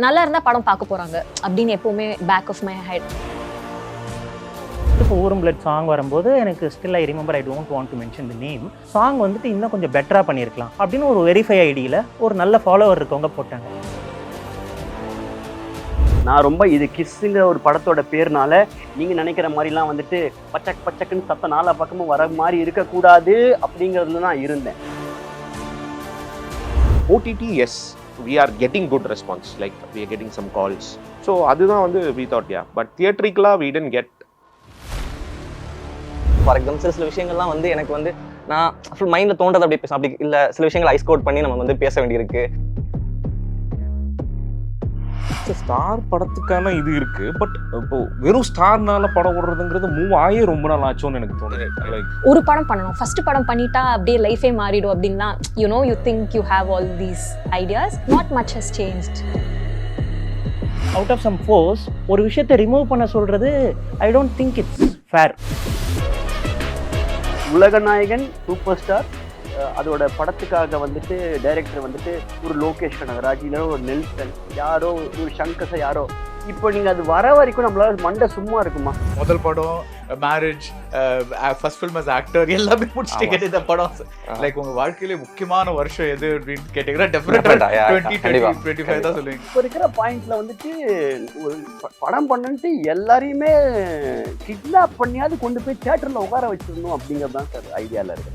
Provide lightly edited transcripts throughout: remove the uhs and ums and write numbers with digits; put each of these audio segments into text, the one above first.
நல்லா இருந்தால் படம் பார்க்க போகிறாங்க அப்படின்னு எப்போவுமே பேக் ஆஃப் மை ஹெட். இப்போ ஊரும் பிளட் சாங் வரும்போது எனக்கு still I remember I don't want to mention the name. Song வந்துட்டு இன்னும் கொஞ்சம் பெட்டராக பண்ணியிருக்கலாம் அப்படின்னு ஒரு வெரிஃபை ஐடியில் ஒரு நல்ல ஃபாலோவர் இருக்கவங்க போட்டாங்க. நான் ரொம்ப இது கிஸ்ஸுங்கிற ஒரு படத்தோட பேர்னால நீங்கள் நினைக்கிற மாதிரிலாம் வந்துட்டு பச்சக் பச்சக்குன்னு சத்தம் நாலா பக்கமும் வர மாதிரி இருக்கக்கூடாது அப்படிங்கிறதுல நான் இருந்தேன். OTT, yes, we are getting good response, like we are getting some calls. So அதுதான் வந்து we thought, yeah, but theatrically we didn't get. For example சில விஷயங்கள்லாம் வந்து எனக்கு வந்து நான் ஃபுல் மைண்டில் தோன்றதை அப்படியே பேச, அப்படி இல்லை சில விஷயங்கள் ஐஸ் கோட் பண்ணி நம்ம வந்து பேச வேண்டியிருக்கு. ஸ்டார் படத்துக்கான இது இருக்கு, பட் இப்போ வெறும் ஸ்டார்னால படம் ஓடுறதுங்கிறது மூவ் ஆகி ரொம்ப நாள் ஆச்சோன்னு எனக்கு தோணுது. ஒரு படம் பண்ணணும், ஃபர்ஸ்ட் படம் பண்ணிட்டா அப்படியே லைஃபே மாறிடும் அப்படின்னா you think you have all these ideas. Not much has changed. Out of some force ஒரு விஷயத்தை ரிமூவ் பண்ண சொல்றது I don't think it's fair. உலக நாயகன் சூப்பர் ஸ்டார் அதோட படத்துக்காக வந்துட்டு டைரக்டர் வந்துட்டு ஒரு லோகேஷ் கனகராஜ், இல்லை ஒரு நெல்சன், யாரோ ஒரு சங்கச யாரோ. இப்போ நீங்கள் அது வர வரைக்கும் நம்மளால மண்டை சும்மா இருக்குமா? முதல் படம் marriage, first film as actor எல்லாமே முடிச்சுட்டு இந்த படம் லைக் உங்க வாழ்க்கையிலே முக்கியமான வருஷம் எது அப்படின்னு கேட்டீங்கன்னா டெஃபினட்டா 2025 தான் சொல்லுவீங்க. இப்போ இருக்கிற பாயிண்ட்ல வந்துட்டு ஒரு படம் பண்ணிட்டு எல்லாரையுமே கிட்னாப் பண்ணியாவது கொண்டு போய் தியேட்டர்ல உட்கார வச்சிடணும் அப்படிங்கிறது தான் சார் ஐடியால இருக்கு.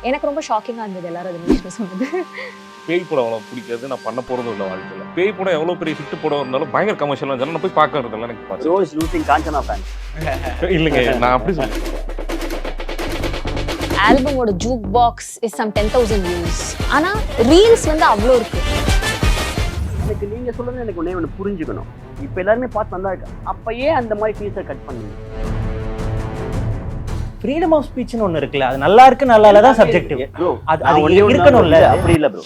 எனக்கு ரொம்ப ஷாக்கிங்காக இருந்தது எல்லாரும் அது விஷயம் சொன்னது. பேய் படம் அவ்வளோ பிடிக்காது, நான் பண்ண போகிறதும் இல்லை வாழ்க்கையில். பேய் படம் எவ்வளோ பெரிய ஹிட் படம் இருந்தாலும் பயங்கர கமர்ஷியலாக இருந்தாலும் நான் போய் பார்க்கறதில்ல. எனக்கு ரோஸ் லூசிங் காஞ்சனா ஃபேன் இல்லைங்க, நான் அப்படி சொல்லுவேன். ஆல்பமோட ஜூக் பாக்ஸ் இஸ் சம் 10,000 வியூஸ். ஆனால் ரீல்ஸ் வந்து அவ்வளோ இருக்கு. எனக்கு நீங்கள் சொல்றது எனக்கு ஒன்று புரிஞ்சுக்கணும். இப்போ எல்லாருமே பார்த்து நல்லா இருக்கு, அப்பயே அந்த மாதிரி டீசர் கட் பண்ணுங்க. ஃப்ரீடம் ஆஃப் ஸ்பீச்னு ஒன்று இருக்குல்ல, அது நல்லா இருக்கு நல்லா இல்லை தான் சப்ஜெக்டிவ். அது இருக்கணும்ல, அப்படி இல்லை ப்ரோ.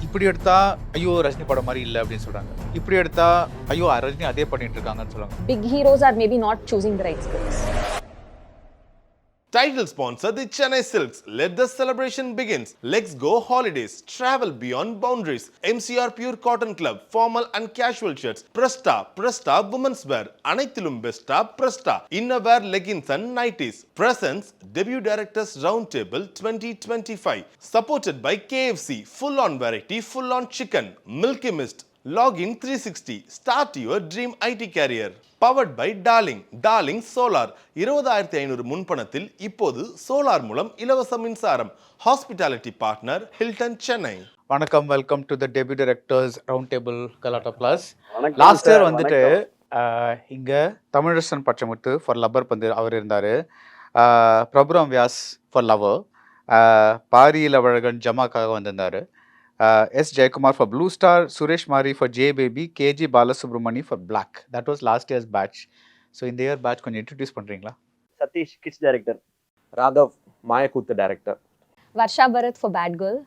இப்படி எடுத்தா ஐயோ ரஜினி படம் மாதிரி இல்லை அப்படின்னு சொல்றாங்க, இப்படி எடுத்தா ஐயோ ரஜினி அதே பண்ணிட்டு இருக்காங்கன்னு சொல்லுவாங்க. Big heroes are maybe not choosing the right scripts. Title sponsor the Chennai Silks. Let the celebration begins. Let's go holidays. Travel beyond boundaries. MCR Pure Cotton Club. Formal and casual shirts. Presta women's wear. Anaithilum besta Presta. Innerwear leggings and nighties. Presents Debut Directors Roundtable 2025. Supported by KFC. Full on variety, full on chicken. Milky Mist. Login 360. Start your dream IT career. Powered by Darling Solar. 20,500 முன்பணத்தில் இப்போது solar மூலம் இலவச மின்சாரம். Hospitality partner Hilton Chennai. வணக்கம், welcome to the debut directors round table Galatta plus. Last year வந்துட்டு இங்க Tamizharasan Pachamuthu for lover வந்து அவர் இருந்தாரு, பிரபுராம் வியாஸ் ஃபார் லவர், பாரியில் அழகன் ஜமாக்காக வந்திருந்தாரு, S. Jayakumar for Blue Star, Suresh Mari for J Baby, KG Balasubramani for Black. That was last year's batch. So in the year batch, கொஞ்சம் introduce பண்றீங்களா? Sathish kids director, Raghav Mayakoothu director, Varsha Bharat for Bad Girl,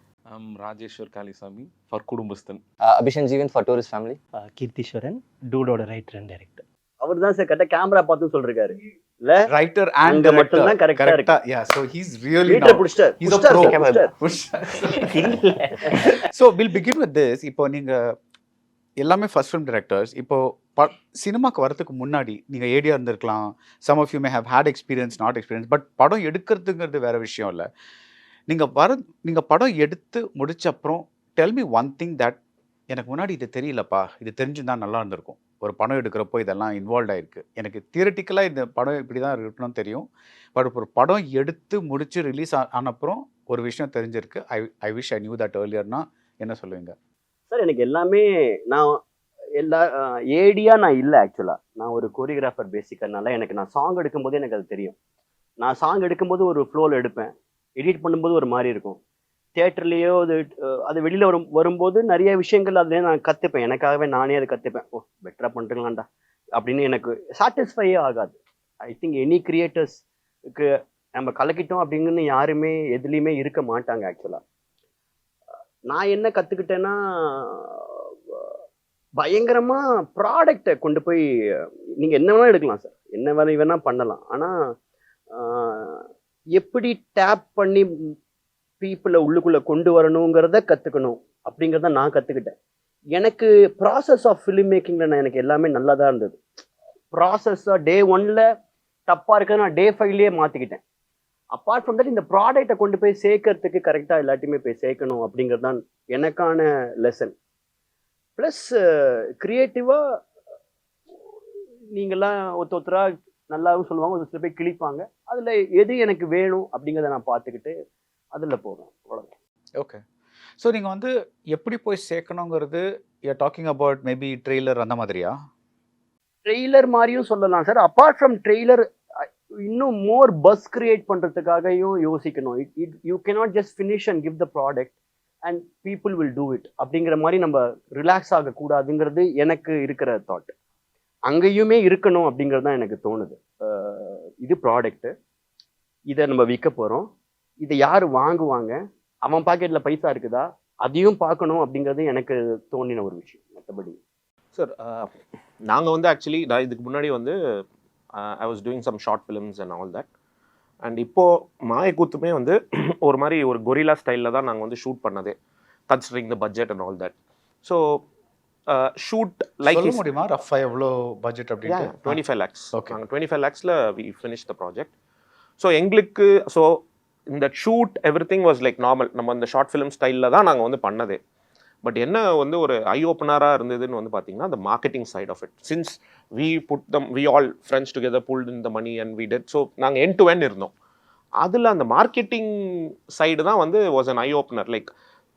Rajeshwar Kalisamy for Kudumbasthan, Abishan Jeevan for tourist family, Keerthiswaran டூடோட writer and director. அவர் தான் sir கரெக்டா camera பார்த்து சொல்றாரு இல்ல, writer and அங்க மட்டும் தான் கரெக்டா இருக்கு. Yeah, so he's really Leader புடிச்சார். he's a pro. So we'll begin with this. இப்போ நீங்க எல்லாமே ஃபர்ஸ்ட் ஃபிலிம் டைரக்டர்ஸ். இப்போ சினிமாக்கு வரதுக்கு முன்னாடி நீங்க ஏடியா இருந்திருக்கலாம், some of you may have had experience not experience, but படம் எடுக்கிறதுங்கிறது வேற விஷயம் இல்லை. நீங்க படம் எடுத்து முடிச்ச அப்புறம் tell me one thing that எனக்கு முன்னாடி இது தெரியலப்பா, இது தெரிஞ்சுதான் நல்லா இருந்திருக்கும். ஒரு படம் எடுக்கிறப்போ இதெல்லாம் இன்வால்வ் ஆயிருக்கு. எனக்கு தியரட்டிக்கலாக இந்த படம் இப்படி தான் இருக்கணும்னு தெரியும், பட் ஒரு படம் எடுத்து முடிச்சு ரிலீஸ் ஆனப்புறம் ஒரு விஷயம் தெரிஞ்சிருக்கு. I wish I knew that ஏர்லியர்னா என்ன சொல்லுவீங்க சார்? எனக்கு எல்லாமே நான் ஏடியா நான் இல்லை ஆக்சுவலாக. நான் ஒரு கோரியோகிராஃபர் பேசிக்கிறதுனால நான் சாங் எடுக்கும்போது எனக்கு அது தெரியும். நான் சாங் எடுக்கும்போது ஒரு ஃப்ளோவில் எடுப்பேன், எடிட் பண்ணும்போது ஒரு மாதிரி இருக்கும். தியேட்டர்லேயோ அது வெளியில் வரும்போது நிறைய விஷயங்கள் அதிலே நான் கற்றுப்பேன். எனக்காகவே நானே அதை கற்றுப்பேன். ஓ பெட்டராக பண்ணுறீங்களாண்டா அப்படின்னு எனக்கு சாட்டிஸ்ஃபையே ஆகாது. ஐ திங்க் எனி கிரியேட்டர்ஸ்க்கு நம்ம கலக்கிட்டோம் அப்படின்னு யாருமே எதுலேயுமே இருக்க மாட்டாங்க ஆக்சுவலாக. நான் என்ன கற்றுக்கிட்டேன்னா, பயங்கரமாக ப்ராடக்டை கொண்டு போய் நீங்கள் என்ன வேணால் எடுக்கலாம் சார், என்ன வேணால் பண்ணலாம். ஆனால் எப்படி டேப் பண்ணி பீப்புளை உள்ளுக்குள்ளே கொண்டு வரணுங்கிறத கற்றுக்கணும் அப்படிங்கிறத நான் கற்றுக்கிட்டேன். எனக்கு ப்ராசஸ் ஆஃப் ஃபிலிம் மேக்கிங்கில் எனக்கு எல்லாமே நல்லா தான் இருந்தது. ப்ராசஸாக டே 1ல் தப்பாக இருக்கிறத நான் டே 5லேயே மாற்றிக்கிட்டேன். அப்பார்ட் ஃப்ரம் தட் இந்த ப்ராடக்டை கொண்டு போய் சேர்க்கறதுக்கு கரெக்டாக எல்லாத்தையுமே போய் சேர்க்கணும் அப்படிங்கிறது தான் எனக்கான லெசன். ப்ளஸ் க்ரியேட்டிவாக நீங்கள்லாம் ஒருத்தராக நல்லாவும் சொல்லுவாங்க, ஒரு சில பேர் கிழிப்பாங்க. அதில் எது எனக்கு வேணும் அப்படிங்கிறத நான் பார்த்துக்கிட்டு அதில் போவேன். அவ்வளோதான். ஓகே. ஸோ நீங்கள் வந்து எப்படி போய் சேர்க்கணுங்கிறது you are talking about maybe trailer அந்த மாதிரியா? ட்ரெய்லர் மாதிரியும் சொல்லலாம் சார். அப்பார்ட் ஃப்ரம் ட்ரெய்லர் இன்னும் மோர் பஸ் கிரியேட் பண்ணுறதுக்காகவும் யோசிக்கணும். You cannot just finish and give the product and people will do it அப்படிங்கிற மாதிரி நம்ம ரிலாக்ஸ் ஆகக்கூடாதுங்கிறது எனக்கு இருக்கிற தாட். அங்கேயுமே இருக்கணும் அப்படிங்கிறது தான் எனக்கு தோணுது. இது ப்ராடக்ட்டு, இதை நம்ம விற்க போகிறோம், இதை யார் வாங்குவாங்க, அவன் பாக்கெட்டில் பைசா இருக்குதா, அதையும் பார்க்கணும் அப்படிங்கிறது எனக்கு தோணின ஒரு விஷயம். மற்றபடி சார் நாங்கள் வந்து ஆக்சுவலி நான் இதுக்கு முன்னாடி வந்து I was doing some short films and all that. And இப்போது மாயக்கூத்துமே வந்து ஒரு மாதிரி ஒரு கொரில்லா ஸ்டைலில் தான் நாங்கள் வந்து ஷூட் பண்ணதே, considering the budget and all that. So shoot like சொல்ல முடியுமா ரஃபா எவ்வளோ பட்ஜெட் அப்படின்னு? 25 lakhs. Okay. நாங்கள் 25 lakhsல we finish the project. So எங்களுக்கு ஸோ இந்த shoot everything was like normal, நம்ம இந்த ஷார்ட் ஃபிலிம் ஸ்டைலில் தான் நாங்கள் வந்து பண்ணதே. பட் என்ன வந்து ஒரு ஐ ஓப்பனராக இருந்ததுன்னு வந்து பார்த்தீங்கன்னா the marketing side of it. Since we all friends together pulled in the money and we did. So நாங்கள் எண்ட் டு எண்ட் இருந்தோம். அதில் அந்த மார்க்கெட்டிங் சைடு தான் வந்து was an eye opener. Like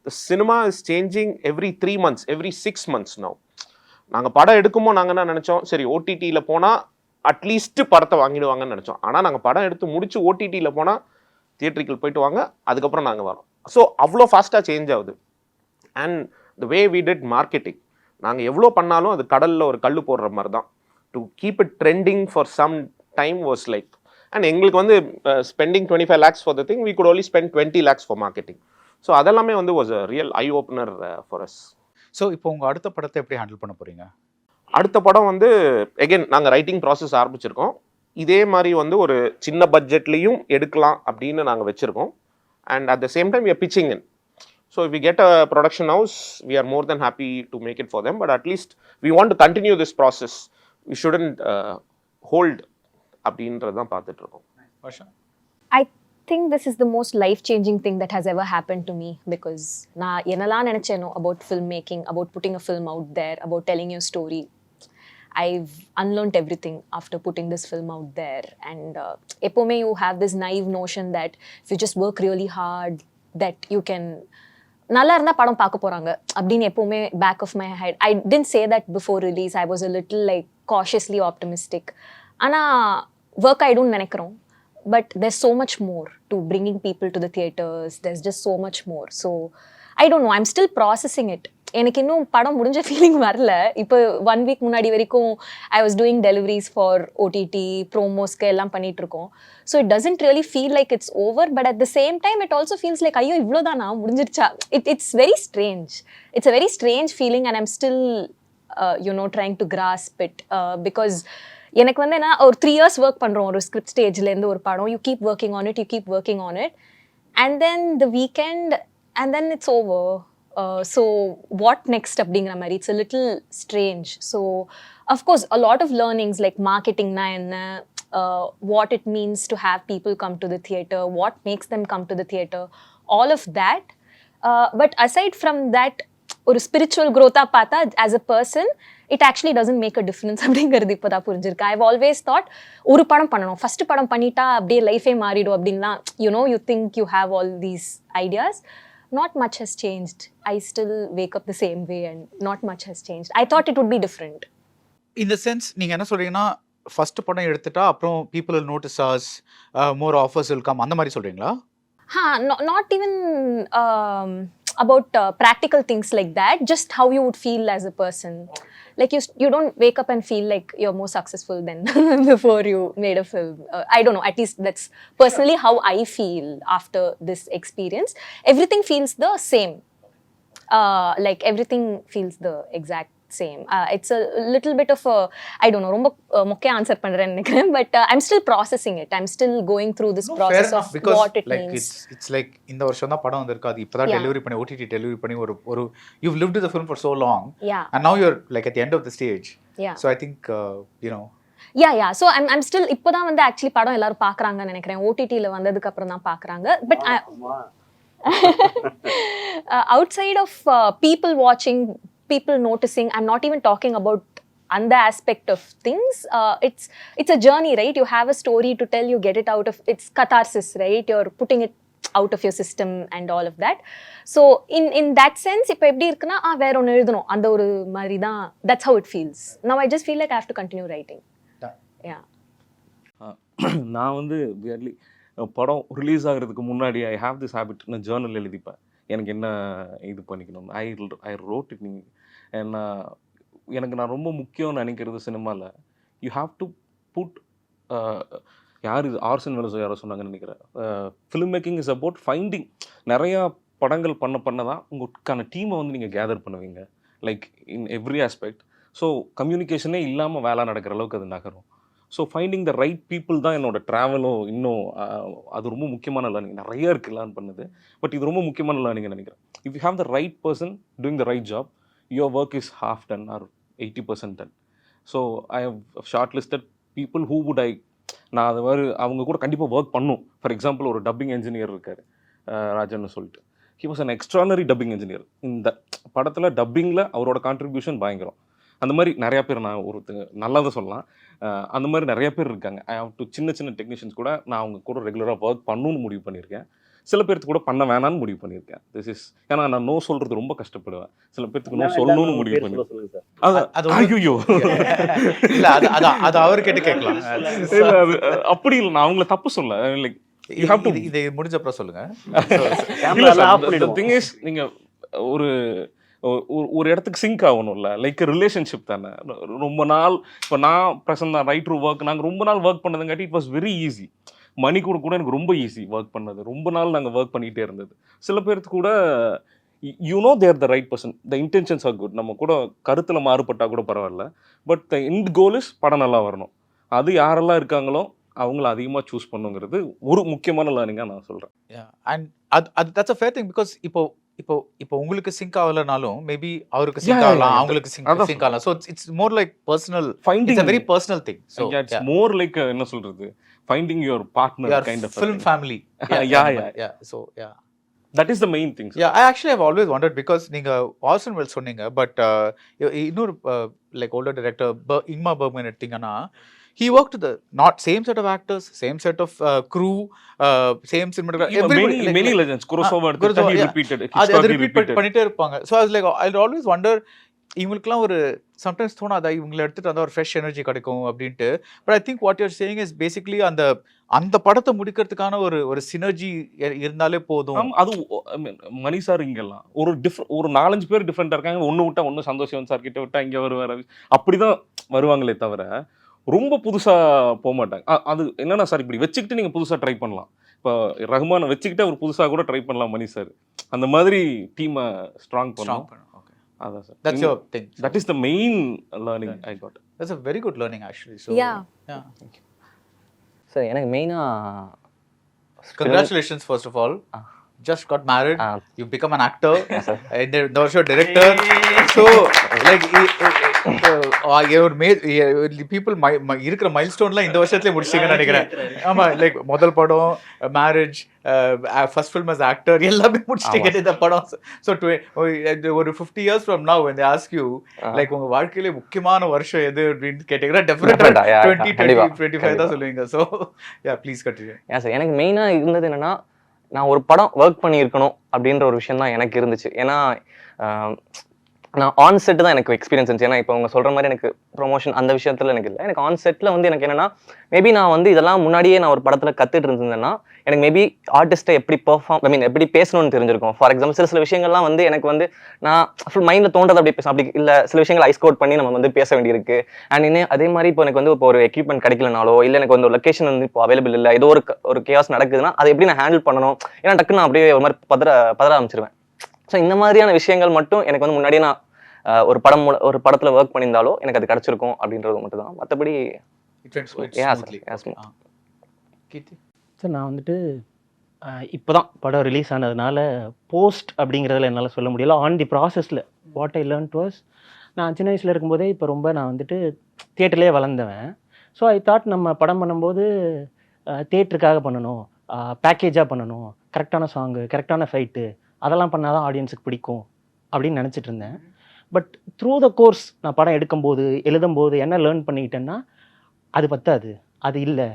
the cinema is changing every 3 months, every 6 months now. நாங்கள் படம் எடுக்குமோ நாங்கள் என்ன நினச்சோம், சரி ஓடிடியில் போனால் அட்லீஸ்ட்டு படத்தை வாங்கிடுவாங்கன்னு நினச்சோம். ஆனால் நாங்கள் படம் எடுத்து முடிச்சு ஓடிடியில் போனால் தியேட்டருக்கு போயிட்டு வாங்க, அதுக்கப்புறம் நாங்கள் வரோம். ஸோ அவ்வளோ ஃபாஸ்ட்டாக சேஞ்ச் ஆகுது. And the way we did marketing, நாங்கள் எவ்வளோ பண்ணாலும் அது கடலில் ஒரு கல் போடுற மாதிரி தான். To keep it trending for some time was like. And எங்களுக்கு வந்து spending 25 lakhs for the thing, we could only spend 20 lakhs for marketing. So அதெல்லாமே வந்து was a real eye opener for us. So இப்போ உங்கள் அடுத்த படத்தை எப்படி handle பண்ண போகிறீங்க? அடுத்த படம் வந்து எகெயின் நாங்கள் ரைட்டிங் ப்ராசஸ் ஆரம்பிச்சிருக்கோம். இதே மாதிரி வந்து ஒரு சின்ன பட்ஜெட்லேயும் எடுக்கலாம் அப்படின்னு நாங்கள் வச்சுருக்கோம். And at the same time we are pitching in. So if we get a production house, we are more than happy to make it for them. But at least we want to continue this process. We shouldn't hold அப்படின்றது தான் பார்த்துட்டு இருக்கோம். Varsha? I think this is the most life-changing thing that has ever happened to me, because நான் என்னெல்லாம் நினைச்சேனோ about filmmaking, about putting a film out there, about telling your story, I've unlearned everything after putting this film out there. And எப்போவுமே you have this naive notion that if you just work really hard, that you can நல்லா இருந்தால் படம் பார்க்க போகிறாங்க அப்படின்னு எப்போவுமே back of my head. I tend say that before release. I was a little like cautiously optimistic. ஆனால் work ஆகிடும்னு நினைக்கிறோம். But there's so much more to bringing people to the theatres. There's just so much more. So I don't know, I'm still processing it. எனக்கு இன்னும் படம் முடிஞ்ச feeling வரல. இப்போ 1 week முன்னாடி வரைக்கும் I was doing deliveries for OTT ப்ரோமோஸ்க்கு எல்லாம் பண்ணிட்டு இருக்கோம். So it doesn't really feel like it's over, but at the same time it also feels like ஐயோ இவ்வளோதானா முடிஞ்சிருச்சா. It's very strange. It's a very strange feeling and I'm still trying to grasp it. Because எனக்கு வந்து என்ன, ஒரு 3 years work பண்ணுறோம் ஒரு script ஸ்டேஜ்லேருந்து ஒரு படம். You keep working on it and then the weekend and then it's over. So what next அப்படிங்கிற மாதிரி it's a little strange. So of course a lot of learnings like marketing na enna, what it means to have people come to the theatre, what makes them come to the theatre, all of that. But aside from that, ஒரு spiritual growth பார்த்தா as a person it actually doesn't make a difference அப்படிங்கிறது இப்போ தான் புரிஞ்சிருக்கு. I've always thought ஒரு படம் பண்ணணும், first படம் பண்ணிட்டா அப்படியே லைஃபே மாறிடும் அப்படின்னா, you think you have all these ideas. Not much has changed. I still wake up the same way and not much has changed. I thought it would be different. In the sense, நீங்கள் என்ன சொல்கிறீங்கன்னா first படம் எடுத்துட்டா அப்புறம் people will notice us, more offers will come, அந்த மாதிரி சொல்கிறீங்களா? Not even about practical things like that. Just how you would feel as a person. Like you don't wake up and feel like you're more successful than before you made a film. I don't know, at least that's personally how I feel after this experience. Everything feels the same. Like everything feels the exact same. It's a little bit of a, I don't know, ரொம்ப மொக்கையா answer பண்றேன்னு நினைக்கிறேன், but I'm still processing it. I'm still going through this No, fair process enough, of because what it like means. it's like இந்த வருஷம் தான் படம் வந்திருக்காது, இப்பதான் Yeah. டெலிவரி பண்ணி OTT டெலிவரி பண்ணி ஒரு you've lived with the film for so long, Yeah. and now you're like at the end of the stage. Yeah. So I think you know, Yeah. So I'm still இப்போதான் வந்து actually படம் எல்லாரும் பார்க்கறாங்கன்னு நினைக்கிறேன். OTTல வந்ததுக்கு அப்புறம் தான் பார்க்கறாங்க. But outside of people watching, people noticing, I'm not even talking about அந்த aspect of things. It's a journey, right? You have a story to tell, you get it out of, it's catharsis, right? You're putting it out of your system and all of that. So in that sense, இப்போ எப்படி இருக்குன்னா வேற ஒன்று எழுதணும் அந்த ஒரு மாதிரி தான், that's how it feels. Now I just feel like I have to continue writing. Yeah. நான் வந்து வியர்லி படம் ரிலீஸ் ஆகிறதுக்கு முன்னாடி ஐ ஹாவ் திஸ் ஹேபிட், நான் ஜேர்னல் எழுதிப்பேன் எனக்கு என்ன இது பண்ணிக்கணும். I wrote it. எனக்கு நான் ரொம்ப முக்கியம்னு நினைக்கிறது சினிமாவில், யூ ஹாவ் டு புட், யார் இது ஆர்சன் வெல்ஸ் யாரோ சொன்னாங்கன்னு நினைக்கிறேன், film making is about finding. நிறையா படங்கள் பண்ண தான் உங்களுக்கான டீமை வந்து நீங்கள் கேதர் பண்ணுவீங்க, like in every aspect. So கம்யூனிகேஷனே இல்லாமல் வேலை நடக்கிற அளவுக்கு அது நகரும். So finding the right people தான் என்னோடய ட்ராவலும் இன்னும் அது ரொம்ப முக்கியமான லேர்னிங். நிறைய இருக்குது லேர்ன் பண்ணது, பட் இது ரொம்ப முக்கியமான லேர்னிங் நினைக்கிறேன். If you have the right person doing the right job, your work is half done or 80% done. So I have shortlisted people who would நான் அது மாதிரி அவங்க கூட கண்டிப்பாக ஒர்க் பண்ணும். ஃபார் எக்ஸாம்பிள் ஒரு டப்பிங் என்ஜினியர் இருக்கார் ராஜன்னு சொல்லிட்டு, he was an extraordinary dubbing engineer. இந்த படத்தில் டப்பிங்கில் அவரோட கான்ட்ரிபியூஷன் பயங்கரம். அந்த மாதிரி நிறையா பேர், நான் ஒருத்தங்க நல்லதை சொல்லலாம், அந்த மாதிரி நிறைய பேர் இருக்காங்க. ஐ ஹவ் டு சின்ன டெக்னீஷியன்ஸ் கூட நான் அவங்க கூட ரெகுலராக ஒர்க் பண்ணணும்னு முடிவு பண்ணியிருக்கேன். சில பேர்த்துக்கு கூட பண்ண வேணான்னு முடிவு பண்ணியிருக்கேன். திஸ் இஸ் ஏன்னா நான் நோ சொல்கிறது ரொம்ப கஷ்டப்படுவேன். சில பேர்த்துக்கு நோ சொல்லணும்னு முடிவு பண்ணியிருக்கேன். ஐயோ இல்ல அது அவர்கிட்ட கேட்கலாம். அப்படி இல்லை, நான் அவங்கள தப்பு சொல்ல, லைக் யூ ஹேவ் டு. இது முடிஞ்ச அப்புறம் சொல்லுங்க. திங் இஸ், நீங்கள் ஒரு இடத்துக்கு சிங்க் ஆகணும்ல, லைக் ரிலேஷன்ஷிப் தானே. ரொம்ப நாள் இப்போ நான் ப்ரெசன்ட் தான் ரைட் டு ஒர்க், நாங்கள் ரொம்ப நாள் ஒர்க் பண்ணதுங்காட்டி it was very easy. Money கூட எனக்கு ரொம்ப ஈஸி ஒர்க் பண்ணது, ரொம்ப நாள் நாங்கள் ஒர்க் பண்ணிகிட்டே இருந்தது. சில பேருக்கு கூட you know there the right person, the intentions are good, நம்ம கூட கருத்தில் மாறுபட்டால் கூட பரவாயில்ல, but the end goal is படம் நல்லா வரணும். அது யாரெல்லாம் இருக்காங்களோ அவங்கள அதிகமாக சூஸ் பண்ணுங்கிறது ஒரு முக்கியமான லேர்னிங்காக நான் சொல்கிறேன். அண்ட் அது that's a fair thing, because இப்போ உங்களுக்கு சிங்க் ஆகலனாலும் மேபி அவருக்கு சிங்க் ஆகலாம், அவங்களுக்கு சிங்க் ஆகலாம். So it's more like personal, Finding, it's a very personal thing. So it's more like என்ன சொல்றது, finding your partner kind of film family. Yeah. So that is the main thing. Yeah, I actually have always wondered, because நீங்க ஆர்சன் Wells சொன்னீங்க, but இன்னொரு like older director Ingmar Bergman எடுத்தீங்கன்னா, he worked with the not same set of actors, same set of crew, same cinematography, many legends. Kurosawa he repeated, அது repeat பண்ணிட்டே இருப்பாங்க. So I was like, I'll always wonder, இவங்களுக்குலாம் ஒரு sometimes தோணாதா இவங்களை எடுத்துட்டு வந்தால் ஒரு ஃப்ரெஷ் எனர்ஜி கிடைக்கும் அப்படின்ட்டு. But I think what your saying is basically அந்த படத்தை முடிக்கிறதுக்கான ஒரு சினர்ஜி இருந்தாலே போதும். அது மணி சார் இங்கெல்லாம் ஒரு 4-5 பேர் டிஃப்ரெண்டாக இருக்காங்க. ஒன்று விட்டா ஒன்று சந்தோஷம் சார் கிட்ட விட்டா இங்கே வருவார், அப்படிதான் வருவாங்களே தவிர ரொம்ப புதுசாக போக மாட்டாங்க. அது என்னன்னா சார், இப்படி வச்சுக்கிட்டு நீங்கள் புதுசாக ட்ரை பண்ணலாம். இப்போ ரஹ்மானை வச்சுக்கிட்டு அவர் புதுசாக கூட ட்ரை பண்ணலாம் மணி சார். அந்த மாதிரி டீமை ஸ்ட்ராங் பண்ணலாம். அதான் sir, that's your thing. That is the main learning I got. That's a very good learning actually. So Yeah. Thank you. Sir எனக்கு மெயினாக Congratulations first of all. Just got married. You become an actor. And the show director. So like your people இருக்கிற மைல்ஸ்டோன்லாம் இந்த வருஷத்துலயே முடிச்சிட்டீங்கன்னு நினைக்கிறேன். ஆமா, like முதல் படம், marriage, first film as actor எல்லாமே முடிச்சிட்டீங்க இந்த படம். So ஒரு 50 years from now when they ask you like உங்க வாழ்க்கையில முக்கியமான வருஷம் எது அப்படின்னு கேட்டீங்கன்னா டெஃபினட்டா 2025 தான் சொல்லுவீங்க. So yeah, please continue. ஏன் சார், எனக்கு மெயினாக இருந்தது என்னன்னா, நான் ஒரு படம் ஒர்க் பண்ணியிருக்கணும் அப்படின்ற ஒரு விஷயம் தான் எனக்கு இருந்துச்சு. ஏன்னா நான் ஆன் செட்டு தான் எனக்கு எக்ஸ்பீரியன்ஸ் இருந்துச்சு. ஏன்னா இப்போ அவங்க சொல்கிற மாதிரி எனக்கு ப்ரொமோஷன் அந்த விஷயத்தில் எனக்கு இல்லை. எனக்கு ஆன் செட்டில் வந்து எனக்கு என்னென்னா, மேபி நான் வந்து இதெல்லாம் முன்னாடியே நான் ஒரு படத்தில் கற்றுட்டு இருந்தேன்னா எனக்கு மேபி ஆர்டிஸ்ட்டை எப்படி எப்படி பேசணும்னு தெரிஞ்சிருக்கும். ஃபார் எக்ஸாம்பிள் சில விஷயங்கள்லாம் வந்து எனக்கு வந்து நான் ஃபுல் மைண்டில் தோன்றது அப்படி பேசணும், அப்படி இல்லை சில விஷயங்கள் ஐஸ்கோட் பண்ணி நம்ம வந்து பேச வேண்டியிருக்கு. அண்ட் இன்னும் அதே மாதிரி இப்போ எனக்கு வந்து இப்போ ஒரு எக்யூப்மெண்ட் கிடைக்கலனாலோ, இல்லை எனக்கு வந்து ஒரு லொக்கேஷன் வந்து இப்போ அவைலபிள் இல்லை, ஏதோ ஒரு கேஸ் நடக்குதுன்னா அதை எப்படி நான் ஹேண்டில் பண்ணணும், ஏன்னா டக்குன்னு நான் அப்படியே ஒரு மாதிரி பதற ஆரம்பிச்சிருவேன். ஸோ இந்த மாதிரியான விஷயங்கள் மட்டும் எனக்கு வந்து முன்னாடியே நான் ஒரு படத்தில் ஒர்க் பண்ணியிருந்தாலோ எனக்கு அது கிடச்சிருக்கும் அப்படின்றது மட்டும் தான். மற்றபடி It went quite Yeah, sir. smoothly. Yeah, Okay. smooth. Kirti? Sir நான் வந்துட்டு இப்போ தான் படம் ரிலீஸ் ஆனதுனால போஸ்ட் அப்படிங்கிறதுல என்னால் சொல்ல முடியல. ஆன் தி ப்ராசஸில் வாட் ஐ லேர்ன்ட் வாஸ், நான் சின்ன வயசில் இருக்கும்போதே இப்போ ரொம்ப நான் வந்துட்டு தியேட்டர்லேயே வளர்ந்தவன். ஸோ ஐ தாட் நம்ம படம் பண்ணும்போது தியேட்டருக்காக பண்ணணும், பேக்கேஜாக பண்ணணும், கரெக்டான சாங்கு, கரெக்டான ஃபைட்டு, அதெல்லாம் பண்ணால் தான் ஆடியன்ஸுக்கு பிடிக்கும் அப்படின்னு நினச்சிட்டு இருந்தேன். பட் த்ரூ த கோர்ஸ் நான் படம் எடுக்கும்போது எழுதும்போது என்ன லேர்ன் பண்ணிக்கிட்டேன்னா, அது பத்தாது, அது இல்லை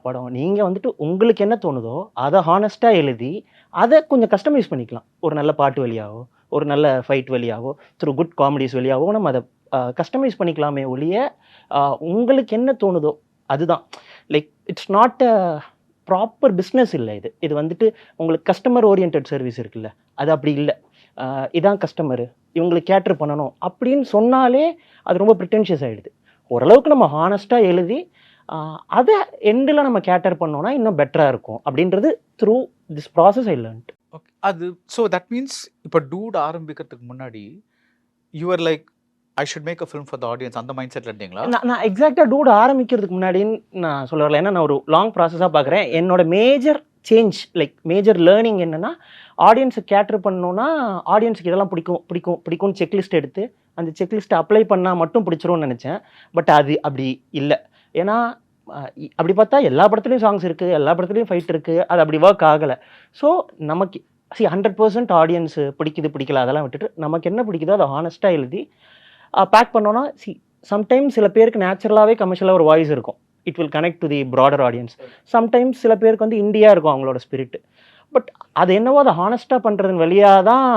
படம். நீங்கள் வந்துட்டு உங்களுக்கு என்ன தோணுதோ அதை ஹானஸ்ட்டாக எழுதி அதை கொஞ்சம் கஸ்டமைஸ் பண்ணிக்கலாம். ஒரு நல்ல பாட்டு வழியாவோ, ஒரு நல்ல ஃபைட் வழியாவோ, த்ரூ குட் காமெடிஸ் வழியாவோ நம்ம அதை கஸ்டமைஸ் பண்ணிக்கலாமே ஒழிய உங்களுக்கு என்ன தோணுதோ அதுதான். Like it's not a proper business இல்லை இது. இது வந்துட்டு உங்களுக்கு கஸ்டமர் ஓரியன்ட் சர்வீஸ் இருக்குல்ல, அது அப்படி இல்லை. இதான் கஸ்டமரு, இவங்களுக்கு கேட்டர் பண்ணணும் அப்படின்னு சொன்னாலே அது ரொம்ப ப்ரிட்டென்ஷியஸ் ஆகிடுது. ஓரளவுக்கு நம்ம ஹானஸ்ட்டாக எழுதி அதை எண்டில் நம்ம கேட்டர் பண்ணோன்னா இன்னும் பெட்டராக இருக்கும் அப்படின்றது through this process I learned. Okay. அது ஸோ தட் மீன்ஸ் இப்போ டூட் ஆரம்பிக்கிறதுக்கு முன்னாடி you're like I should make a film for the audience அந்த மைண்ட் செட்டில் இருந்தீங்களா? நான் எக்ஸாக்டாக டூட் ஆரம்பிக்கிறதுக்கு முன்னாடின்னு நான் சொல்ல வரல. ஏன்னா நான் ஒரு லாங் ப்ராசஸாக பார்க்குறேன். என்னோட major change, like major learning என்னென்னா, ஆடியன்ஸுக்கு கேட்டர் பண்ணணுன்னா ஆடியன்ஸுக்கு இதெல்லாம் பிடிக்கும்னு செக்லிஸ்ட் எடுத்து அந்த செக்லிஸ்ட்டை அப்ளை பண்ணால் மட்டும் பிடிச்சிரும்னு நினச்சேன். பட் அது அப்படி இல்லை. ஏன்னா அப்படி பார்த்தா எல்லா படத்துலையும் சாங்ஸ் இருக்குது, எல்லா படத்துலையும் ஃபைட் இருக்குது, அது அப்படி ஒர்க் ஆகலை. ஸோ நமக்கு 100% ஆடியன்ஸு பிடிக்கல அதெல்லாம் விட்டுட்டு நமக்கு என்ன பிடிக்குதோ அதை ஹானஸ்ட்டாக எழுதி பேக் பண்ணோன்னா சம்டைம்ஸ் சில பேருக்கு நேச்சுரலாகவே கமர்ஷியலாக ஒரு வாய்ஸ் இருக்கும். It will connect to the broader audience. Sometimes சில பேருக்கு வந்து இந்தியா இருக்கும் அவங்களோட ஸ்பிரிட்டு. பட் அது என்னவோ அதை ஹானஸ்ட்டாக பண்ணுறதன் வழியாக தான்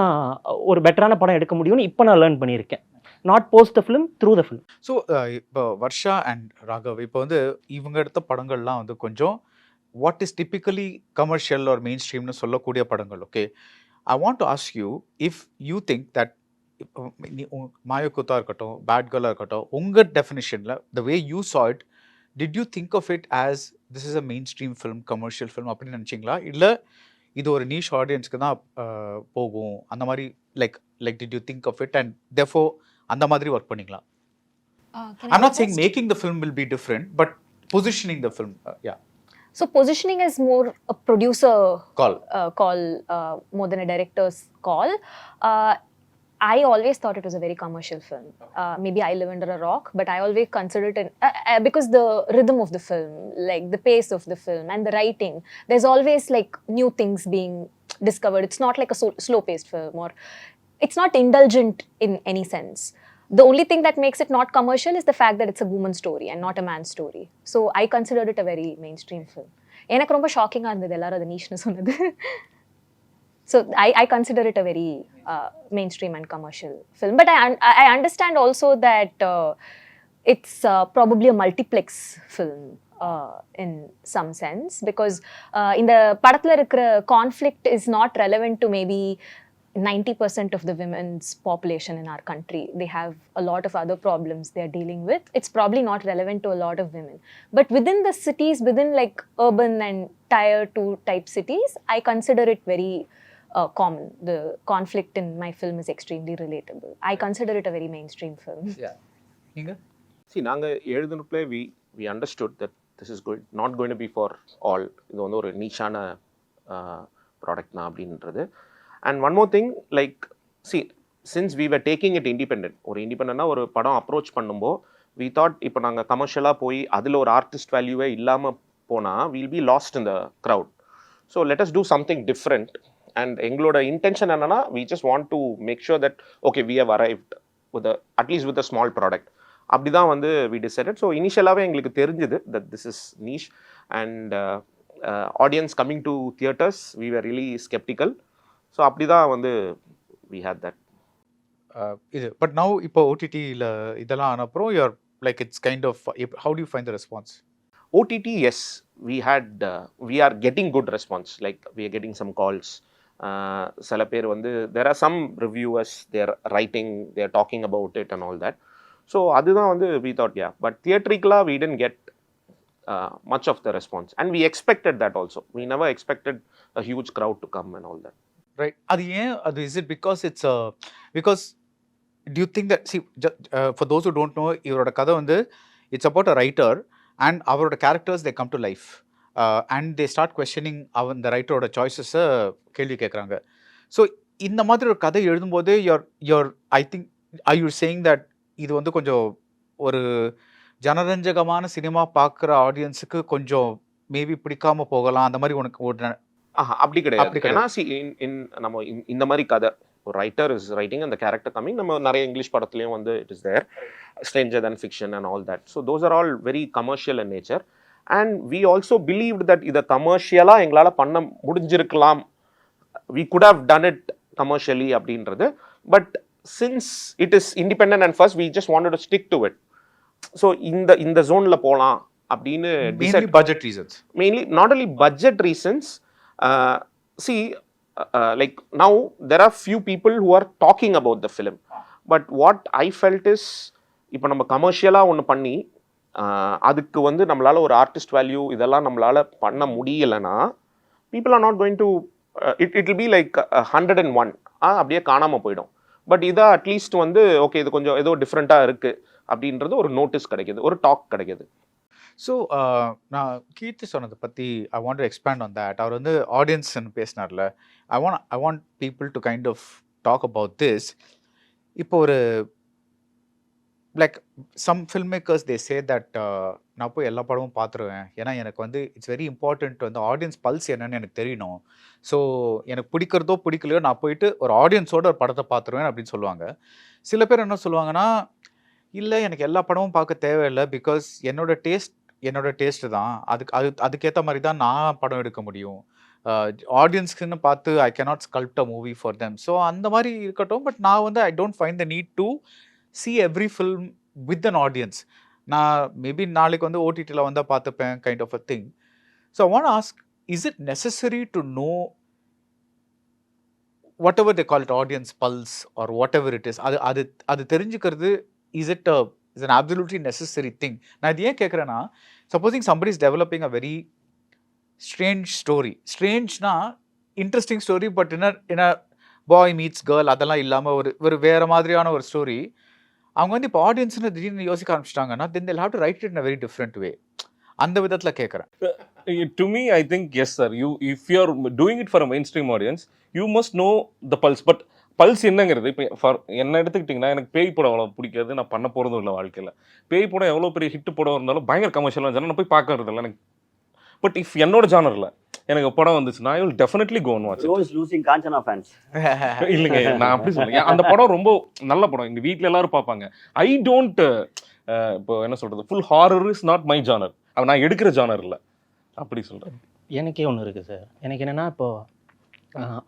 ஒரு பெட்டரான படம் எடுக்க முடியும்னு இப்போ நான் லேர்ன் பண்ணியிருக்கேன். Not post the film, through the film. So இப்போ வர்ஷா அண்ட் ராகவ் இப்போ வந்து இவங்க எடுத்த படங்கள்லாம் வந்து கொஞ்சம் what is typically commercial or மெயின் ஸ்ட்ரீம்னு சொல்லக்கூடிய படங்கள். Okay, I want to ask you if you think that மாயக்குத்தா இருக்கட்டும், பேட் கேர்லாக இருக்கட்டும், உங்கள் டெஃபினிஷனில் the way you saw it, did you think of it as this is a mainstream film, commercial film அப்படின்னு நினச்சிங்களா? இல்லை இது ஒரு நீஷ் ஆடியன்ஸ்க்கு தான் போகும் அந்த மாதிரி like did you think of it and therefore அந்த மாதிரி ஒர்க் பண்ணிங்களா? I'm not saying making the film will be different, but positioning the film, yeah. So positioning is more a producer Call. Call more than a director's call. I always thought it was a very commercial film. Maybe I live under a rock, but I always consider it because the rhythm of the film, like the pace of the film and the writing, there's always like new things being discovered. It's not like a slow-paced film, or it's not indulgent in any sense. The only thing that makes it not commercial is the fact that it's a woman's story and not a man's story. So I considered it a very mainstream film. எனக்கு ரொம்ப ஷாக்கிங்காக இருந்தது எல்லாரும் அதை நீஷ்னு சொன்னது. So I consider it a very mainstream and commercial film. But I understand also that it's probably a multiplex film in some sense, because இந்த படத்தில் இருக்கிற conflict is not relevant to maybe 90% of the women's population in our country. They have a lot of other problems they're dealing with. It's probably not relevant to a lot of women. But within the cities, within like urban and tier 2 type cities, I consider it very common. The conflict in my film is extremely relatable. I consider it a very mainstream film. Yeah. நீங்க? See, நாங்கள் எழுதுனப்பே we understood that this is not going to be for all. இது வந்து ஒரு நீச்சான product தான் அப்படின்றது. And one more thing, like, see, since we were taking it independent, ஒரு இண்டிபெண்டனா ஒரு படம் அப்ரோச் பண்ணும்போது we thought இப்போ நாங்கள் கமர்ஷியலாக போய் அதில் ஒரு ஆர்டிஸ்ட் வேல்யூவே இல்லாமல் போனால் we'll be lost in the crowd. So let us do something different. And எங்களோட இன்டென்ஷன் என்னன்னா, we just want to make sure that okay, we have arrived with at least with a small product. அப்படி தான் வந்து we decided. So இனிஷியலாகவே எங்களுக்கு தெரிஞ்சுது that this is niche and audience coming to theatres, we were really skeptical. ஸோ அப்படி தான் வந்து we had that. இது பட் நவ் இப்போ ஓடிடியில் இதெல்லாம் ஆன அப்புறம் you're like it's kind of how do you find the response? OTT, yes, we are getting good response. Like we are getting some calls. சில பேர் வந்து there are some reviewers, they are writing, they are talking about it and all that. So அதுதான் வந்து we thought, yeah, but theatrically we didn't get much of the response, and we expected that also. We never expected a huge crowd to come and all that. Right. அது ஏன் அது is it because it's because do you think that, see, for those who don't know, இவரோட கதை வந்து it's about a writer and அவரோட characters they come to life and they start questioning the ரைட்டரோட சாய்ஸஸை கேள்வி கேட்குறாங்க. So இந்த மாதிரி ஒரு கதை எழுதும்போது you're I think are you saying that இது வந்து கொஞ்சம் ஒரு ஜனரஞ்சகமான சினிமா பார்க்குற ஆடியன்ஸுக்கு கொஞ்சம் மேபி பிடிக்காம போகலாம், அந்த மாதிரி உனக்கு ஒரு அப்படி கிடையாது. ஏன்னா நம்ம இந்த மாதிரி கதை ஒரு ரைட்டர் இஸ் ரைட்டிங் அந்த கேரக்டர் கம்மிங், நம்ம நிறைய இங்கிலீஷ் படத்துலையும் வந்து it is there stranger than fiction and all that. So those are all very commercial in nature and we also believed that இதை கமர்ஷியலாக எங்களால் பண்ண முடிஞ்சிருக்கலாம், we could have done it commercially அப்படின்றது. But since it is independent and first we just wanted to stick to it. So இந்த ஜோனில் போகலாம் அப்படின்னு budget reasons, mainly not only budget reasons. See, like now there are few people who are talking about the film, but what I felt is இப்போ நம்ம கமர்ஷியலாக ஒன்று பண்ணி அதுக்கு வந்து நம்மளால் ஒரு ஆர்டிஸ்ட் வேல்யூ இதெல்லாம் நம்மளால் பண்ண முடியலைன்னா people are not going to it will be like 101 அப்படியே காணாமல் போயிடும். பட் இதை அட்லீஸ்ட் வந்து ஓகே இது கொஞ்சம் ஏதோ டிஃப்ரெண்ட்டாக இருக்குது அப்படின்றது ஒரு நோட்டீஸ் கிடைக்கிது, ஒரு டாக் கிடைக்கிது. ஸோ நான் கீர்த்தி சொன்னதை பற்றி I want to expand on that. அவர் வந்து ஆடியன்ஸ்ன்னு பேசினார்ல, I want people to kind of talk about this. இப்போ ஒரு like some film makers they say that நான் போய் எல்லா படமும் பார்த்துருவேன், ஏன்னா எனக்கு வந்து இட்ஸ் வெரி இம்பார்ட்டண்ட் வந்து ஆடியன்ஸ் பல்ஸ் என்னன்னு எனக்கு தெரியணும். ஸோ எனக்கு பிடிக்கிறதோ பிடிக்கலையோ நான் போயிட்டு ஒரு ஆடியன்ஸோட ஒரு படத்தை பார்த்துருவேன் அப்படின்னு சொல்லுவாங்க. சில பேர் என்ன சொல்லுவாங்கன்னா, இல்லை எனக்கு எல்லா படமும் பார்க்க தேவையில்லை, பிகாஸ் என்னோட டேஸ்ட்டு தான், அதுக்கேற்ற மாதிரி தான் நான் படம் எடுக்க முடியும், ஆடியன்ஸ்க்குன்னு பார்த்து I cannot sculpt a movie for them. So அந்த மாதிரி இருக்கட்டும், பட் நான் வந்து I don't find the need to see every film with an audience. நான் மேபி நாளைக்கு வந்து ஓடிடியில் வந்தால் பார்த்துப்பேன் kind of a thing. So I want ask, is it necessary to know whatever they call it audience pulse or whatever it is, அது தெரிஞ்சுக்கிறது is an absolutely necessary thing? நான் இது ஏன் கேட்குறேன்னா, supposing somebody is developing a very strange story, strangeனா interesting story, but in a boy meets girl அதெல்லாம் இல்லாமல் ஒரு வேறு மாதிரியான ஒரு ஸ்டோரி, அவங்க வந்து இப்போ ஆடியன்ஸ்னு திடீர்னு யோசிக்க ஆரம்பிச்சிட்டாங்கன்னா then they'll have to write it in a very different way. அந்த விதத்தில் கேட்குறேன். To me, I think yes sir, if you're doing it for a mainstream audience, you must know the pulse. But pulse என்னங்கிறது இப்போ for என்ன எடுத்துக்கிட்டிங்கன்னா, எனக்கு பேய் படம் அவ்வளோ பிடிக்காது, நான் பண்ண போகிறதும் இல்லை வாழ்க்கையில். பேய் படம் எவ்வளோ பெரிய ஹிட் படம் இருந்தாலும் பயங்கர கமர்ஷியலாக இருந்தாலும் நான் போய் பார்க்கறது இல்லை எனக்கு. பட் இஃப் என்னோட ஜானரில் எனக்கு படம் வந்துச்சுன்னா I will definitely go and watch it. Losing Kanchana fans இல்லைங்க, நான் அப்படி சொல்லுங்க, அந்த படம் ரொம்ப நல்ல படம், எங்கள் வீட்டில் எல்லாரும் பார்ப்பாங்க. ஐ டோன்ட் இப்போ என்ன சொல்கிறது, full horror is not my genre, நான் எடுக்கிற ஜானர் இல்லை, அப்படி சொல்கிறேன். எனக்கே ஒன்று இருக்குது சார். எனக்கு என்னென்னா, இப்போது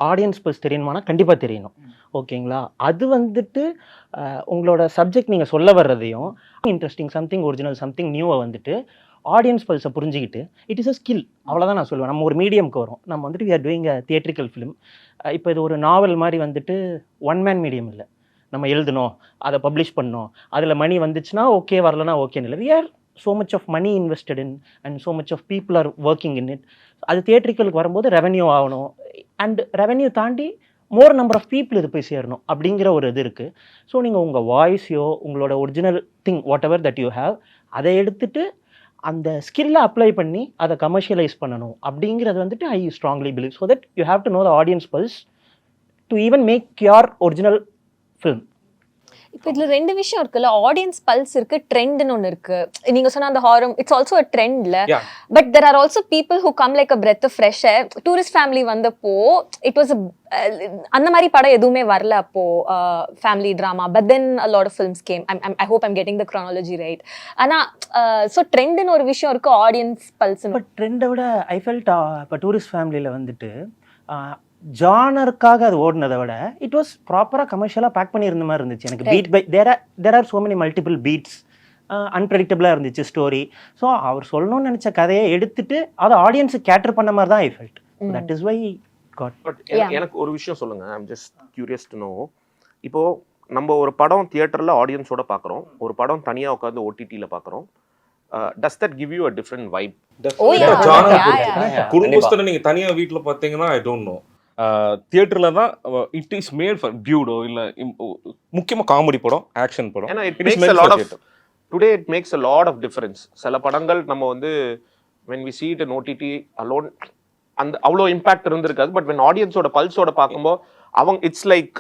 ஆடியன்ஸ் பஸ் தெரியணுமானா கண்டிப்பாக தெரியணும், ஓகேங்களா? அது வந்துட்டு உங்களோட சப்ஜெக்ட் நீங்கள் சொல்ல வர்றதையும் இன்ட்ரெஸ்டிங் சம்திங் ஒரிஜினல் சம்திங் நியூவை வந்துட்டு ஆடியன்ஸ் பல்ஸை புரிஞ்சுக்கிட்டு இட் இஸ் அ ஸ்கில், அவ்வளோதான் நான் சொல்லுவேன். நம்ம ஒரு மீடியம்க்கு வரும், நம்ம வந்துட்டு we are doing a theatrical film. இப்போ இது ஒரு நாவல் மாதிரி வந்துட்டு ஒன் மேன் மீடியம் இல்லை, நம்ம எழுதணும், அதை பப்ளிஷ் பண்ணணும், அதில் மணி வந்துச்சுன்னா ஓகே, வரலன்னா ஓகேன்னு இல்லை. We are so much of money invested in and so much of people are working in it. அது தியேட்ரிக்கலுக்கு வரும்போது ரெவென்யூ ஆகணும், அண்ட் ரெவென்யூ தாண்டி மோர் நம்பர் ஆஃப் பீப்புள் இது போய் சேரணும் அப்படிங்கிற ஒரு இது இருக்குது. ஸோ நீங்கள் உங்கள் வாய்ஸையோ உங்களோட original thing what ever that you have அதை எடுத்துட்டு அந்த ஸ்கில்லை அப்ளை பண்ணி அதை கமர்ஷியலைஸ் பண்ணணும் அப்படிங்கிறது வந்துட்டு I strongly believe. So that you have to know the audience pulse to even make your original film. இப்போ இதில் ரெண்டு விஷயம் இருக்குல்ல, ஆடியன்ஸ் பல்ஸ் இருக்கு, ட்ரெண்ட்னு ஒன்று இருக்கு. நீங்க சொன்ன அந்த ஹாரர் இட்ஸ் ஆல்சோ அ ட்ரெண்ட்ல, but there are also people who come like a breath of fresh air. Tourist family வந்தப்போ இட் வாஸ் அந்த மாதிரி படம் எதுவுமே வரல அப்போ, family drama. But then a lot of films came. I hope I'm getting the chronology right. ஆனால் so ட்ரெண்டுன்னு ஒரு விஷயம் இருக்கு, ஆடியன்ஸ் பல்ஸ். பட் ட்ரெண்டை விட ஐ ஃபெல்ட் இப்போ டூரிஸ்ட் ஃபேமிலியில் வந்துட்டு ஜானருக்காக அது ஓடினதை விட இட் வாஸ் ப்ராப்பராக கமர்ஷியலாக பேக் பண்ணியிருந்த மாதிரி இருந்துச்சு எனக்கு. Beat by there are so many multiple beats, அன்பிரடிக்டபிளாக இருந்துச்சு ஸ்டோரி. ஸோ அவர் சொல்லணும்னு நினச்ச கதையை எடுத்துட்டு அதை ஆடியன்ஸுக்கு கேட்டர் பண்ண மாதிரி தான் I felt. That is why got. But எனக்கு ஒரு விஷயம் சொல்லுங்க, I am just curious to know. இப்போ நம்ம ஒரு படம் தியேட்டரில் ஆடியன்ஸோட பார்க்குறோம், ஒரு படம் தனியாக உட்காந்து ஓடிடியில் பார்க்குறோம். Does that give you a different vibe? Oh yeah. குடும்பஸ்தனை நீங்க தனியா வீட்ல பாத்தீங்கன்னா ஐ டோன்ட் நோ. தியேட்டரில் தான் இட் இஸ் மேட் ஃபார் டியூடோ இல்லை முக்கியமாக காமெடி படம் ஆக்ஷன் படம் ஏன்னா it is made for theatre. Today it makes a lot of difference. சில படங்கள் நம்ம வந்து when we see it in OTT alone அந்த அவ்வளோ இம்பாக்ட் இருந்திருக்காது. பட் when ஆடியன்ஸோட பல்ஸோட பார்க்கும்போது அவங்க இட்ஸ் லைக்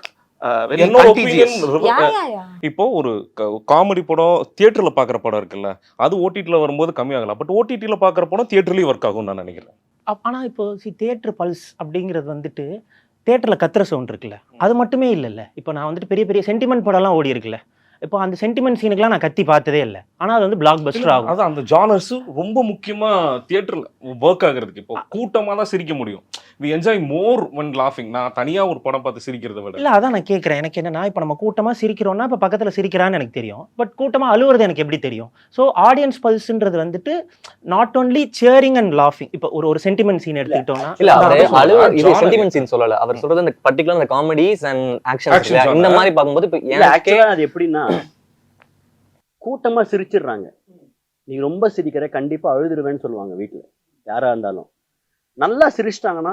என்னோட ஒப்பீனியன் Yeah. இப்போ ஒரு காமெடி படம் தியேட்டர்ல பாக்குற படம் இருக்குல்ல, அது ஓடிடில வரும்போது கம்மியாகலாம். பட் ஓடிடில பாக்குற படம் தியேட்டர்லயும் ஒர்க் ஆகும் நான் நினைக்கிறேன். ஆனால் இப்போ தியேட்டர் பல்ஸ் அப்படிங்கிறது வந்துட்டு தியேட்டரில் கத்துற சவுண்ட் இருக்குல்ல, அது மட்டுமே இல்லைல்ல. இப்போ நான் வந்துட்டு பெரிய பெரிய சென்டிமெண்ட் படம்லாம் ஓடி இருக்குல்ல, இப்போ அந்த சென்டிமெண்ட் சீனுக்குலாம் நான் கத்தி பார்த்ததே இல்லை. ஆனால் அது வந்து பிளாக் பஸ்டர் ஆகும். அதான் அந்த ஜானர்ஸ் ரொம்ப முக்கியமா தியேட்டர்ல ஒர்க் ஆகுறதுக்கு. இப்போ கூட்டமா தான் சிரிக்க முடியும். we enjoy more when laughing. நான் தனியா ஒரு படம் பார்த்து சிரிக்கிறத விட இல்லை, அதான் நான் கேட்குறேன். எனக்கு என்னன்னா, இப்போ நம்ம கூட்டமாக சிரிக்கிறோம்னா இப்போ பக்கத்தில் சிரிக்கிறான்னு எனக்கு தெரியும். பட் கூட்டமாக அழுவுறது எனக்கு எப்படி தெரியும்? ஸோ ஆடியன்ஸ் பல்ஸ்ன்றது வந்துட்டு நாட் ஓன்லி சேரிங் அண்ட் லாஃபிங். இப்போ ஒரு சென்டிமெண்ட் சீன் எடுத்துக்கிட்டோம்னா இல்ல அவரு அழுவ இது சென்டிமெண்ட் சீன் சொல்லல. அவர் சொல்றது அந்த பர்టిక్యులர் அந்த காமெடிஸ் அண்ட் ஆக்ஷன் இந்த மாதிரி பாக்கும்போது இப்போ ஆக்சுவலா அது எப்படின்னா, கூட்டமா சிரிச்சிடுறாங்க. நீ ரொம்ப சிரிக்கிற, கண்டிப்பா அழுதுருவேன்னு சொல்லுவாங்க வீட்டுல யாரா இருந்தாலும். நல்லா சிரிச்சிட்டாங்கன்னா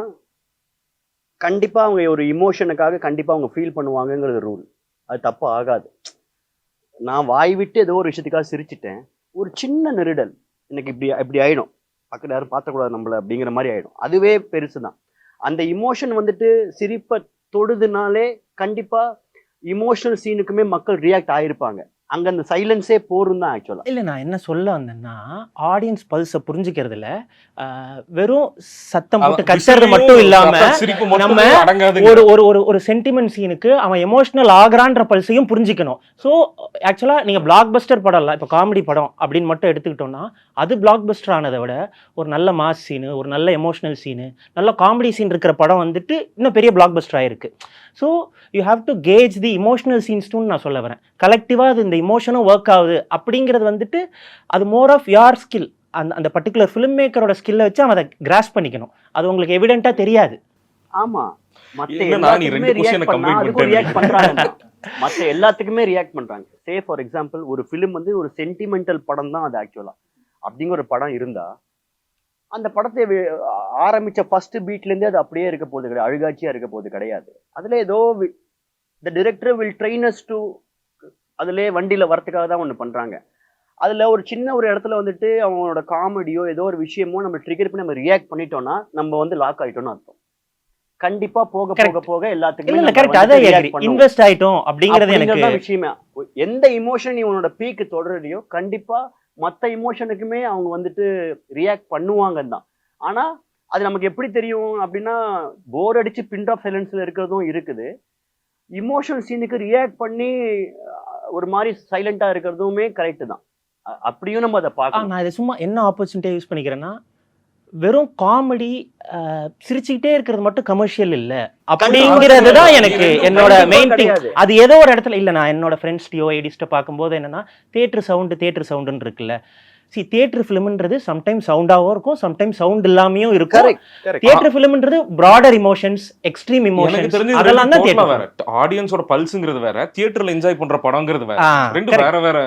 கண்டிப்பா அவங்க ஒரு இமோஷனுக்காக கண்டிப்பா அவங்க ஃபீல் பண்ணுவாங்கங்கிறது ரூல். அது தப்பு ஆகாது. நான் வாய் விட்டு ஏதோ ஒரு விஷயத்துக்காக சிரிச்சிட்டேன், ஒரு சின்ன நெருடல் எனக்கு இப்படி ஆயிடும், பக்கத்துல யாரும் பார்த்தக்கூடாது நம்மள அப்படிங்கிற மாதிரி ஆயிடும். அதுவே பெருசுதான். அந்த இமோஷன் வந்துட்டு சிரிப்பை தொடுதுனாலே கண்டிப்பா இமோஷனல் சீனுக்குமே மக்கள் ரியாக்ட் ஆயிருப்பாங்க. அங்க அந்த சைலன்ஸே போரும் தான் ஆக்சுவலா. இல்லை, நான் என்ன சொல்ல வந்தேன்னா, ஆடியன்ஸ் பல்ஸை புரிஞ்சுக்கிறதுல வெறும் சத்தம் போட்டு கத்துறது மட்டும் இல்லாம நம்ம ஒரு ஒரு ஒரு சென்டிமெண்ட் சீனுக்கு அவன் எமோஷனல் ஆகிறான்ற பல்ஸையும் புரிஞ்சுக்கணும். ஸோ ஆக்சுவலா நீங்க பிளாக் பஸ்டர் படம் இல்லை, இப்போ காமெடி படம் அப்படின்னு மட்டும் எடுத்துக்கிட்டோம்னா அது பிளாக் பஸ்டர் ஆனதை விட ஒரு நல்ல மாஸ் சீனு, ஒரு நல்ல எமோஷனல் சீனு, நல்ல காமெடி சீன் இருக்கிற படம் வந்துட்டு இன்னும் பெரிய பிளாக் பஸ்டர் ஆயிருக்கு. So you have to gauge the emotional சீன்ஸ்னு நான் சொல்ல வரேன். கலெக்டிவாக அது இந்த இமோஷனும் ஒர்க் ஆகுது அப்படிங்கிறது வந்துட்டு அது மோர் ஆஃப் யார் ஸ்கில். அந்த பர்டிகுலர் ஃபிலிம் மேக்கரோட ஸ்கில்லை வச்சு அவன் அதை கிராஸ் பண்ணிக்கணும். அது உங்களுக்கு எவிடென்ட்டா தெரியாது. ஆமா, மற்ற என்னன்னா, நீ ரெண்டு question combine ரியாக்ட் பண்றாங்க. மற்ற எல்லாத்துக்குமே ரியாக்ட் பண்றாங்க. சே ஃபார் எக்ஸாம்பிள், ஒரு ஃபிலிம் வந்து ஒரு சென்டிமெண்டல் படம் தான் அது ஆக்சுவலா. அப்படிங்கிற ஒரு படம் இருந்தா அந்த படத்தை ஆரம்பிச்ச ஃபர்ஸ்ட் பீட்ல இருந்தே அது அப்படியே இருக்க போகுது கிடையாது, அழுகாட்சியா இருக்க போகுது கிடையாது. அதுல ஏதோ the director will train us to அதுல வண்டியில வரத்துக்காக தான் ஒண்ணு பண்றாங்க. அதுல ஒரு சின்ன ஒரு இடத்துல வந்துட்டு அவங்களோட காமெடியோ ஏதோ ஒரு விஷயமோ நம்ம ட்ரிகர் பண்ணி நம்ம ரியாக்ட் பண்ணிட்டோம்னா நம்ம வந்து லாக் ஆயிட்டோம்னு அர்த்தம். கண்டிப்பா போக போக போக எல்லாத்துக்குமே இன்வெஸ்ட் ஆயிட்டோம் அப்படிங்கறது எனக்கு விஷயமே. எந்த இமோஷன் நீ உன்னோட பீக்கு தொடர்றியோ கண்டிப்பா மற்ற இமோஷனுக்குமே அவங்க வந்துட்டு ரியாக்ட் பண்ணுவாங்கன்னு தான். ஆனா அது நமக்கு எப்படி தெரியும் அப்படின்னா, போர் அடிச்சு பின் ஆஃப் சைலன்ஸ்ல இருக்கிறதும் இருக்குது, இமோஷனல் சீனுக்கு ரியாக்ட் பண்ணி ஒரு மாதிரி சைலண்டா இருக்கிறதுமே கரெக்ட் தான். அப்படியும் நம்ம அதை பார்க்கலாம். நான் இதை சும்மா என்ன ஆப்பர்ச்சுனிட்டியை யூஸ் பண்ணிக்கிறேன்னா, வெறும் காமெடி சிரிச்சுக்கிட்டே இருக்கிறது மட்டும் கமர்ஷியல் இல்ல அப்படிங்கிறது தான் எனக்கு என்னோட மெயின் திங். அது ஏதோ ஒரு இடத்துல இல்ல, நான் என்னோட ஃப்ரெண்ட்ஸ்டையோ ஐடிஸ்ட்டோ பார்க்கும்போது என்னன்னா, தியேட்டர் சவுண்டுன்னு இருக்குல்ல. தியேட்டர் ஃபிலிம்ன்றது சம்டைம்ஸ் சவுண்டாகவும் இருக்கும், சம்டைம்ஸ் சவுண்ட் இல்லாமையும் இருக்கும். தியேட்டர் ஃபிலிம்ன்றது பிராடர் இமோஷன்ஸ், எக்ஸ்ட்ரீம் இமோஷன்ஸ், அதெல்லாம் தான் தியேட்டர் வேற. ஆடியன்ஸோட பல்ஸ்ங்கிறது வேற, தியேட்டர்ல என்ஜாய் பண்ற படம்ங்கிறது வேற. ரெண்டு வேற வேற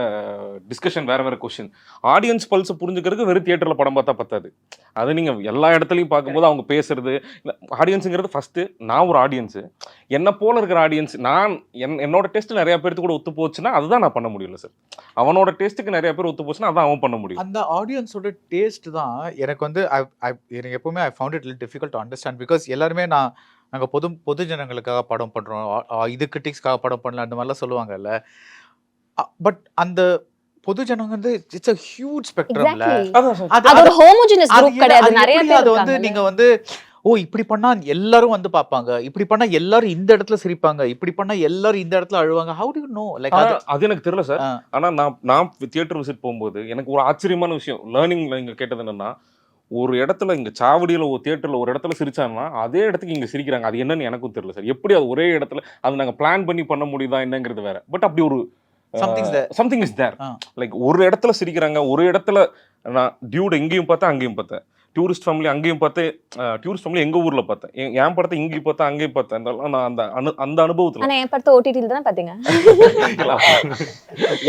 டிஸ்கஷன், வேற வேற கொஸ்டின். ஆடியன்ஸ் பல்ஸ் புரிஞ்சுக்கிறதுக்கு வெறும் தியேட்டர்ல படம் பார்த்தா பத்தாது. அது நீங்க எல்லா இடத்துலயும் பார்க்கும்போது அவங்க பேசுறது, ஆடியன்ஸுங்கிறது ஃபர்ஸ்ட். நான் ஒரு ஆடியன்ஸ், என்ன போல இருக்கிற ஆடியன்ஸ், நான் என்னோட டேஸ்ட் நிறைய பேருக்கு கூட ஒத்து போச்சுன்னா அதுதான் நான் பண்ண முடியல சார். அவனோட டேஸ்ட்டுக்கு நிறைய பேர் ஒத்து போச்சுன்னா அதான் அவன் பண்ண முடியும். அந்த ஆடியன்ஸோட டேஸ்ட் தான் எனக்கு வந்து எனக்கு எப்பவுமே I found it difficult to understand. Because எல்லாருமே நாங்கள் பொது ஜனங்களுக்காக படம் பண்ணுறோம், இது கிரிட்டிக்ஸ்க்காக படம் பண்ணலாம் அந்த மாதிரிலாம் சொல்லுவாங்கல்ல. பட் அந்த பொது ஜனங்க வந்து இட்ஸ் a huge spectrumல. அது ஒரு ஹோமோஜெனஸ் குரூப் கிடையாது, நிறைய பேர் அது வந்து நீங்க வந்து இப்படி பண்ணா எல்லாரும் வந்து பாப்பாங்க, இப்படி பண்ணா எல்லாரும் இந்த இடத்துல சிரிப்பாங்க, இப்படி பண்ணா எல்லாரும் இந்த இடத்துல அழுவாங்க. how do you know? Like அது எனக்கு தெரியல சார். ஆனா நான் தியேட்டர் விசிட் போகும்போது எனக்கு ஒரு ஆச்சரியமான விஷயம், லேர்னிங் நீங்க கேட்டது என்னன்னா, ஒரு இடத்துல இங்க சாவடியில ஒரு தியேட்டர்ல ஒரு இடத்துல சிரிச்சாங்கன்னா அதே இடத்துக்கு இங்க சிரிக்கிறாங்க. அது என்னன்னு எனக்கும் தெரியல சார். எப்படி அது ஒரே இடத்துல அது நாங்க பிளான் பண்ணி பண்ண முடியுதா என்னங்கிறது வேற. பட் அப்படி ஒரு something is there. லைக் ஒரு இடத்துல சிரிக்கிறாங்க, ஒரு இடத்துல நான் டியூட் எங்கேயும் பார்த்தேன் அங்கேயும் பார்த்தேன், டூரிஸ்ட் ஃபேமிலி அங்கேயும் பார்த்தேன், டூரிஸ்ட் ஃபேமிலி எங்க ஊர்ல பார்த்தேன், என் படத்தை இங்கேயும் பார்த்தேன் அங்கேயும் பார்த்தேன். நான் அந்த அனுபவத்துல என் படத்தை ஓடிடில தானே பாத்தீங்க.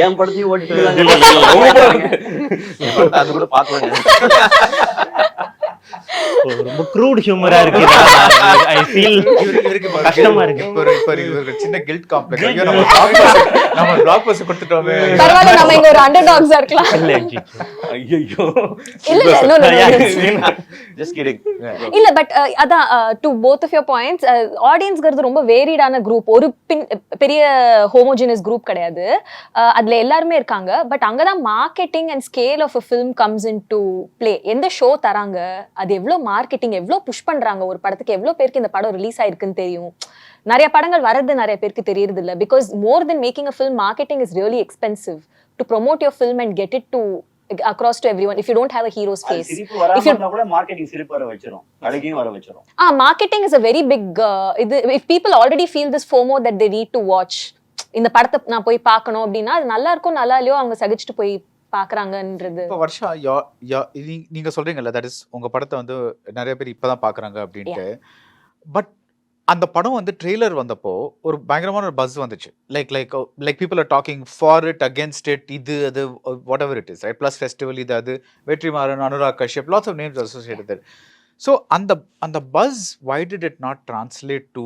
என் படத்தையும் ஓடிடில அது கூட பார்த்தேன். ரொம்ப க்ரூட் ஹியூமரா இருக்கு. ஐ ஃபீல் இவருக்கு கஷ்டமா இருக்கு. இவருக்கு சின்ன கில்ட் காம்ப்ளெக்ஸ். ஐயோ நம்ம பிளாக் பஸ் கொடுத்துட்டோமே. பரவாயில்ல, நம்ம இங்க ஒரு அண்டர்டாக்ஸா இருக்கலாம். இல்ல ஐயோ இல்ல no no no. Just kidding. இல்ல பட் அதான் to both of your points, ஆடியன்ஸ்ங்கிறது ரொம்ப வேரிடான குரூப். ஒரு பெரிய ஹோமோஜினஸ் குரூப் கிடையாது. அதுல எல்லாருமே இருக்காங்க. பட் அங்கதான் marketing and scale of a film comes into play. எந்த ஷோ தராங்க, அது எவ்வளோ மார்க்கெட்டிங், எவ்வளோ புஷ் பண்றாங்க, ஒரு படத்துக்கு எவ்வளோ பேருக்கு இந்த படம் ரிலீஸ் ஆயிருக்குன்னு தெரியும். நிறைய படங்கள் வரது நிறைய பேருக்கு தெரியறது இல்ல. Because more then making a film, marketing is really expensive to promote your film and get it to across to everyone if you don't have a hero's face. சிரிப்பு வராம கூட மார்க்கெட்டிங் சிரிப்பு வர வச்சிரும், அழகையும் வர வச்சிரும். Marketing is a very big if people already feel this FOMO that they need to watch, இந்த படத்தை நான் போய் பார்க்கணும் அப்படின்னா அது நல்லா இருக்கும் நல்லா இல்லையோ அவங்க சகிச்சுட்டு போய் பாக்குறாங்கன்றது. இப்போ வர்ஷா நீங்க சொல்றீங்கல்ல, தட் இஸ் உங்க படத்தை வந்து நிறைய பேர் இப்பதான் பாக்குறாங்க அப்படின்ட்டு. பட் அந்த படம் வந்து ட்ரெய்லர் வந்தப்போ ஒரு பயங்கரமான ஒரு பஸ் வந்துச்சு. Like people are talking for it, against it, இது அது whatever it is, right? Plus festival, இது அது, Vetrimaaran, Anurag Kashyap, lots of names associated. So அந்த buzz, why did it not translate to,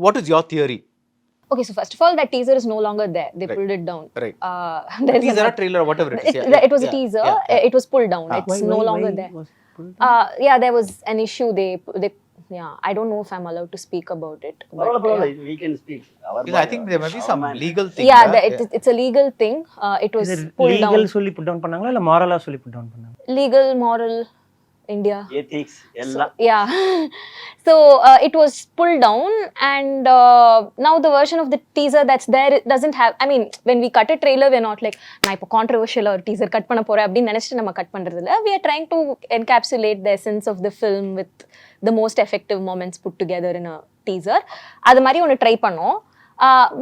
what is your theory? Okay, so first of all, that teaser is no longer there. They pulled it down. Right. Teaser or trailer, whatever it is. It was a teaser. It was pulled down. It's no longer there. Yeah, there was an issue. They I don't know if I'm allowed to speak about it. We can speak. I think there may be some legal thing. Yeah, it's a legal thing. It was pulled down. Legal சொல்லி put down பண்ணாங்களா இல்ல மாரலா சொல்லி put down பண்ணாங்க? Legal, moral, India. Ethics, எல்லாம். Yeah. So it was pulled down, and now the version of the teaser that's there, it doesn't have, I mean, when we cut a trailer, we're not like, நான் இப்போ controversial or teaser cut பண்ண போறேன் அப்படின்னு நினைச்சிட்டு நம்ம cut பண்றது இல்ல. We are trying to encapsulate the essence of the film with the most effective moments put together in a teaser. அது மாதிரி ஒன்று ட்ரை பண்ணோம்.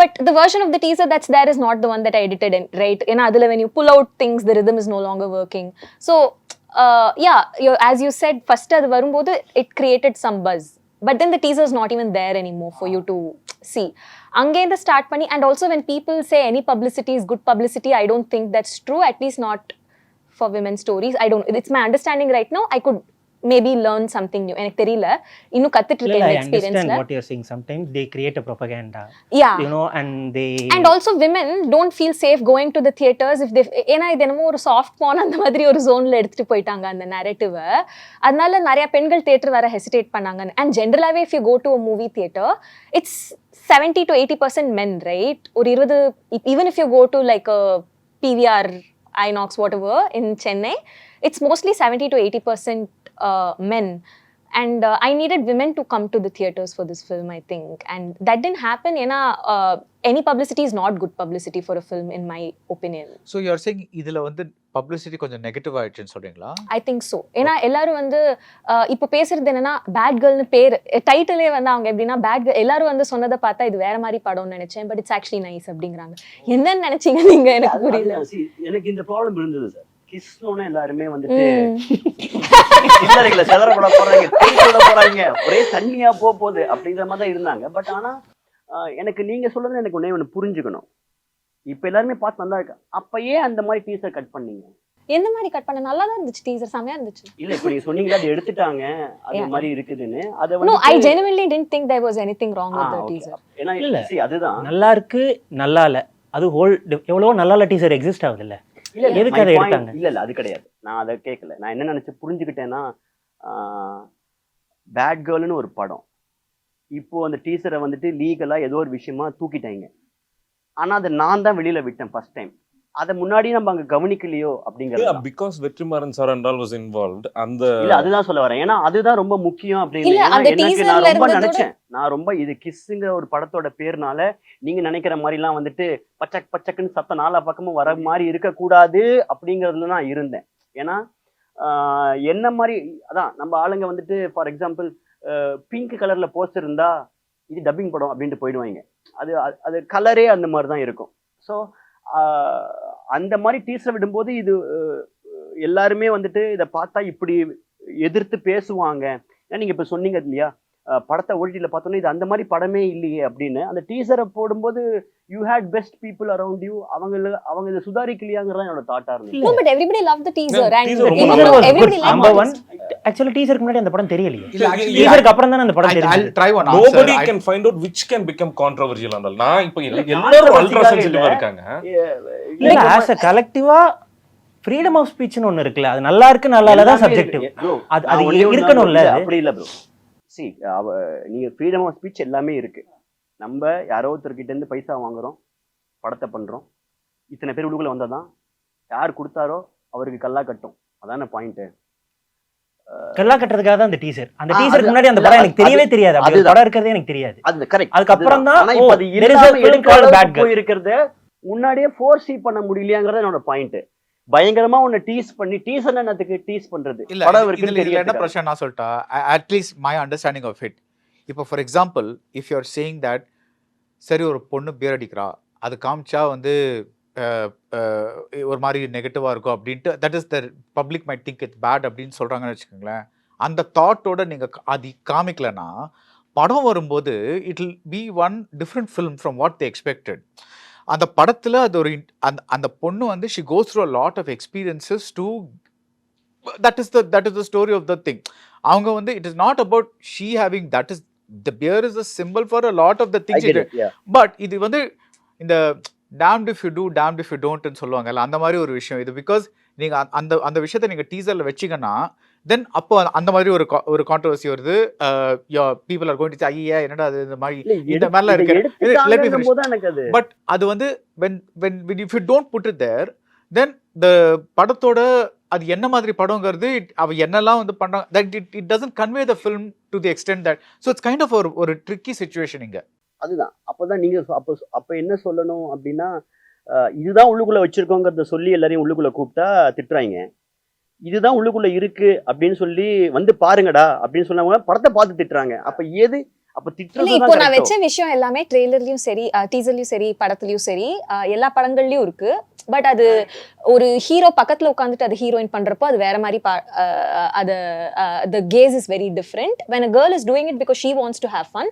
But the version of the teaser that's there is not the one that I edited in, right? ஏன்னா அதுல when you pull out things, the rhythm is no longer working. So yeah, as you said, first அது வரும்போது it created some buzz, but then the teaser is not even there anymore for you to see. அங்கேருந்து start பண்ணி, and also when people say any publicity is good publicity, I don't think that's true, at least not for women's stories. It's my understanding right now. I could maybe learn something new. எனக்கு தெரியல, இன்னும் கத்துட்டு இருக்கேன் இந்த எக்ஸ்பீரியன்ஸ்ல. I understand what you're saying. Sometimes they create a propaganda. Yeah. You know, and also women don't feel safe going to the theaters if they, ஏன்னா இது என்னமோ ஒரு சாஃப்ட் பான் அந்த மாதிரி ஒரு ஜோன்ல எடுத்துட்டு போயிட்டாங்க அந்த நரேட்டிவை. அதனால நிறைய பெண்கள் தியேட்டர் வர ஹெசிடேட் பண்ணாங்க. அண்ட் ஜென்ரலாவே if you go to a movie theater, it's 70 to 80% men, right? ஒரு 20, even if you go to like a PVR, INOX, whatever in Chennai, it's mostly 70 to 80% men. And I needed women to come to the theaters for this film, I think. And that didn't happen. Any publicity is not good publicity for a film, in my opinion. So you are saying இதுல வந்து publicity கொஞ்சம் negative ஆயிடுச்சுன்னு சொல்றீங்களா? I think so. ஏன்னா எல்லாரும் வந்து இப்போ பேசுறது என்னன்னா பேட் கேர்ள்னு பேர் டைட்டிலே வந்து அவங்க எப்படின்னா பேட் கேர்ள், எல்லாரும் வந்து சொன்னதை பார்த்தா இது வேற மாதிரி படம்னு நினைச்சேன், பட் இட்ஸ் ஆக்சுவலி நைஸ் அப்படிங்கிறாங்க. என்னன்னு நினைச்சீங்க நீங்க? எனக்கு புரியல. எனக்கு இந்த ப்ராப்ளம் இருந்தது சார். கிஸ்னோன்னு எல்லாருமே வந்துட்டு இல்லைங்களா செதறப்பட போறாங்க, தேய்ப்பட போறாங்க, ஒரே தண்ணியா போகுது அப்படிங்கிற மாதிரி தான் இருந்தாங்க. பட் ஆனா எனக்கு நீங்க சொல்றது எனக்கு ஒண்ணு புரிஞ்சுக்கணும். இப்ப எல்லாருமே பார்த்து நல்லா இருக்கு, அப்பயே அந்த மாதிரி டீசர் கட் பண்ணீங்க. எந்த மாதிரி கட் பண்ண? நல்லா தான் இருந்துச்சு, டீசர் செமையா இருந்துச்சு. இல்ல இப்ப நீங்க சொன்னீங்களா அது எடுத்துட்டாங்க அது மாதிரி இருக்குதுன்னு, அத No, I genuinely didn't think there was anything wrong with the teaser. ஏன்னா இல்ல அதுதான் நல்லா இருக்கு நல்லா இல்ல, அது ஹோல் எவ்வளவோ நல்ல டீசர் எக்ஸிஸ்ட் ஆகுது இல்ல, எதுக்கு அதை எடுத்தாங்க? இல்ல அது கிடையாது, நான் அதை கேட்கல. நான் என்ன நினைச்சு புரிஞ்சுக்கிட்டேன்னா, பேட் கேர்ள்னு ஒரு படம், இப்போ அந்த டீசரை வந்துட்டு லீகலா ஏதோ ஒரு விஷயமா தூக்கிட்டாங்க. ஆனா அதை நான் தான் வெளியில விட்டேன் ஃபர்ஸ்ட் டைம். அதை முன்னாடி நம்ம அங்க கவனிக்கலையோ அப்படிங்கறது. because Vetrimaaran sir and all was involved. அந்த இல்ல அதுதான் சொல்ல வரேன், ஏன்னா அதுதான் ரொம்ப முக்கியம் அப்படின்னு. எனக்கு நான் ரொம்ப நினைச்சேன், நான் ரொம்ப இது கிஸ்ங்கிற ஒரு படத்தோட பேர்னால நீங்க நினைக்கிற மாதிரி எல்லாம் வந்துட்டு பச்சக் பச்சக்குன்னு சத்தம் நாலா பக்கமும் வர மாதிரி இருக்கக்கூடாது அப்படிங்கறதுல நான் இருந்தேன். ஏன்னா என்ன மாதிரி அதான் நம்ம ஆளுங்க வந்துட்டு ஃபார் எக்ஸாம்பிள் பிங்க் கலர்ல போஸ்டர் இருந்தா இது டப்பிங் படம் அப்படின்ட்டு போயிடுவாங்க. அது கலரே அந்த மாதிரி தான் இருக்கும். ஸோ அந்த மாதிரி டீசர் விடும்போது இது எல்லாருமே வந்துட்டு இதை பார்த்தா இப்படி எதிர்த்து பேசுவாங்க. ஏன்னா நீங்க இப்ப சொன்னீங்க இல்லையா, படத்தை ஓடிடியில் பார்த்தோன்னே இது அந்த மாதிரி படமே இல்லையே அப்படின்னு அந்த டீசரை போடும்போது you had best people around you, அவங்க இதை சுதாரிக்கலையாங்கிறதா என்னோட தாட்டா இருந்துச்சு. No, but everybody loved the teaser. Yeah, And teaser ரொம்ப even நல்லா though இருந்துச்சு. everybody liked Number the one, actually டீசருக்கு முன்னாடி அந்த படம் தெரியலையே. இல்ல, actually, டீசருக்கு அப்புறம் தானே அந்த படம் I'll தெரியும். try one nobody answer. can find out which can become controversial and all. நான் இப்போ எல்லாரும் அல்ட்ரா சென்சிட்டிவா இருக்காங்க. இல்ல ஆஸ் அ கலெக்டிவா ஃப்ரீடம் ஆஃப் ஸ்பீச்னு ஒன்னு இருக்குல்ல, அது நல்லா இருக்கு நல்லா இல்ல தான் சப்ஜெக்டிவ். அது இருக்கணும்ல. அப்படி இல்ல ப்ரோ. சி நீங்க ஃப்ரீடம் ஆஃப் ஸ்பீச் எல்லாமே இருக்கு. நம்ம யாரோ ஒருத்தர்கிட்ட இருந்து பைசா வாங்குறோம், படத்தை பண்றோம், இத்தனை பேர் உள்ளுக்குள்ள வந்தாதான் யார் கொடுத்தாரோ அவருக்கு கல்லா கட்டும். அதான பாயிண்ட். கல்லா கட்டுறதுக்காக தான் அந்த டீசர். அந்த டீசருக்கு முன்னாடி அந்த படம் எனக்கு தெரியவே தெரியாது. அப்படி படம் இருக்கிறதே எனக்கு தெரியாது. அது கரெக்ட். அதுக்கப்புறம் தான் ஆனா இப்ப அது there is a இல்லாம film called Bad Girl. போய் இருக்கிறது முன்னாடியே ஃபோர்ஸ் பண்ண முடியலையாங்கறது என்னோட பாயிண்ட். பயங்கரமா உன்னை டீஸ் பண்ணி டீசர் என்னத்துக்கு டீஸ் பண்றது? இல்ல படம் இதுல இருக்குன்னு இதுல என்ன தெரியல. பிரச்சனை நான் சொல்லிட்டா, at least my understanding of it. இப்போ for example if you are saying that சரி ஒரு பொண்ணு பியர் அடிக்கிறா, அது காமிச்சா வந்து ஒரு மாதிரி நெகட்டிவா இருக்கும் அப்படின்ட்டு, that is the public might think it's bad அப்படின்னு சொல்றாங்கன்னு வச்சுக்கோங்களேன். அந்த தாட்டோட நீங்க அது காமிக்கலன்னா படம் வரும்போது it will B one different film from what they expected. அந்த படத்துல அது ஒரு அந்த பொண்ணு வந்து she goes through a lot of experiences to that is the story of the thing. அவங்க வந்து it is not about she having that is the beer is a symbol for a lot of the I things get it, yeah. but இது வந்து இந்த damned if you do damned if you don't ன்னு சொல்லுவாங்கல்ல, அந்த மாதிரி ஒரு விஷயம் இது. பிகாஸ் நீங்க அந்த விஷயத்தை நீங்க டீசர்ல வச்சீங்கன்னா தென் அப்போ அந்த மாதிரி ஒரு கான்ட்ரோவர்சி வருது. People are going to say ஐயா என்னடா அது இந்த மாதிரி இந்த மாதிரிலாம் இருக்கு. பட் அது வந்து when if you don't put it there then the படத்தோட அது என்ன மாதிரி படங்கிறது அவ என்னெல்லாம் வந்து பண்றாங்க that it doesn't convey the film to the extent that so it's kind of ஒரு tricky situation இங்க. அதுதான். அப்பதான் நீங்க அப்ப என்ன சொல்லணும் அப்படின்னா இதுதான் உள்ளுக்குள்ள வச்சிருக்கோங்கிறத சொல்லி எல்லாரையும் உள்ளுக்குள்ள கூப்பிட்டா திட்டுறாங்க. இதுதான் உள்ளுக்குள்ள இருக்கு அப்படின்னு சொல்லி வந்து பாருங்கடா அப்படின்னு சொன்னவங்க படத்தை பார்த்து திட்டுறாங்க. அப்ப ஏது அப்ப திட்டுறது? இப்போ நான் வச்ச விஷயம் எல்லாமே ட்ரெய்லர்லயும் சரி, டீசர்லயும் சரி, படத்துலயும் சரி, எல்லா படங்கள்லயும் இருக்கு. பட் அது ஒரு ஹீரோ பக்கத்துல உட்காந்துட்டு அது ஹீரோயின் பண்றப்போ அது வேற மாதிரி அது the gaze is very different. When a girl is doing it because she wants to have fun,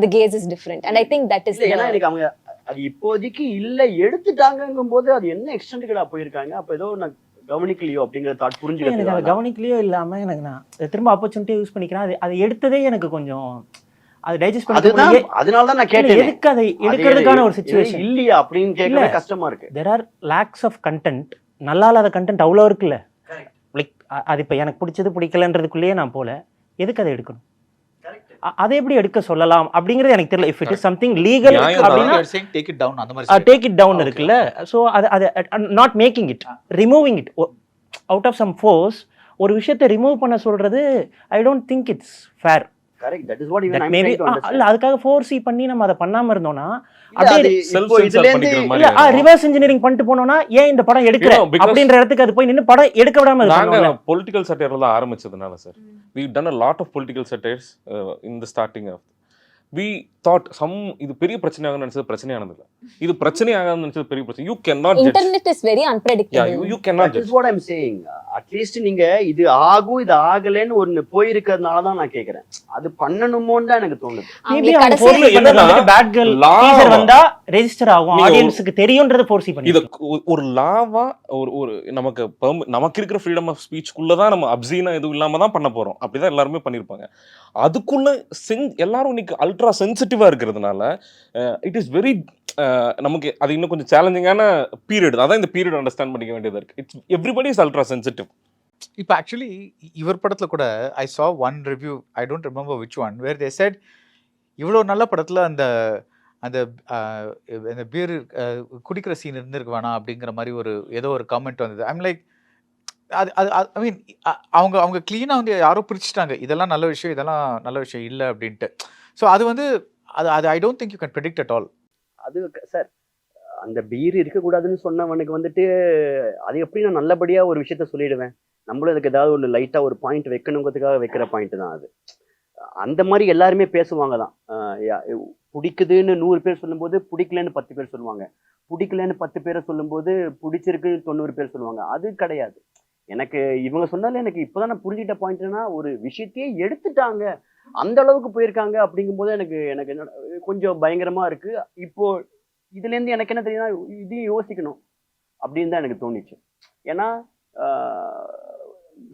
the gaze is different. And I think that is ஏன்னா எனக்கு அவங்க அது இப்போதைக்கு இல்ல எடுத்துட்டாங்கும் போது அது என்ன எக்ஸ்டென்ட்கடா போயிருக்காங்க. அப்ப ஏதோ நான் கவனிக்கலையோ அப்படிங்கிற தாட் எனக்கு புரிஞ்சுக்கிறேன். அதை கவனிக்கலையோ இல்லாம எனக்கு நான் திரும்ப ஆப்பர்ச்சுனிட்டியை யூஸ் பண்ணிக்கிறேன். அது எடுத்ததே எனக்கு கொஞ்சம் அது டைஜஸ்ட் அதுதான் பண்ணி அதனால தான் நான் கேட்டேன். எதுக்கு அதை எடுக்கிறதுக்கான ஒரு சிச்சுவேஷன் இல்லையா அப்படின்னு கேட்கவே கஷ்டமா இருக்கு. there are lakhs of content. நல்லா இல்லாத கண்டென்ட் அவ்வளோ இருக்குல்ல. லைக் அது இப்போ எனக்கு பிடிச்சது பிடிக்கலன்றதுக்குள்ளேயே நான் போல எதுக்கு அதை எடுக்கணும்? அதை எப்படி எடுக்க சொல்லலாம் அப்படிங்கிறது எனக்கு தெரியல. If it is something legal அப்படின்னா டேக் இட் டவுன் அந்த மாதிரி டேக் இட் டவுன் இருக்குல்ல. ஸோ அது not making it, removing it out of some force. ஒரு விஷயத்தை ரிமூவ் பண்ண சொல்றது I don't think it's fair. Correct. That is what even I maybe trying to understand. இல்ல அதுக்காக ஃபோர்ஸ் பண்ணி நம்ம அதை பண்ணாம இருந்தோம்னா இல்ல, அது அப்படியே இப்போ இதுல இருந்து இல்ல ரிவர்ஸ் இன்ஜினியரிங் பண்ணிட்டு போனோம்னா ஏன் இந்த படம் எடுக்கிற அப்படின்ற இடத்துக்கு அது போய் நின்னு படம் எடுக்க விடாம நாங்க இருக்கணும். பொலிட்டிக்கல் சட்டையர்ல தான் ஆரம்பிச்சதுனால sir we've done a lot of political satires in the starting of we thought இது பெரிய பிரச்சனையாக நினைச்சது பிரச்சனையானது இல்ல, இது பிரச்சனையாக நினைச்சது பெரிய பிரச்சனை. you cannot judge. internet is very unpredictable. Yeah, you cannot That is judge. what I'm saying. At least நீங்க இது ஆகும் இது ஆகலன்னு ஒன்னு போயிருக்கிறதுனால தான் நான் கேக்குறேன். அது பண்ணணுமோன்னு தான் எனக்கு தோணுது. மேபி அவங்க அவங்க கடைசியா ஃபோர்ஸ் என்னன்னா, பண்ணது பேட் கேர்ள் law டீசர் வந்தா ரெஜிஸ்டர் ஆகும், நீங்க ஆடியன்ஸ்க்கு தெரியும்ன்றத ஃபோர்ஸ் பண்ணி இத ஒரு லாவா ஒரு நமக்கு இருக்கிற ஃப்ரீடம் ஆஃப் ஸ்பீச்க்குள்ள தான் நம்ம அப்சீனா எதுவும் இல்லாம தான் பண்ண போறோம். அப்படிதான் எல்லாருமே பண்ணிருப்பாங்க. அதுக்குள்ள எல்லாரும் இன்னைக்கு அல்ட்ரா சென்சிட்டிவா இருக்கிறதுனால இட் இஸ் வெரி நமக்கு அது இன்னும் கொஞ்சம் சேலஞ்சிங்கான பீரியட். அதான் இந்த பீரியட் அண்டர்ஸ்டாண்ட் பண்ணிக்க வேண்டியதா இருக்கு. It's everybody is ultra sensitive. இப்போ ஆக்சுவலி இவர் படத்துல கூட ஐ saw one review, I don't remember which one, where they said இவ்வளோ நல்ல படத்துல அந்த அந்த அந்த பீர் குடிக்கிற சீன் இருந்திருக்கு வேணாம் அப்படிங்கிற மாதிரி ஏதோ ஒரு கமெண்ட் வந்தது. ஐம் லைக் அது அது ஐ மீன் அவங்க க்ளீனாக வந்து யாரோ பிரிச்சுட்டாங்க, இதெல்லாம் நல்ல விஷயம் இதெல்லாம் நல்ல விஷயம் இல்லை அப்படின்ட்டு. ஸோ அது வந்து அது I don't think you can predict at all. அது சார் அந்த பீர் இருக்கக்கூடாதுன்னு சொன்னவனுக்கு வந்துட்டு அது எப்படி நான் நல்லபடியா ஒரு விஷயத்த சொல்லிடுவேன். நம்மளும் அதுக்கு ஏதாவது ஒன்று லைட்டா ஒரு பாயிண்ட் வைக்கணுங்கிறதுக்காக வைக்கிற பாயிண்ட் தான் அது. அந்த மாதிரி எல்லாருமே பேசுவாங்க தான். பிடிக்குதுன்னு 100 பேர் சொல்லும்போது பிடிக்கலன்னு 10 பேர் சொல்லுவாங்க, பிடிக்கலன்னு 10 பேரை சொல்லும்போது பிடிச்சிருக்கு 90 பேர் சொல்லுவாங்க. அது கிடையாது. எனக்கு இவங்க சொன்னாலே எனக்கு இப்போதான் நான் புரிஞ்சுக்கிட்ட பாயிண்ட்னா ஒரு விஷயத்தையே எடுத்துட்டாங்க அந்த அளவுக்கு போயிருக்காங்க அப்படிங்கும்போது எனக்கு எனக்கு என்ன கொஞ்சம் பயங்கரமா இருக்கு. இப்போ இதுலேருந்து எனக்கு என்ன தெரியுதுன்னா, இதையும் யோசிக்கணும் அப்படின்னு தான் எனக்கு தோணுச்சு. ஏன்னா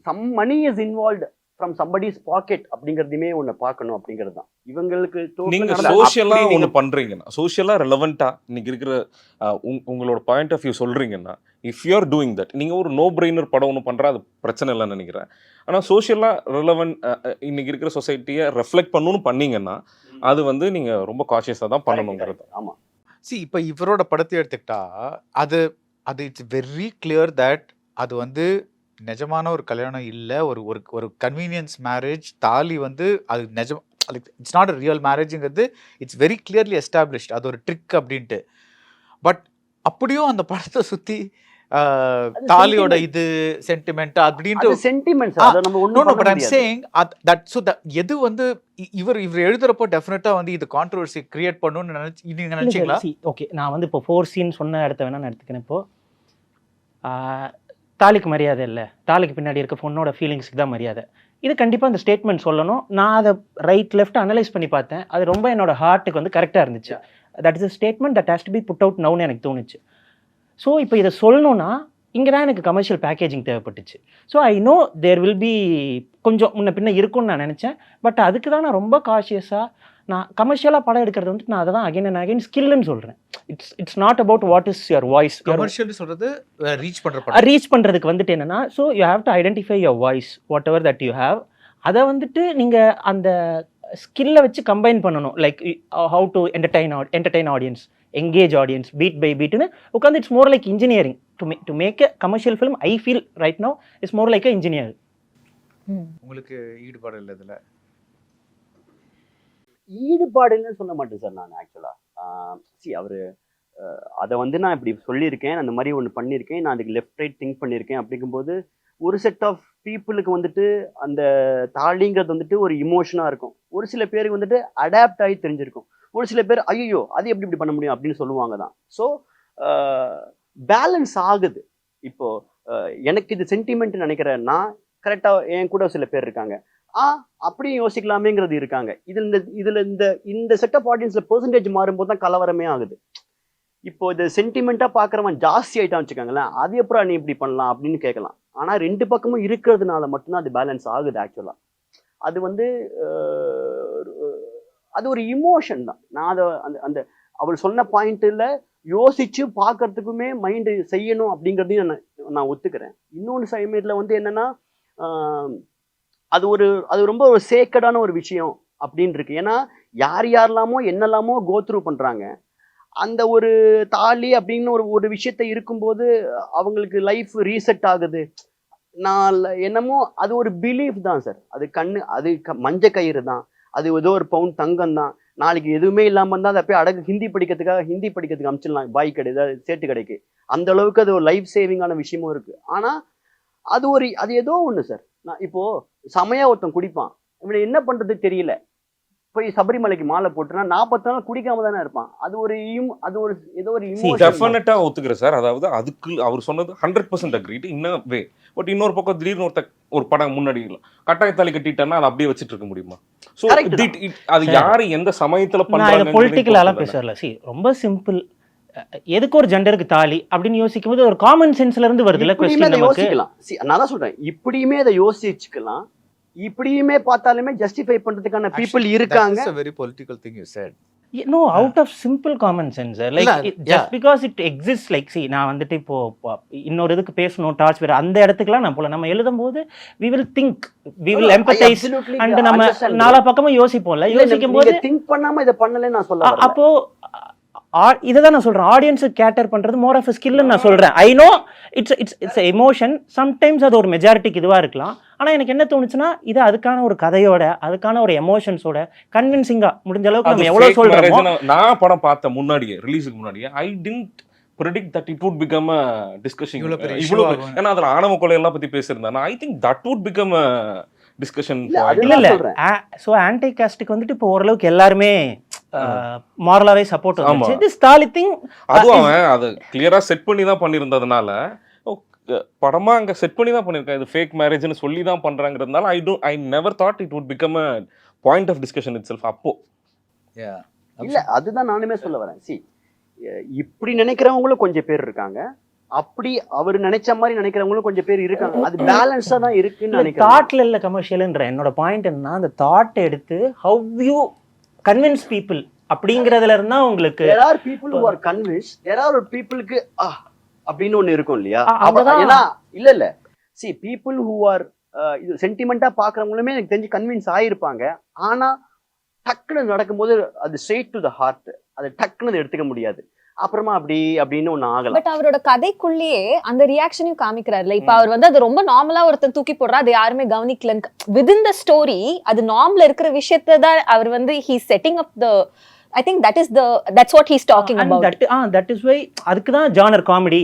some money is involved from somebody's pocket அப்படிங்கிறதையுமே ஒன்று பார்க்கணும் அப்படிங்கிறது தான். இவங்களுக்கு நீங்க சோஷியலா ஒன்று பண்றீங்கன்னா, சோஷியலா ரெலவெண்டா இன்னைக்கு இருக்கிற உங்களோட பாயிண்ட் ஆஃப் வியூ சொல்றீங்கன்னா, if you are doing that, நீங்க ஒரு நோ பிரெய்னர் படம் ஒன்று பண்ற அது பிரச்சனை இல்லைன்னு நினைக்கிறேன். ஆனா சோஷியலா ரெலவெண்ட் இன்னைக்கு இருக்கிற சொசைட்டியை ரெஃப்ளெக்ட் பண்ணணும்னு பண்ணீங்கன்னா அது வந்து நீங்க ரொம்ப காஷியஸா தான் பண்ணணுங்கிறது. ஆமா. இப்போ இவரோட படத்தை எடுத்துக்கிட்டா அது அது இட்ஸ் வெரி கிளியர் தட் அது வந்து நிஜமான ஒரு கல்யாணம் இல்லை, ஒரு ஒரு ஒரு கன்வீனியன்ஸ் மேரேஜ். தாலி வந்து அது நிஜம், இட்ஸ் நாட் அ ரியல் மேரேஜுங்கிறது இட்ஸ் வெரி கிளியர்லி எஸ்டாப்ளிஷ்ட். அது ஒரு ட்ரிக் அப்படின்ட்டு. பட் அப்படியும் அந்த படத்தை சுற்றி தாலியோட இது சென்டிமெண்ட் அப்படின்ட்டு சென்டிமெண்ட்ஸ் அதை நம்ம ஒண்ணும் பட் பண்ண ஐம் முடியாது. சேயிங் தட் ஸோ எது வந்து இவர் எழுதுறப்போ டெஃபினட்டா வந்து இது கான்ட்ரோவர்சி கிரியேட் பண்ணணும்னு நீங்க நினைச்சீங்களா? ஓகே, நான் வந்து இப்போ 4 சீன் சொன்ன இடத்த வேணா நான் எடுத்துக்கிறேன். இப்போ தாலிக்கு மரியாதை இல்லை, தாலிக்கு பின்னாடி இருக்க பொண்ணோட ஃபீலிங்ஸ்க்கு தான் மரியாதை. இது கண்டிப்பாக அந்த ஸ்டேட்மெண்ட் சொல்லணும். நான் அதை ரைட் லெஃப்ட் அனலைஸ் பண்ணி பார்த்தேன். அது ரொம்ப என்னோட ஹார்ட்டுக்கு வந்து கரெக்டாக இருந்துச்சு. That is a statement that has to be put out நவுன்னு எனக்கு தோணுச்சு. ஸோ இப்போ இதை சொல்லணும்னா இங்கே தான் எனக்கு கமர்ஷியல் பேக்கேஜிங் தேவைப்பட்டுச்சு. So I know there will be கொஞ்சம் முன்ன பின்ன இருக்கும்னு நான் நினச்சேன். பட் அதுக்கு தான் நான் ரொம்ப காஷியஸாக நான் கமர்ஷியலாக படம் எடுக்கிறது வந்துட்டு நான் அதை தான் அகைன் அண்ட் அகைன் ஸ்கில்னு சொல்கிறேன். It's not about what is your voice. Commercial சொல்றது ரீச் பண்ணுறதுக்கு வந்துட்டு என்னென்னா, so you have to identify your voice whatever that you have. அதை வந்துட்டு நீங்கள் அந்த ஸ்கில்லை வச்சு கம்பைன் பண்ணணும். Like how to entertain audience, engage audience, beat by பீட்னு உட்காந்து it's more like engineering to make a commercial film. I feel right now it's more like a engineer. உங்களுக்கு ஈடுபாடு இல்லை இதில்? ஈடுபாடுன்னு சொல்ல மாட்டேன் சார் நான் ஆக்சுவலா. அவரு அதை வந்து நான் இப்படி சொல்லியிருக்கேன், அந்த மாதிரி ஒன்று பண்ணியிருக்கேன், நான் அதுக்கு லெஃப்ட் ரைட் திங்க் பண்ணியிருக்கேன். அப்படிங்கும்போது ஒரு செட் ஆஃப் பீப்புளுக்கு வந்துட்டு அந்த தாலிங்கிறது வந்துட்டு ஒரு இமோஷனாக இருக்கும். ஒரு சில பேருக்கு வந்துட்டு அடாப்ட் ஆகி தெரிஞ்சிருக்கும். ஒரு சில பேர் ஐயோ அது எப்படி இப்படி பண்ண முடியும் அப்படின்னு சொல்லுவாங்க தான். ஸோ பேலன்ஸ் ஆகுது. இப்போ எனக்கு இது சென்டிமெண்ட் நினைக்கிறேன்னா கரெக்டாக என் கூட சில பேர் இருக்காங்க, அப்படியும் யோசிக்கலாமேங்கிறது இருக்காங்க. இந்த செட் ஆஃப் ஆடியன்ஸ்ல பெர்சன்டேஜ் மாறும்போது தான் கலவரமே ஆகுது. இப்போ இது சென்டிமெண்டா பாக்குறவன் ஜாஸ்தி ஆயிட்டான்னு வச்சுக்கோங்களேன், அது எப்பறம் நீ இப்படி பண்ணலாம் அப்படின்னு கேட்கலாம். ஆனா ரெண்டு பக்கமும் இருக்கிறதுனால மட்டும்தான் அது பேலன்ஸ் ஆகுது ஆக்சுவலா. அது வந்து அது ஒரு இமோஷன் தான். நான் அதை அந்த அவள் சொன்ன பாயிண்ட்ல யோசிச்சு பார்க்கறதுக்குமே மைண்டு செய்யணும் அப்படிங்கிறதையும் நான் ஒத்துக்கிறேன். இன்னொன்று சமயத்தில் வந்து என்னன்னா, அது ரொம்ப ஒரு சேக்கடான ஒரு விஷயம் அப்படின்னு இருக்கு. ஏன்னா யாரெல்லாமோ என்னெல்லாமோ கோத்ரூ பண்றாங்க. அந்த ஒரு தாலி அப்படின்னு ஒரு விஷயத்த இருக்கும்போது அவங்களுக்கு லைஃப் ரீசெட் ஆகுது. நான் என்னமோ அது ஒரு பிலீஃப் தான் சார். அது அது மஞ்ச கயிறு தான், அது ஏதோ ஒரு பவுண்ட் தங்கம் தான். நாளைக்கு எதுவுமே இல்லாமல் இருந்தால் அதை போய் அடகு ஹிந்தி படிக்கிறதுக்கு அனுப்பிச்சிடலாம், பாய் கடை ஏதாவது சேட்டு கடைக்கு. அந்த அளவுக்கு அது ஒரு லைஃப் சேவிங்கான விஷயமும் இருக்கு. ஆனால் அது ஏதோ ஒன்று சார். நான் இப்போ செமையா ஒருத்தன் குடிப்பான், இவனை என்ன பண்றது தெரியல, போய் சபரிமலைக்கு மாலை போட்டுனா 40 நாள் குடிக்காம தானே இருப்பான். அது ஒரு ஏதோ ஒரு டெஃபினட்டா ஒத்துக்கிறேன் சார். அதாவது அதுக்கு அவர் சொன்னது 100% agreed in a way. But இன்னொரு பக்கம் திடீர்னு ஒரு படம் முன்னாடி கட்டாயத்தாலி கட்டிட்டான்னா அதை அப்படியே வச்சுட்டு இருக்க முடியுமா? சோ அது யாரு எந்த சமயத்துல பண்றாங்க பொலிட்டிக்கலாலாம் பேசல. ரொம்ப சிம்பிள். எதுக்கு ஒரு ஜெண்டருக்கு தாலி அப்படின்னு யோசிக்கும் போது ஒரு காமன் சென்ஸ்ல இருந்து வருதுல क्वेश्चन நமக்கு. நான் தான் சொல்றேன், இப்படியுமே அதை யோசிச்சுக்கலாம், இப்படியுமே பார்த்தாலுமே ஜஸ்டிஃபை பண்றதுக்கான பீப்புள் இருக்காங்க. That's a very political thing you said. No, out of simple common sense. Like just because it exists, like see, நான் வந்துட்டு இப்போ இன்னொரு இதுக்கு பேசணும் டார்ச் வேற அந்த இடத்துக்குலாம் நான் போல. நம்ம எழுதும்போது we will think, we will empathize and நம்ம நாலா பக்கமும் யோசிப்போம்ல. யோசிக்கும் போது திங்க் பண்ணாம இத பண்ணல நான் சொல்ல வரல. அப்போ இதுதான் நான் சொல்றேன், ஆடியன்ஸு கேட்டர் பண்றது மோர் ஆஃப் ஸ்கில்னு நான் சொல்றேன். I know it's emotion. Sometimes அது ஒரு மெஜாரிட்டிக்கு இதுவா இருக்கலாம். ஆனா எனக்கு என்ன தோணுச்சுன்னா, இது அதுக்கான ஒரு கதையோட, அதுக்கான ஒரு எமோஷன்ஸோட கன்வின்சிங்கா முடிஞ்ச அளவுக்கு நம்ம எவ்வளவு சொல்றோமோ. நான் படம் பார்த்த முன்னாடியே, ரிலீஸுக்கு முன்னாடியே, I didn't predict that it would become a discussion. ஏன்னா அதுல ஆணவ கொலை எல்லாம் பத்தி பேசியிருந்தா, I think that would become a discussion point. இல்ல சோ ஆன்டி காஸ்டுக்கு வந்துட்டு இப்போ ஓரளவுக்கு எல்லாருமே மாரலாவே சப்போர்ட் வந்துச்சு. திஸ் தாலி திங் அதுவும் அது கிளியரா செட் பண்ணி தான் பண்ணியிருந்ததுனால, படமா அங்க செட் பண்ணி தான் பண்ணிருக்காங்க. இது ஃபேக் மேரேஜ்னு சொல்லி தான் பண்றாங்கிறதுனால I never thought it would become a point of discussion itself அப்போ. இல்ல அதுதான் நானுமே சொல்ல வரேன். சி இப்படி நினைக்கிறவங்களும் கொஞ்சம் பேர் இருக்காங்க, அப்படி அவர் நினைச்ச மாதிரி நினைக்கிறவங்களும் கொஞ்சம் பேர் இருக்காங்க. அது பேலன்ஸா தான் இருக்குன்னு நினைக்கிறேன். தாட்ல இல்ல கமர்ஷியல்ன்ற என்னோட பாயிண்ட் என்னன்னா, அந்த தாட் எடுத்து ஹவ் யூ கன்வின்ஸ் பீப்புள் அப்படிங்கறதுல இருந்தா உங்களுக்கு there are people who are convinced, there are peopleக்கு அப்படின்னு ஒண்ணு இருக்கும் இல்லையா? அங்கதான் ஏன்னா இல்ல see people who are இது சென்டிமெண்டா பாக்குறவங்களுமே எனக்கு தெரிஞ்சு கன்வின்ஸ் ஆயிருப்பாங்க. ஆனா டக்குன்னு நடக்கும்போது அது ஸ்ட்ரெயிட் டு த ஹார்ட், அது டக்குன்னு எடுத்துக்க முடியாது. அப்புறமா அப்படின்னு ஒண்ணு ஆகலாம். பட் அவரோட கதைக்குள்ளேயே அந்த ரியாக்ஷனையும் காமிக்கிறாருல. இப்ப அவர் வந்து அது ரொம்ப நார்மலா ஒருத்தர் தூக்கி போடுறா, அது யாருமே கவனிக்கலன்னு விதின் த ஸ்டோரி அது நார்மலா இருக்கிற விஷயத்தை தான் அவர் வந்து he setting up the I think that's what he's talking about. that is why அதுக்கு தான் ஜானர் காமெடி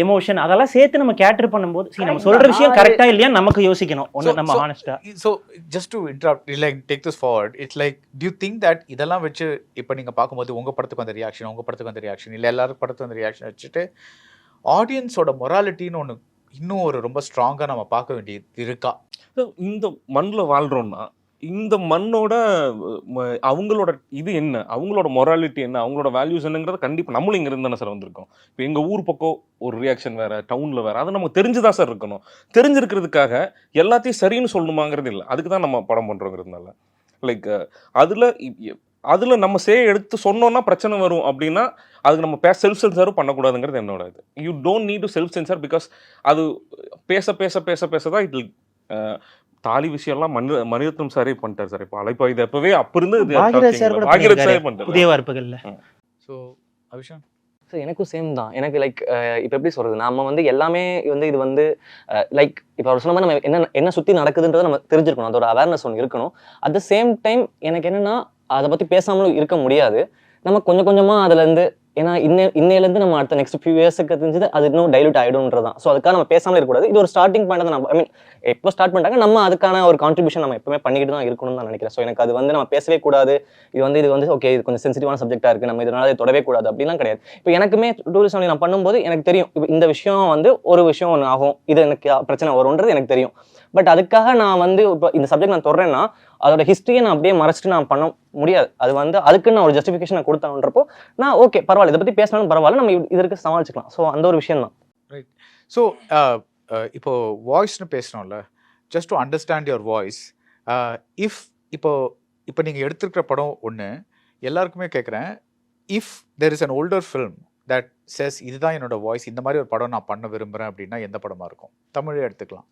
எமோஷன் அதெல்லாம் சேர்த்து நம்ம கேட்டர் பண்ணும்போது நம்ம சொல்ற விஷயம் கரெக்டா இல்லையா நமக்கு யோசிக்கணும். ஒன்னு நம்ம ஹானஸ்டா. So just to interrupt, like take this forward, it's like do you think that இதெல்லாம் வச்சு இப்போ நீங்க பாக்கும்போது உங்க படத்துக்கு வந்த ரியாக்ஷன், உங்க படத்துக்கு வந்த ரியாக்ஷன், இல்ல எல்லாரும் படத்துக்கு வந்த ரியாக்ஷன் வச்சுட்டு ஆடியன்ஸோட மொராலிட்டின்னு ஒன்று இன்னும் ஒரு ரொம்ப ஸ்ட்ராங்கா நம்ம பார்க்க வேண்டியது இருக்கா? இந்த மண்ணில் வாழ்றோம்னா இந்த மண்ணோட அவங்களோட இது என்ன, அவங்களோட மொராலிட்டி என்ன, அவங்களோட வேல்யூஸ் என்னங்கிறத கண்டிப்பாக நம்மளும் இங்கே இருந்து தானே சார் வந்திருக்கோம். இப்போ எங்கள் ஊர் பக்கம் ஒரு ரியாக்ஷன் வேறு, டவுனில் வேறு, அது நமக்கு தெரிஞ்சுதான் சார் இருக்கணும். தெரிஞ்சிருக்கிறதுக்காக எல்லாத்தையும் சரின்னு சொல்லணுமாங்கிறது இல்லை, அதுக்கு தான் நம்ம படம் பண்ணுறோங்கிறதுனால. லைக் அதில் நம்ம எடுத்து சொன்னோன்னா பிரச்சனை வரும் அப்படின்னா அதுக்கு நம்ம செல்ஃப் சென்சாரும் பண்ணக்கூடாதுங்கிறது என்னோட இது. You don't need to self sensor, because அது பேச பேச பேச பேச தான் இட் தாலி விஷயம்லாம் மணிரத்னம் சாரே பண்ணிட்டார் சார். இப்போ அலைப்பாயுது எப்பவே அப்ப இருந்து புதிய வார்ப்புகள்ல. ஸோ அபிஷா ஸோ எனக்கும் சேம் தான். எனக்கு லைக் இப்போ எப்படி சொல்கிறது, நம்ம வந்து எல்லாமே வந்து இது வந்து லைக் இப்போ அவர் சொன்ன மாதிரி நம்ம என்ன சுற்றி நடக்குதுன்றதை நம்ம தெரிஞ்சிருக்கணும், அதோட அவேர்னஸ் ஒன்று இருக்கணும். அட் த சேம் டைம் எனக்கு என்னென்னா அதை பற்றி பேசாமலும் இருக்க முடியாது. நம்ம கொஞ்சம் கொஞ்சமாக அதுலேருந்து, ஏன்னா இன்னையிலேருந்து நம்ம அடுத்த நெக்ஸ்ட் ஃபியூ இயர்ஸுக்கு தெரிஞ்சது அது இன்னும் டைலூட் ஆகிடும்ன்றதான். ஸோ அதுக்காக நம்ம பேசாமல் இருக்கக்கூடாது. இது ஒரு ஸ்டார்டிங் பாயிண்ட் தான். நம்ம ஐ மீன் எப்போ ஸ்டார்ட் பண்ணிட்டாங்க நம்ம அதுக்கான ஒரு கான்ட்ரிபியூஷன் நம்ம எப்பவுமே பண்ணிக்கிட்டு தான் இருக்கணும்னு தான் நினைக்கிறேன். ஸோ எனக்கு அது வந்து நம்ம பேசவே கூடாது, இது வந்து ஓகே இது கொஞ்சம் சென்சிட்டிவான சப்ஜெக்டாக இருக்குது, நம்ம இதனால தொடவே கூடாது அப்படிலாம் கிடையாது. இப்போ எனக்குமே டூரிசம் நான் பண்ணும்போது எனக்கு தெரியும் இப்போ இந்த விஷயம் வந்து ஒரு விஷயம் ஒன்று ஆகும், இது எனக்கு பிரச்சனை வரும்ன்றது எனக்கு தெரியும். பட் அதுக்காக நான் வந்து இப்போ இந்த சப்ஜெக்ட் நான் தொடறேன்னா அதோட ஹிஸ்ட்ரியை நான் அப்படியே மறைச்சிட்டு நான் பண்ண முடியாது. அது வந்து அதுக்கு நான் ஒரு ஜஸ்டிஃபிகேஷன் நான் கொடுத்தேன்றப்போ நான் ஓகே பரவாயில்ல, இதை பற்றி பேசினாலும் பரவாயில்ல, நம்ம இதற்கு சமாளிச்சுக்கலாம். ஸோ அந்த ஒரு விஷயம் தான். ரைட். ஸோ இப்போ வாய்ஸ்னு பேசணும்ல, just to understand your voice, இப்போ நீங்கள் எடுத்துருக்கிற படம் ஒன்று, எல்லாருக்குமே கேட்குறேன், if there is an older film that says இதுதான் என்னோட வாய்ஸ், இந்த மாதிரி ஒரு படம் நான் பண்ண விரும்புகிறேன் அப்படின்னா எந்த படமாக இருக்கும்? தமிழே எடுத்துக்கலாம்.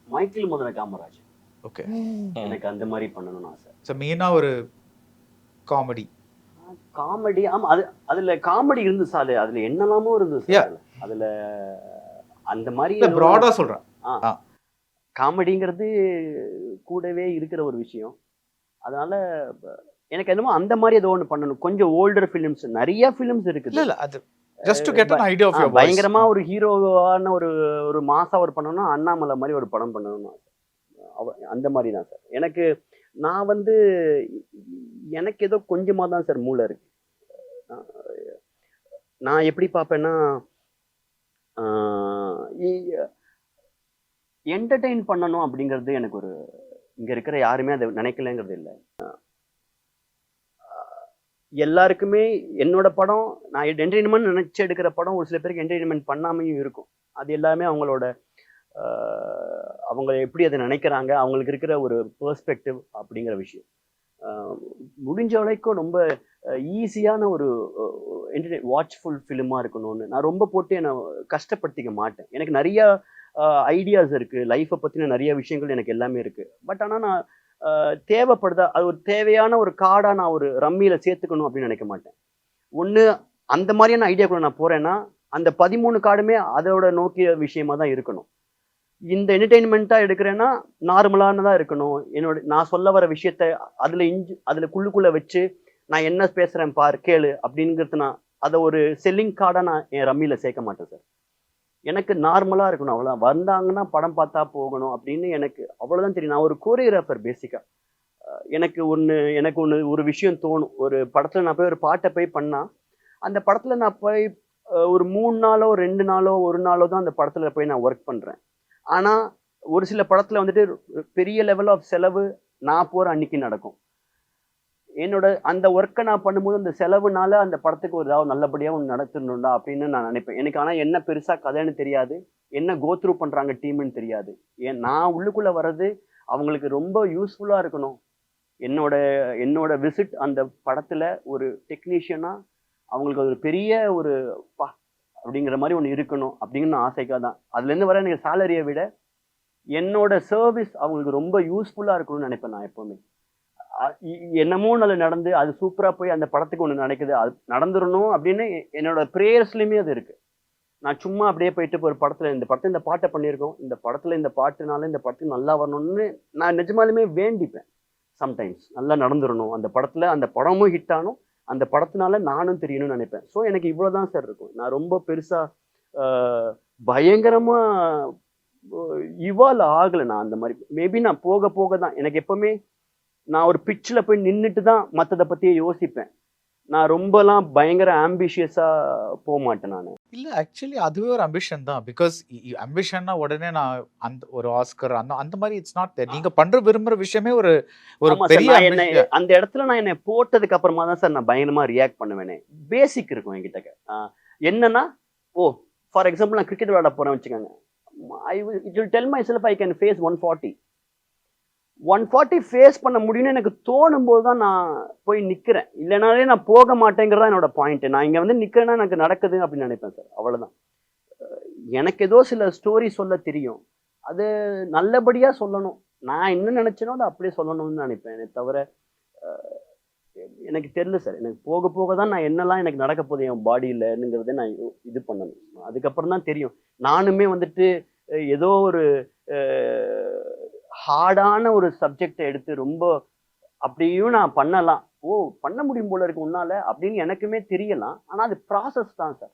மைக்கேல் முதல்ல காமராஜ். ஓகே, எனக்கு அந்த மாதிரி பண்ணணும்னு ஆசை. ஸோ மெயினாக ஒரு காமெடி. ஆமாம், அதுல காமெடி இருந்து சார், அதுல என்னெல்லாமோ இருந்து சார். அதுல அந்த மாதிரி ப்ராடா சொல்கிறேன், காமெடிங்கிறது கூடவே இருக்கிற ஒரு விஷயம். அதனால எனக்கு என்னமோ அந்த மாதிரி ஏதோ ஒன்று பண்ணணும். கொஞ்சம் ஓல்டர் ஃபிலிம்ஸ், நிறைய ஃபிலிம்ஸ் இருக்குது. இல்லை அது just to get an idea of your voice. பயங்கரமா ஒரு ஹீரோவான ஒரு மாசா ஒரு பண்ணணும்னா அண்ணாமலை மாதிரி ஒரு படம் பண்ணணும்னு அந்த மாதிரி தான் சார். நான் வந்து எனக்கு ஏதோ கொஞ்சமா தான் சார் மூளை இருக்கு. நான் எப்படி பார்ப்பேன்னா என்டர்டெயின் பண்ணணும் அப்படிங்கிறது எனக்கு ஒரு, இங்க இருக்கிற யாருமே அதை நினைக்கலங்கிறது இல்லை. எல்லாருக்குமே என்னோட படம், நான் என்டர்டெயின்மெண்ட் நினைச்சு எடுக்கிற படம் ஒரு சில பேருக்கு என்டர்டெயின்மெண்ட் பண்ணாமையும் இருக்கும். அது எல்லாமே அவங்க எப்படி அதை நினைக்கிறாங்க, அவங்களுக்கு இருக்கிற ஒரு பெர்ஸ்பெக்டிவ் அப்படிங்கிற விஷயம். முடிஞ்ச வரைக்கும் ரொம்ப ஈஸியான ஒரு வாட்ச்ஃபுல் ஃபிலிமாக இருக்கணும்னு நான் ரொம்ப போட்டு என்னை கஷ்டப்படுத்திக்க மாட்டேன். எனக்கு நிறைய ஐடியாஸ் இருக்குது, லைஃப்பை பற்றின நிறைய விஷயங்கள் எனக்கு எல்லாமே இருக்குது. பட் ஆனால் நான் தேவைப்படுதா, அது ஒரு தேவையான ஒரு கார்டாக நான் ஒரு ரம்மியில் சேர்த்துக்கணும் அப்படின்னு நினைக்க மாட்டேன். ஒன்று அந்த மாதிரியான ஐடியாக்குள்ள நான் போகிறேன்னா அந்த 13 கார்டுமே அதோட நோக்கிய விஷயமா தான் இருக்கணும். இந்த என்டர்டெயின்மெண்ட்டாக எடுக்கிறேன்னா நார்மலானதாக இருக்கணும். நான் சொல்ல வர விஷயத்த அதில் குள்ளுக்குள்ளே வச்சு நான் என்ன பேசுகிறேன் பார் கேளு அப்படிங்கிறது நான் அதை ஒரு செல்லிங் கார்டாக நான் என் ரம்மியில் சேர்க்க மாட்டேன் சார். எனக்கு நார்மலாக இருக்கணும், அவ்வளோதான். வந்தாங்கன்னா படம் பார்த்தா போகணும் அப்படின்னு எனக்கு அவ்வளோதான் தெரியும். நான் ஒரு கோரியோகிராஃபர் பேசிக்காக. எனக்கு ஒன்று ஒரு விஷயம் தோணும். ஒரு படத்தில் நான் போய் ஒரு பாட்டை போய் பண்ணால் அந்த படத்தில் நான் போய் ஒரு 3 நாளோ 2 நாளோ 1 நாளோ தான் அந்த படத்தில் போய் நான் ஒர்க் பண்ணுறேன். ஆனால் ஒரு சில படத்தில் வந்துட்டு பெரிய லெவல் ஆஃப் செலவு நான் போகிற அன்னைக்கு நடக்கும். என்னோட அந்த ஒர்க்கை நான் பண்ணும்போது அந்த செலவுனால அந்த படத்துக்கு ஒரு ஏதாவது நல்லபடியாக ஒன்று நடத்தணும்டா அப்படின்னு நான் நினைப்பேன். எனக்கு ஆனால் என்ன பெருசாக கதைன்னு தெரியாது, என்ன கோத்ரூ பண்ணுறாங்க டீம்னு தெரியாது. நான் உள்ளுக்குள்ளே வர்றது அவங்களுக்கு ரொம்ப யூஸ்ஃபுல்லாக இருக்கணும். என்னோட விசிட் அந்த படத்தில் ஒரு டெக்னீஷியனாக அவங்களுக்கு ஒரு பெரிய ஒரு அப்படிங்கிற மாதிரி ஒன்று இருக்கணும் அப்படிங்கிற ஆசைக்காக தான். அதுலேருந்து வர எனக்கு சேலரியை விட என்னோட சர்வீஸ் அவங்களுக்கு ரொம்ப யூஸ்ஃபுல்லாக இருக்கணும்னு நினைப்பேன் நான் எப்போவுமே. என்னமோ நல்ல நடந்து அது சூப்பராக போய் அந்த படத்துக்கு ஒன்று நடக்குது, அது நடந்துடணும் அப்படின்னு என்னோட ப்ரேயர்ஸ்லையுமே அது இருக்குது. நான் சும்மா அப்படியே போயிட்டு இப்போ ஒரு படத்தில் இந்த பாட்டை பண்ணியிருக்கோம், இந்த படத்தில் இந்த பாட்டுனால இந்த படத்துக்கு நல்லா வரணும்னு நான் நிஜமாலுமே வேண்டிப்பேன். சம்டைம்ஸ் நல்லா நடந்துடணும், அந்த படத்தில் அந்த படமும் ஹிட் ஆகணும், அந்த படத்தினால நானும் தெரியணும்னு நினைப்பேன். ஸோ எனக்கு இவ்வளோ தான் சார் இருக்கும். நான் ரொம்ப பெருசாக பயங்கரமாக இவால்வ் ஆகலை நான் அந்த மாதிரி. மேபி நான் போக போக தான் எனக்கு எப்போவுமே நான் ஒரு பிச்சில் போய் நின்றுட்டு தான் மற்றதை பற்றியே யோசிப்பேன். நான் ரொம்பலாம் பயங்கர ஆம்பிஷியஸாக போக மாட்டேன் நான். இல்லை ஆக்சுவலி அதுவே ஒரு அம்பிஷன் தான். பிகாஸ் அம்பிஷன்னா உடனே நான் அந்த ஒரு ஆஸ்கர் அந்த மாதிரி இட்ஸ் நாட் தேர். நீங்கள் பண்ணுற விரும்புகிற விஷயமே ஒரு பெரிய அந்த இடத்துல நான் என்னை போட்டதுக்கு அப்புறமா தான் சார் நான் பயங்கரமாக ரியாக்ட் பண்ணுவேனே. பேசிக் இருக்கும் என்கிட்ட. என்னன்னா ஃபார் எக்ஸாம்பிள் நான் கிரிக்கெட் விளையாட போகிறேன் வச்சுக்கோங்க. it will tell myself I can face 140 face பண்ண முடியும்னு எனக்கு தோணும் போது தான் நான் போய் நிற்கிறேன். இல்லைனாலே நான் போக மாட்டேங்கிறதா என்னோட பாயிண்ட். நான் இங்கே வந்து நிற்கிறேன்னா எனக்கு நடக்குது அப்படின்னு நினைப்பேன் சார். அவ்வளோதான். எனக்கு ஏதோ சில ஸ்டோரி சொல்ல தெரியும், அது நல்லபடியாக சொல்லணும். நான் என்ன நினச்சேனோ அதை அப்படியே சொல்லணும்னு நினைப்பேன். எனக்கு தவிர எனக்கு தெரியல சார். எனக்கு போக போக தான் நான் என்னெல்லாம் எனக்கு நடக்க போகுது என் பாடியிலங்கிறத நான் இது பண்ணணும். அதுக்கப்புறம் தான் தெரியும். நானுமே வந்துட்டு ஏதோ ஒரு ஹார்டான ஒரு சப்ஜெக்டை எடுத்து ரொம்ப அப்படியும் நான் பண்ணலாம், பண்ண முடியும் போல இருக்கு உன்னால அப்படின்னு எனக்குமே தெரியலாம். ஆனால் அது ப்ராசஸ் தான் சார்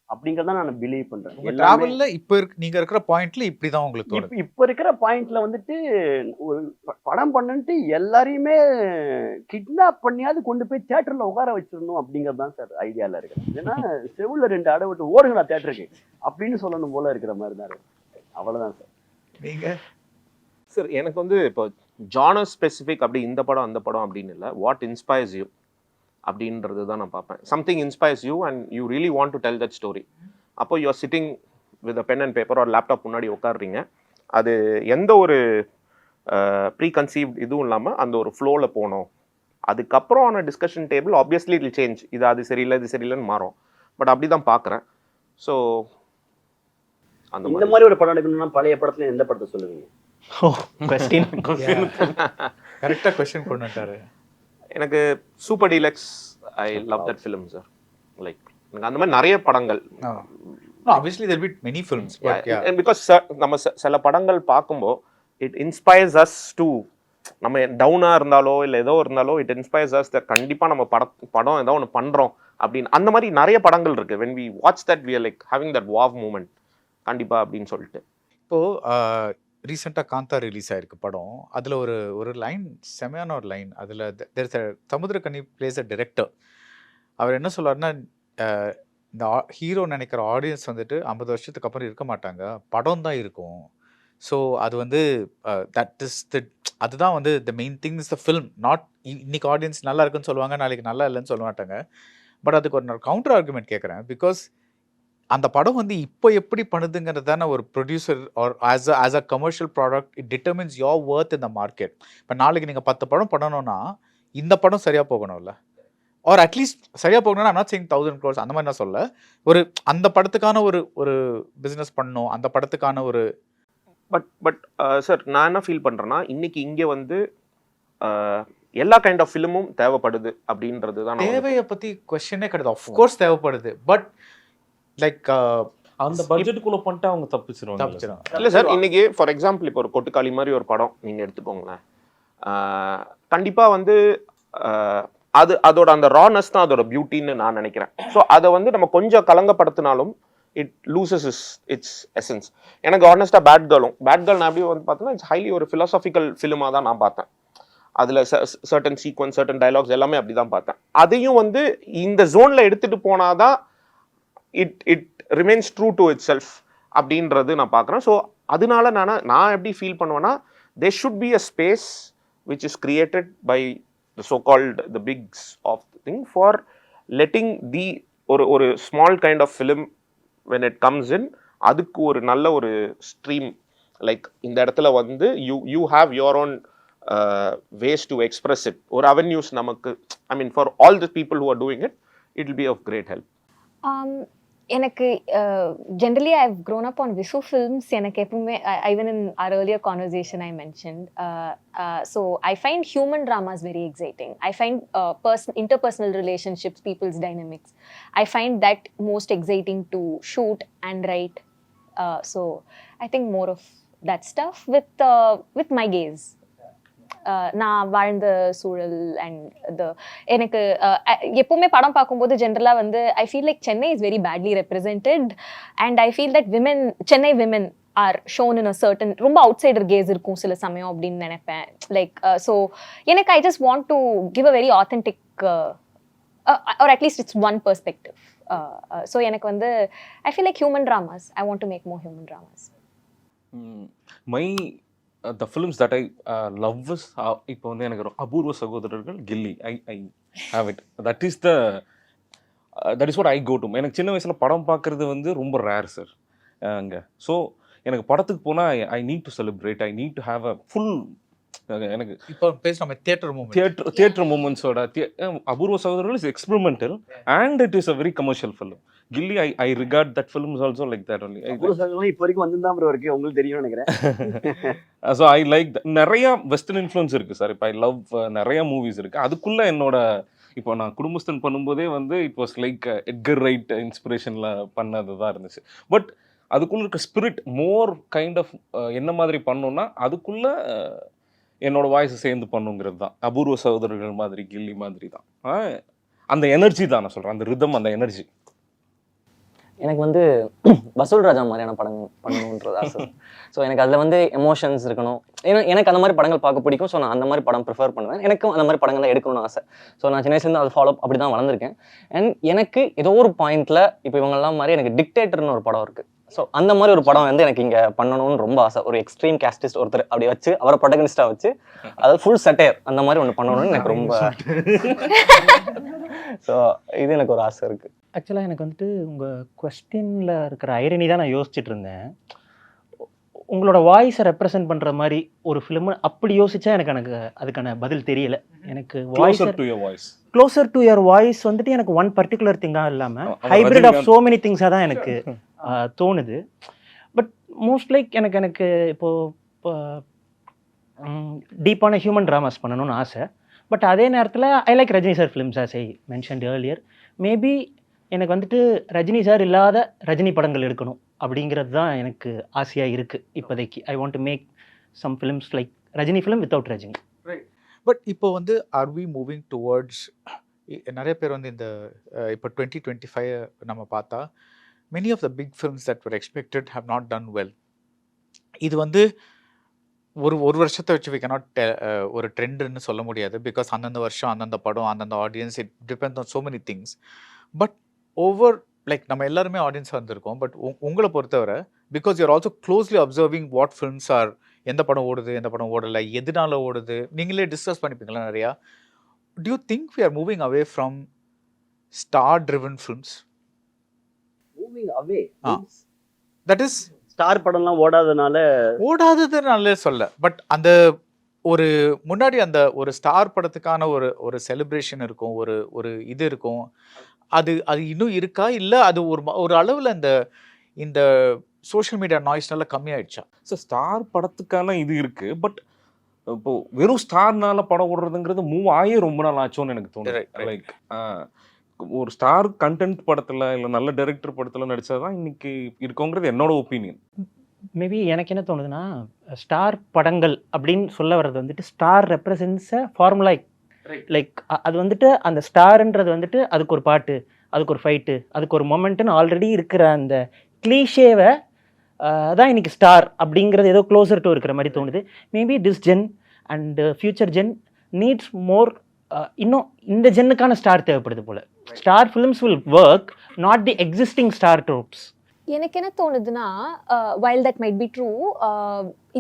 அப்படிங்கிறத நான் பிலீவ் பண்றேன். டிராவல்ல இப்போ நீங்க இருக்கிற பாயிண்ட்ல இப்படிதான் உங்களுக்கு இப்போ இருக்கிற பாயிண்ட்ல வந்துட்டு ஒரு படம் பண்ணிட்டு எல்லாரையுமே கிட்னாப் பண்ணியாவது கொண்டு போய் தியேட்டர்ல உட்கார வச்சிடணும் அப்படிங்கிறது தான் சார் ஐடியால இருக்கிறேன். ஏன்னா செவுல 2 அடை விட்டு ஓடுங்களா தியேட்டருக்கு அப்படின்னு சொல்லணும் போல இருக்கிற மாதிரி தான் இருக்கு. அவ்வளவுதான் சார். நீங்க சார் எனக்கு வந்து இப்போ ஜானர் ஸ்பெசிஃபிக் அப்படி இந்த படம் அந்த படம் அப்படின்னு இல்லை, வாட் இன்ஸ்பயர்ஸ் யூ அப்படின்றது தான் நான் பார்ப்பேன். Something inspires you and you really want to tell that story. அப்போ you are sitting with a pen and paper ஒரு லேப்டாப் முன்னாடி உட்காடுறீங்க. அது எந்த ஒரு ப்ரீ கன்சீவ்ட் இதுவும் இல்லாமல் அந்த ஒரு ஃப்ளோவில் போகணும். அதுக்கப்புறம் ஆன discussion table obviously it change. அது சரியில்லை இது சரியில்லைன்னு மாறும். பட் அப்படி தான் பார்க்குறேன். ஸோ அந்த மாதிரி ஒரு படம் எடுக்கணும்னா பழைய படத்துல எந்த படத்தை சொல்லுவீங்க? கரெக்டா क्वेश्चन கொண்டு வந்தாரு. எனக்கு super deluxe, I love that film sir. Like எனக்கு அந்த மாதிரி நிறைய படங்கள். obviously there will be many films but yeah because நம்ம சில படங்கள் பார்க்கும்போது it inspires us to நம்ம டவுனா இருந்தாலோ இல்லை ஏதோ இருந்தாலோ it inspires us that கண்டிப்பா நம்ம படம் ஏதோ ஒன்று பண்றோம் அப்படின்னு. அந்த மாதிரி நிறைய படங்கள் இருக்கு. when we watch that we are like having that wow moment கண்டிப்பா அப்படின்னு சொல்லிட்டு. இப்போ ரீசெண்டாக காந்தா ரிலீஸ் ஆயிருக்கு படம். அதில் ஒரு லைன், செமையான ஒரு லைன். அதில் சமுத்திரக்கனி பிளேஸ் அ டைரக்டர். அவர் என்ன சொல்றாருன்னா, இந்த ஹீரோ நினைக்கிற ஆடியன்ஸ் வந்துட்டு 50 வருஷத்துக்கு அப்புறம் இருக்க மாட்டாங்க, படம் தான் இருக்கும். ஸோ அது வந்து அதுதான் வந்து the main thing is the film. Not இன்னைக்கு ஆடியன்ஸ் நல்லா இருக்குன்னு சொல்லுவாங்க, நாளைக்கு நல்லா இல்லைன்னு சொல்ல மாட்டாங்க. பட் அதுக்கு ஒரு கவுண்டர் ஆர்குமெண்ட் கேட்குறேன். பிகாஸ் அந்த படம் வந்து இப்போ எப்படி பண்ணுதுங்கிறது தானே ஒரு producer or as a commercial product it determines your worth in the market. இப்போ நாளைக்கு நீங்கள் 10 படம் பண்ணணும்னா இந்த படம் சரியாக போகணும்ல, ஆர் அட்லீஸ்ட் சரியாக போகணும்னா நாட் சேயிங் 1000 crores அந்த மாதிரி நான் சொல்ல, ஒரு அந்த படத்துக்கான ஒரு பிஸ்னஸ் பண்ணணும், அந்த படத்துக்கான ஒரு பட் சார் நான் என்ன ஃபீல் பண்ணுறேன்னா, இன்னைக்கு இங்கே வந்து எல்லா கைண்ட் ஆஃப் ஃபிலிமும் தேவைப்படுது அப்படின்றது தான். தேவையை பற்றி கொஸ்டினே கிடையாது. ஆஃப்கோர்ஸ் தேவைப்படுது. பட் லைக் அந்த பட்ஜெட்டுக்குள்ள பண்ணிட்டு அவங்க தப்பிச்சிருவாங்க. இல்லை சார், இன்னைக்கு ஃபார் எக்ஸாம்பிள் இப்போ ஒரு கொட்டுக்காளி மாதிரி ஒரு படம் நீங்கள் எடுத்துக்கோங்களேன். கண்டிப்பாக வந்து அதோட அந்த ரானஸ் தான் அதோட பியூட்டின்னு நான் நினைக்கிறேன். ஸோ அதை வந்து நம்ம கொஞ்சம் கலங்கப்படுத்தினாலும் இட் லூசஸ் இட்ஸ் எசன்ஸ். எனக்கு ஆனஸ்டாக பேட் கேர்ள் நான் எப்படி வந்து பார்த்தோன்னா இட்ஸ் ஹைலி ஒரு ஃபிலாசாபிக்கல் ஃபிலிமாக தான் நான் பார்த்தேன். அதில் சர்டன் சீக்வன்ஸ், சர்டன் டைலாக்ஸ் எல்லாமே அப்படி தான் பார்த்தேன். அதையும் வந்து இந்த ஜோனில் எடுத்துகிட்டு போனாதான் it remains true to it self அப்படின்றது நான் பார்க்குறேன். ஸோ அதனால நான் எப்படி ஃபீல் பண்ணுவேன்னா, there should be a space which is created by the so-called the bigs of the thing for letting the ஒரு small kind of film when it comes in அதுக்கு ஒரு நல்ல ஒரு ஸ்ட்ரீம் லைக் இந்த இடத்துல வந்து you have your own ways to express it ஒரு avenues நமக்கு I mean for all the people who are doing it it will be of great help. எனக்கு generally I've grown up on Visu films. எனக்கு எப்பவுமே even in our earlier conversation I mentioned so I find human dramas very exciting. I find interpersonal relationships, people's dynamics, I find that most exciting to shoot and write. So I think more of that stuff with my gaze. நான் வாழ்ந்த சூழல் and எனக்கு எப்பவுமே படம் பார்க்கும்போது ஜென்ரலாக வந்து I feel like Chennai is very badly represented and I feel that Chennai women are shown in a certain ரொம்ப அவுட் சைடர் கேஸ் இருக்கும் சில சமயம் அப்படின்னு நினைப்பேன். லைக் ஸோ எனக்கு I just want to give a very authentic or at least it's one perspective. So எனக்கு வந்து I feel like human dramas. I want to make more human dramas. the films that I love is இப்போ வந்து எனக்கு அபூர்வ சகோதரர்கள், கில்லி. I have it. that is what I go to. எனக்கு சின்ன வயசுல படம் பார்க்கறது வந்து ரொம்ப ரேர் சார் அங்கே. ஸோ எனக்கு படத்துக்கு போனால் I need to celebrate, I need to have a full எனக்கு இப்போ பேசுகிறோம் தியேட்டர் மூமெண்ட்ஸோட. Apoorva Sagodharargal is experimental and it is a very commercial film. Ghilli I regard that film is also like that only. இப்போ வரைக்கும் வந்திருந்தா ப்ரோ இருக்கு, உங்களுக்கு தெரியும் நினைக்கிறேன். ஸோ ஐ லைக் நிறைய வெஸ்டர்ன் இன்ஃப்ளூயன்ஸ் இருக்குது சார். இப்போ ஐ லவ் நிறைய மூவிஸ் இருக்குது. அதுக்குள்ளே என்னோட இப்போ நான் குடும்பஸ்தன் பண்ணும்போதே வந்து it was like Edgar Wright இன்ஸ்பிரேஷனில் பண்ணது தான் இருந்துச்சு. பட் அதுக்குள்ளே இருக்க ஸ்பிரிட் மோர் கைண்ட் ஆஃப் என்ன மாதிரி பண்ணோன்னா அதுக்குள்ளே என்னோட வாய்ஸை சேர்ந்து பண்ணுங்கிறது தான். அபூர்வ சகோதரர்கள் மாதிரி, கில்லி மாதிரி தான். அந்த எனர்ஜி தான் நான் சொல்கிறேன், அந்த ரிதம், அந்த எனர்ஜி. எனக்கு வந்து வசூல் ராஜா மாதிரியான படங்கள் பண்ணணுன்றது ஆசை. ஸோ எனக்கு அதில் வந்து எமோஷன்ஸ் இருக்கணும். ஏன்னா எனக்கு அந்த மாதிரி படங்கள் பார்க்க பிடிக்கும். ஸோ நான் அந்த மாதிரி படம் ப்ரிஃபர் பண்ணுவேன். எனக்கும் அந்த மாதிரி படங்கள்லாம் எடுக்கணும்னு ஆசை. ஸோ நான் சின்ன வயசுலேருந்து அதை ஃபாலோ அப்படி தான் வளர்ந்துருக்கேன். அண்ட் எனக்கு ஏதோ ஒரு பாயிண்டில் இப்போ இவங்கெல்லாம் மாதிரி எனக்கு டிக்டேட்டர்னு ஒரு படம் இருக்குது. ஸோ அந்த மாதிரி ஒரு படம் வந்து எனக்கு இங்கே பண்ணணும்னு ரொம்ப ஆசை. ஒரு எக்ஸ்ட்ரீம் கேஸ்டிஸ்ட் ஒருத்தர் அப்படி வச்சு அவரை ப்ரொட்டகனிஸ்டாக வச்சு அதாவது ஃபுல் சட்டையர் அந்த மாதிரி ஒன்று பண்ணணும்னு எனக்கு ரொம்ப ஸோ இது எனக்கு ஒரு ஆசை இருக்குது. ஆக்சுவலாக எனக்கு வந்துட்டு உங்கள் கொஸ்டினில் இருக்கிற ஐரணி தான் நான் யோசிச்சுட்டு இருந்தேன். உங்களோட வாய்ஸை ரெப்ரசன்ட் பண்ணுற மாதிரி ஒரு ஃபிலிம் அப்படி யோசிச்சா எனக்கு அதுக்கான பதில் தெரியல. எனக்கு க்ளோசர் டு யுவர் வாய்ஸ் வந்துட்டு எனக்கு ஒன் பர்டிகுலர் திங்காக இல்லாமல் ஹைப்ரிட் ஆஃப் சோ மெனி திங்ஸாக தான் எனக்கு தோணுது. பட் மோஸ்ட் லைக் எனக்கு இப்போது டீப்பான ஹியூமன் ட்ராமாஸ் பண்ணணும்னு ஆசை. பட் அதே நேரத்தில் I like Rajini sir films as I mentioned earlier. Maybe எனக்கு வந்துட்டு ரஜினி சார் இல்லாத ரஜினி படங்கள் எடுக்கணும் அப்படிங்கிறது தான் எனக்கு ஆசையாக இருக்குது இப்போதைக்கு. I want to make some films like Rajini film without Rajini. Right. But இப்போ வந்து ஆர் வி மூவிங் டுவர்ட்ஸ் நிறைய பேர் வந்து இந்த இப்போ 2025 நம்ம பார்த்தா many of the big films that were expected have not done well. இது வந்து ஒரு வருஷத்தை வச்சு we cannot ஒரு ட்ரெண்டுன்னு சொல்ல முடியாது. பிகாஸ் அந்தந்த வருஷம் அந்தந்த படம் அந்தந்த audience it depends on so many things. But over like நம்ம எல்லாருமே ஆடியன்ஸாக இருந்திருக்கோம். பட் உங்களை பொறுத்தவரை because you're also closely observing what films are, எந்த படம் ஓடுது எந்த படம் ஓடலை, எதனால ஓடுது, நீங்களே டிஸ்கஸ் பண்ணிப்பீங்களா நிறையா. do you think we are moving away from star driven films? Moving away? That is star படம்லாம் ஓடாததுனால சொல்ல. பட் அந்த ஒரு முன்னாடி அந்த ஒரு ஸ்டார் படத்துக்கான ஒரு செலிப்ரேஷன் இருக்கும், ஒரு இது இருக்கும். அது இன்னும் இருக்கா, இல்லை அது ஒரு அளவில் இந்த சோஷியல் மீடியா நாய்ஸ்னால கம்மியாயிடுச்சா? ஸோ ஸ்டார் படத்துக்கான இது இருக்கு. பட் இப்போ வெறும் ஸ்டார்னால படம் ஓடுறதுங்கிறது மூவ் ஆகி ரொம்ப நாள் ஆச்சோன்னு எனக்கு தோணுது. லைக் ஒரு ஸ்டார் கண்டென்ட் படத்துல இல்லை நல்ல டைரக்டர் படத்துல நடிச்சாதான் இன்னைக்கு இருக்கோங்கிறது என்னோட ஒப்பீனியன். மேபி எனக்கு என்ன தோணுதுன்னா, ஸ்டார் படங்கள் அப்படின்னு சொல்ல வர்றது வந்துட்டு ஸ்டார் ரெப்ரசன்ஸ் ஃபார்முலா. லைக் அது வந்துட்டு அந்த ஸ்டார்ன்றது வந்துட்டு அதுக்கு ஒரு பாட்டு, அதுக்கு ஒரு ஃபைட்டு, அதுக்கு ஒரு மொமெண்ட்டுன்னு ஆல்ரெடி இருக்கிற அந்த கிளீஷேவை தான் இன்னைக்கு ஸ்டார் அப்படிங்கிறது ஏதோ க்ளோசர் டு இருக்கிற மாதிரி தோணுது. Maybe this gen and future gen needs more, இன்னும் இந்த ஜென்னுக்கான ஸ்டார் தேவைப்படுது போல. Star films will work, not the existing star tropes. எனக்கு என்ன தோணுதுன்னா while that might be true,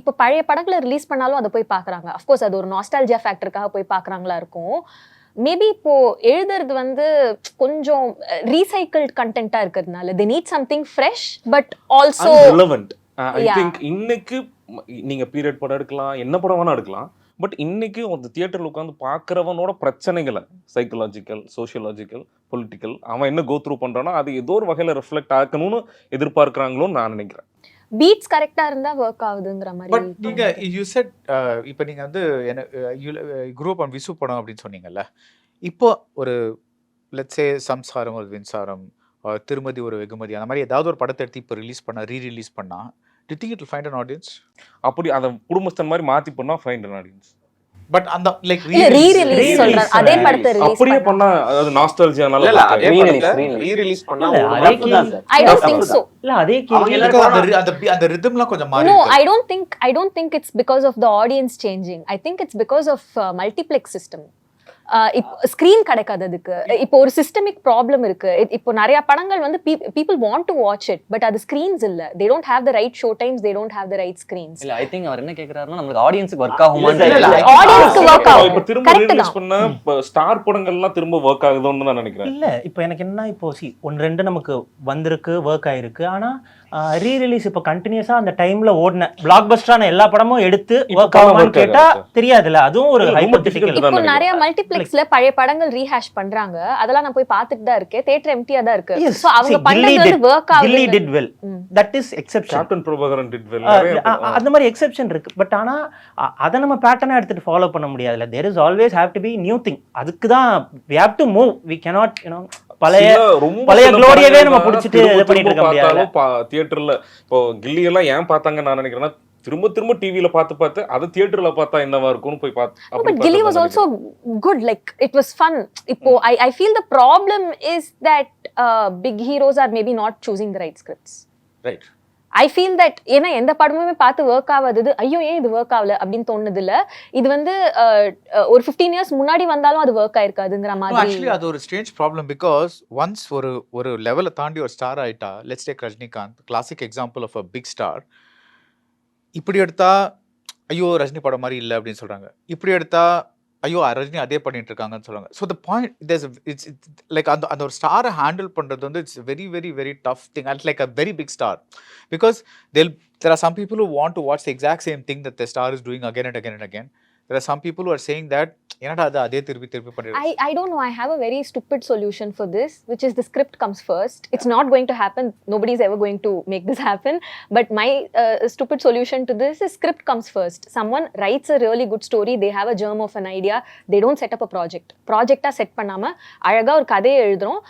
இப்போ பழைய படங்களை ரிலீஸ் பண்ணாலும் அதை போய் பார்க்குறாங்க. அஃப்கோர்ஸ் அது ஒரு நாஸ்டாலஜியா ஃபேக்டருக்காக போய் பார்க்குறாங்களா இருக்கும். மேபி இப்போ எழுதுறது வந்து கொஞ்சம் ரீசைக்கிள்ட் கண்டென்ட்டாக இருக்கிறதுனால they need something fresh but also relevant. I Yeah. think இன்னைக்கு நீங்க பீரியட் படம் எடுக்கலாம், என்ன படம் வேணா எடுக்கலாம். பட் இன்னைக்கு அந்த தியேட்டர்ல உட்காந்து பார்க்குறவனோட பிரச்சனைகளை சைக்கலாஜிக்கல், சோஷியலாஜிக்கல், பொலிட்டிக்கல் அவன் என்ன கோ த்ரூ பண்றானோ அது ஏதோ ஒரு வகையில ரிஃப்ளெக்ட் ஆக்கணும்னு எதிர்பார்க்கறாங்களோன்னு நான் நினைக்கிறேன். பீட்ஸ் கரெக்டாக இருந்தால் ஒர்க் ஆகுதுங்கிற பட் மாதிரி. நீங்க யூ செட் இப்போ நீங்க வந்து என்ன குரூப் ஆன் விசு படம் அப்படின்னு சொன்னீங்கல்ல, இப்போ ஒரு லெட்ஸ் சே சம்சாரம் ஒரு வின்சாரம் திருமதி ஒரு வெகுமதி அந்த மாதிரி ஏதாவது ஒரு படத்தை எடுத்து இப்போ ரிலீஸ் பண்ணா ரீ-ரிலீஸ் பண்ணா to think it will find an audience? அப்படி அதை குடும்பஸ்தன் மாதிரி மாத்தி பண்ணா ஃபைண்ட் an audience. பட் அந்த லைக் இல்ல ரீ-ரிலீஸ் சொல்றேன், அதே படத்தை ரிலீஸ் அப்படியே பண்ணா அது நாஸ்டாலஜியானால இல்ல அதே Re-release, படத்தை re-release. ரீ-ரிலீஸ் பண்ணா இல்ல, ஒரு அதே தப்பு தான் கேள்வி. Sir. I don't think so. இல்ல அதே கேள்வி அந்த ரிதம்லாம் கொஞ்சம் மாறி No, இருக்கு. I don't think it's because of the audience changing. I think it's because of multiplex system. இப்போ ஸ்க்ரீன் கிடைக்காது அதுக்கு. இப்போ ஒரு சிஸ்டமிக் ப்ராப்ளம் இருக்கு. இப்போ நிறைய படங்கள் வந்து people want to watch it, but அது ஸ்க்ரீன்ஸ் இல்ல. They don't have the right show times, they don't have the right screens. இல்ல ஐ திங்க் அவர் என்ன கேக்குறாருன்னா நமக்கு ஆடியன்ஸ்க்கு ஒர்க் ஆகுமான்னு இல்ல, இல்ல, தெரியல. ஆடியன்ஸ்க்கு ஒர்க் இப்ப ஆகும். திரும்ப கரெக்ட் ரீ-ரிலீஸ் தான். பண்ணா ஸ்டார் படங்கள்லாம் திரும்ப ஒர்க் ஆகுதுன்னு நான் நினைக்கிறேன். இல்ல இப்போ எனக்கு என்ன இப்போ ஒன்று ரெண்டு நமக்கு வந்திருக்கு, ஒர்க் ஆயிருக்கு. ஆனா ரீ-ரிலீஸ் இப்போ கண்டினியூஸா அந்த டைம்ல ஓடின பிளாக் பஸ்டரான எல்லா படமும் எடுத்து இப்போ ஒர்க் படம் ஆகுமான்னு work கேட்டா ஆகாது. தெரியாதுல்ல. அதுவும் ஒரு ரொம்ப ஹைபோதெட்டிக்கல். difficult இப்போ தான் நிறைய நினைக்கிறேன். மல்டிப்ளெக்ஸ்ல பழைய படங்கள் ரீஹேஷ் பண்றாங்க. அதெல்லாம் நான் போய் பார்த்துட்டு தான் இருக்கேன். தியேட்டர் எம்டியா தான் இருக்கு. Yes, சோ அவங்க see, பண்றது Gilly வந்து ஒர்க் Gilly ஆகுது. did well. That is exception. Captain Prabhakaran did well. அந்த மாதிரி எக்ஸெப்ஷன் இருக்கு. பட் ஆனா அதை நம்ம பேட்டர்னா எடுத்துட்டு ஃபாலோ பண்ண முடியாதுல்ல. there is always have to be new thing. அதுக்கு தான் we have to move. We cannot பழைய பழைய glory-யவே நம்ம புடிச்சிட்டு இது பண்ணிட்டு இருக்க முடியாது. தியேட்டர்ல இப்போ கில்லி எல்லாம் ஏன் பார்த்தாங்க நான் நினைக்கிறேன்னா திரும்ப திரும்ப டிவில பார்த்து அதை தியேட்டர்ல பார்த்தா என்னவா இருக்கும்னு போய் பார்த்து. But Gilly was also good. Like it was fun. Ipo I feel the problem is that big heroes are maybe not choosing the right scripts. Right. I feel that ஏன்னா எந்த படமுமே பார்த்து ஒர்க் ஆகாதது ஐயோ ஏன் இது ஒர்க் ஆகல அப்படின்னு தோணுது இல்ல. இது வந்து ஒரு 15 years முன்னாடி வந்தாலும் அது ஒர்க் ஆயிருக்காதுங்கிற மாதிரி. ஆக்சுவலி அது ஒரு ஸ்ட்ரேஞ்ச் ப்ராப்ளம் பிகாஸ் ஒன்ஸ் ஒரு லெவலை தாண்டி ஒரு ஸ்டார் ஆயிட்டா, let's take Rajinikanth, classic example of a big star. இப்படி எடுத்தா ஐயோ ரஜினி படம் மாதிரி இல்லை அப்படின்னு சொல்றாங்க. இப்படி எடுத்தா ஐயோ ரஜினி அதே பண்ணிட்டு இருக்காங்கன்னு சொல்றாங்க. So the point it's like அந்த ஒரு ஸ்டாரை ஹேண்டில் பண்றது வந்து it's very very very tough thing at like a very big star because there are some people who want to watch the exact same thing that the star is doing again and again and again. There are some people who are saying that என்னடா அது அதே திருப்பி பண்ணிட்டு. I don't know. I have a very stupid solution for this, which is the script comes first. It's not going to happen. Nobody is ever going to make this happen. But my stupid solution to this is script comes first. Someone writes a really good story. They have a germ of an idea. They don't set up a project. Project-ஆ set பண்ணாம அழகா ஒரு கதையை எழுதுறோம்.